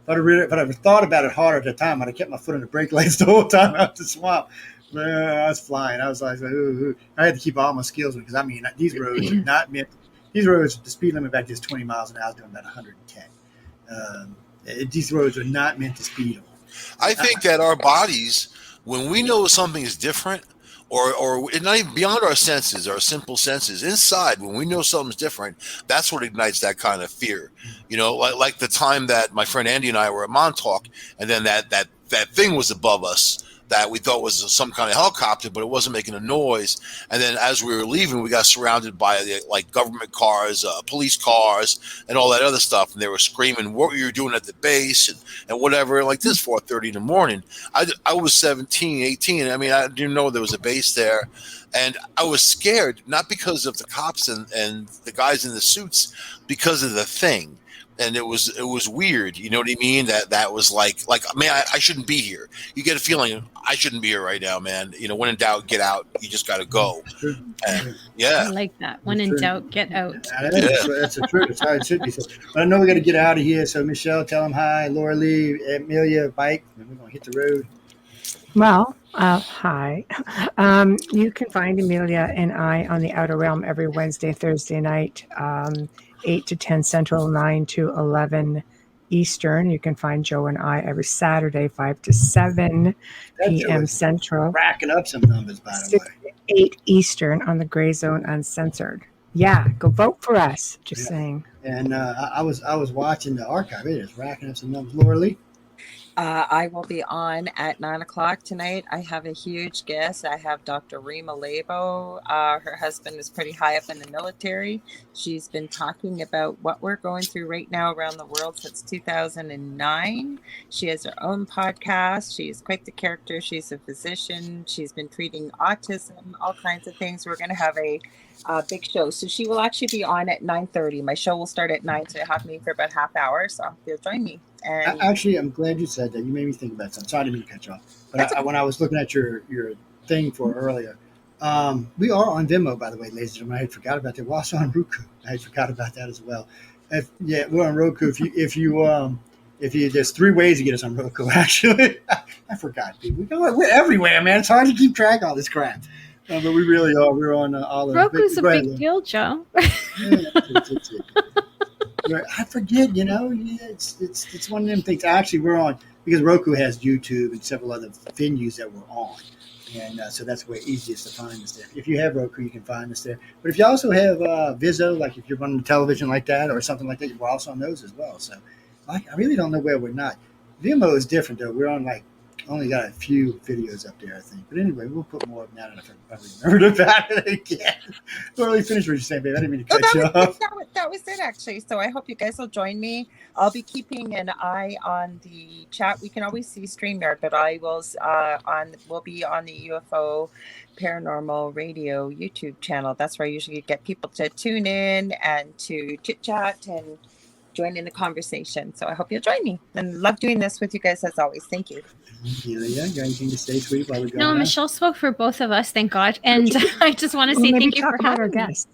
[SPEAKER 1] if I thought about it harder at the time, I'd have kept my foot on the brake lights the whole time out the swamp. I was flying. I was like, ooh. I had to keep all my skills because these roads are not meant. These roads, the speed limit back there is 20 miles an hour. I was doing about 110. These roads are not meant to speed on.
[SPEAKER 4] I think that our bodies, when we know something is different, or not even beyond our senses, our simple senses, inside, when we know something's different, that's what ignites that kind of fear. Like the time that my friend Andy and I were at Montauk, and then that thing was above us that we thought was some kind of helicopter, but it wasn't making a noise. And then as we were leaving, we got surrounded by government cars, police cars, and all that other stuff. And they were screaming, what were you doing at the base and whatever, like this 4:30 in the morning. I was 17, 18. I mean, I didn't know there was a base there. And I was scared, not because of the cops and the guys in the suits, because of the thing. And it was weird, you know what I mean? That was like, man, I shouldn't be here. You get a feeling I shouldn't be here right now, man. When in doubt, get out. You just got to go. And,
[SPEAKER 3] I like that. When in doubt, get out.
[SPEAKER 1] That's the truth. That's how it should be. So, but I know we got to get out of here. So Michelle, tell them hi. Laura Lee, Amelia, Bike. We're going to hit the road.
[SPEAKER 2] Well, hi. You can find Amelia and I on the Outer Realm every Wednesday, Thursday night. 8 to 10 Central, 9 to 11 Eastern. You can find Joe and I every Saturday, 5 to 7 p.m. Central.
[SPEAKER 1] Racking up some numbers, by the way.
[SPEAKER 2] 6 to 8 Eastern on the Gray Zone Uncensored. Yeah, go vote for us. Just saying.
[SPEAKER 1] And I was watching the archive. It is racking up some numbers. Laura Lee?
[SPEAKER 5] I will be on at 9:00 tonight. I have a huge guest. I have Dr. Rima Labo. Her husband is pretty high up in the military. She's been talking about what we're going through right now around the world since 2009. She has her own podcast. She's quite the character. She's a physician. She's been treating autism, all kinds of things. We're going to have a big show. So she will actually be on at 9:30. My show will start at 9, so I have me for about half hour. So you'll join me. And
[SPEAKER 1] actually, I'm glad you said that. You made me think about something. Sorry, I didn't mean to cut you off. But when I was looking at your thing for earlier, we are on Vimeo, by the way, ladies and gentlemen. I had forgot about that. We're also on Roku. I had forgot about that as well. We're on Roku. If you there's 3 ways to get us on Roku. Actually, I forgot. We're everywhere, man. It's hard to keep track of all this crap. But we really are. We're on all of
[SPEAKER 3] Roku's a big deal, Joe.
[SPEAKER 1] I forget, it's one of them things. Actually, we're on because Roku has YouTube and several other venues that we're on, and so that's where easiest to find us there. If you have Roku, you can find us there. But if you also have Vizzo, like if you're running the television like that or something like that, we're also on those as well. So I really don't know where we're not. Vimeo is different though. We're on only got a few videos up there, I think. But anyway, we'll put more of that in if I remembered about it again. Well, really finished what you're saying, babe. I didn't mean to cut you off.
[SPEAKER 5] That was it, actually. So I hope you guys will join me. I'll be keeping an eye on the chat. We can always see StreamYard, but I will we'll be on the UFO Paranormal Radio YouTube channel. That's where I usually get people to tune in and to chit chat and join in the conversation. So I hope you'll join me and love doing this with you guys as always. Thank you.
[SPEAKER 1] Yeah, you got anything to say, sweetie, while we're going
[SPEAKER 3] No,
[SPEAKER 1] on?
[SPEAKER 3] Michelle spoke for both of us, thank God. And I just want to say thank you for having
[SPEAKER 2] our guests.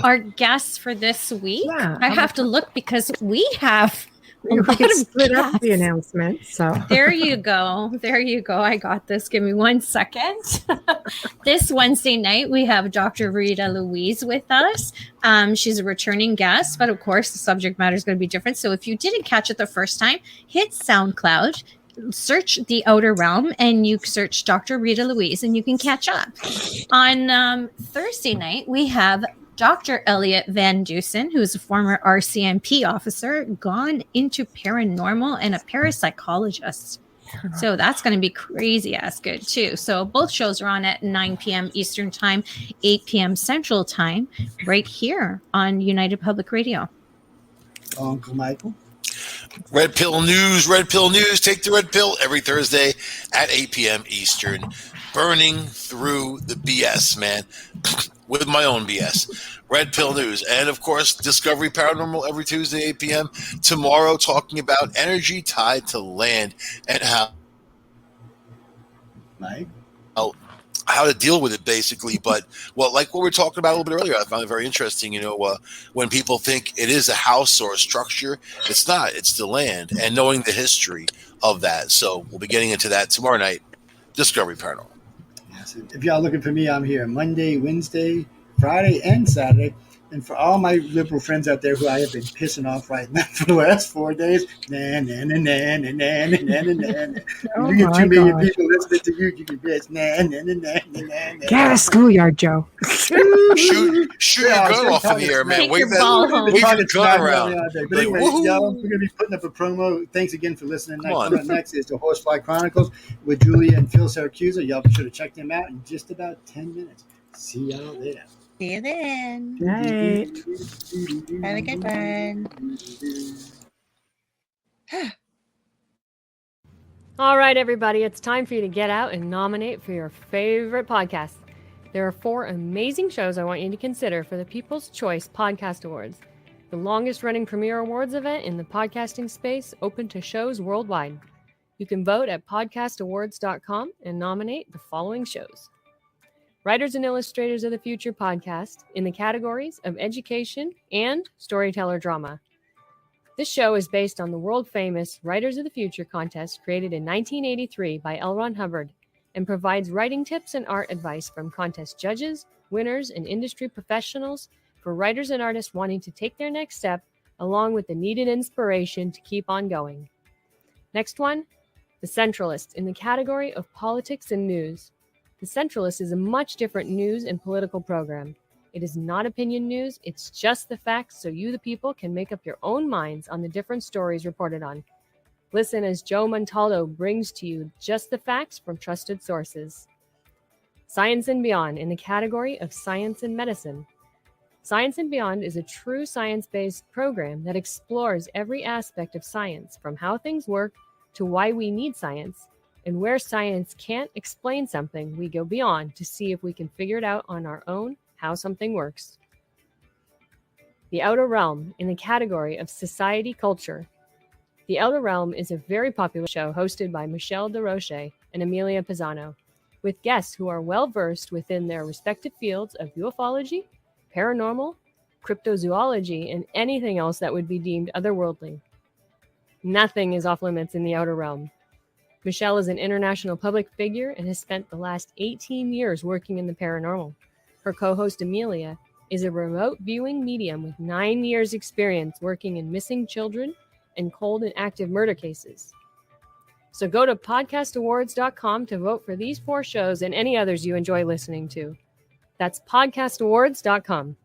[SPEAKER 3] Our guests for this week.
[SPEAKER 2] Yeah,
[SPEAKER 3] I have to look because we have
[SPEAKER 2] We could split up the announcement. So
[SPEAKER 3] there you go. There you go. I got this. Give me 1 second. This Wednesday night, we have Dr. Rita Louise with us. She's a returning guest, but of course, the subject matter is going to be different. So if you didn't catch it the first time, hit SoundCloud, search The Outer Realm, and you search Dr. Rita Louise, and you can catch up. On Thursday night, we have Dr. Elliot Van Dusen, who's a former RCMP officer, gone into paranormal and a parapsychologist. So that's going to be crazy ass good too. So both shows are on at 9 p.m. Eastern Time, 8 p.m. Central Time, right here on United Public Radio.
[SPEAKER 1] Uncle Michael.
[SPEAKER 4] Red Pill News. Take the red pill every Thursday at 8 p.m. Eastern. Burning through the BS, man. With my own BS. Red Pill News. And, of course, Discovery Paranormal every Tuesday, 8 p.m. Tomorrow, talking about energy tied to land and how to deal with it, basically. But, well, like what we were talking about a little bit earlier, I found it very interesting, when people think it is a house or a structure. It's not. It's the land, and knowing the history of that. So we'll be getting into that tomorrow night. Discovery Paranormal.
[SPEAKER 1] If y'all looking for me, I'm here Monday, Wednesday, Friday, and Saturday. And for all my liberal friends out there who I have been pissing off right now for the last 4 days, You get 2 million people listening to you, you can bitch.
[SPEAKER 2] Get out of schoolyard, Joe.
[SPEAKER 4] Shoot your gun off in the air, man. Wave your gun around.
[SPEAKER 1] But anyway, y'all, we're going to be putting up a promo. Thanks again for listening. Coming up next is the Horsefly Chronicles with Julia and Phil Siracusa. Y'all be sure to check them out in just about 10 minutes. See y'all later.
[SPEAKER 5] See you then.
[SPEAKER 2] Night.
[SPEAKER 5] Have a good one.
[SPEAKER 6] All right, everybody, it's time for you to get out and nominate for your favorite podcast. There are 4 amazing shows I want you to consider for the People's Choice Podcast Awards, the longest-running premier awards event in the podcasting space, open to shows worldwide. You can vote at podcastawards.com and nominate the following shows. Writers and Illustrators of the Future podcast in the categories of education and storyteller drama. This show is based on the world-famous Writers of the Future contest created in 1983 by L. Ron Hubbard and provides writing tips and art advice from contest judges, winners, and industry professionals for writers and artists wanting to take their next step, along with the needed inspiration to keep on going. Next one, The Centralist in the category of politics and news. The Centralist is a much different news and political program. It is not opinion news, it's just the facts so you, the people, can make up your own minds on the different stories reported on. Listen as Joe Montaldo brings to you just the facts from trusted sources. Science and Beyond in the category of science and medicine. Science and Beyond is a true science-based program that explores every aspect of science, from how things work to why we need science. And where science can't explain something, we go beyond to see if we can figure it out on our own, how something works. The Outer Realm in the category of society culture. The Outer Realm is a very popular show hosted by Michelle DeRoche and Amelia Pisano, with guests who are well-versed within their respective fields of ufology, paranormal, cryptozoology, and anything else that would be deemed otherworldly. Nothing is off limits in the Outer Realm. Michelle is an international public figure and has spent the last 18 years working in the paranormal. Her co-host Amelia is a remote viewing medium with 9 years experience working in missing children and cold and active murder cases. So go to podcastawards.com to vote for these 4 shows and any others you enjoy listening to. That's podcastawards.com.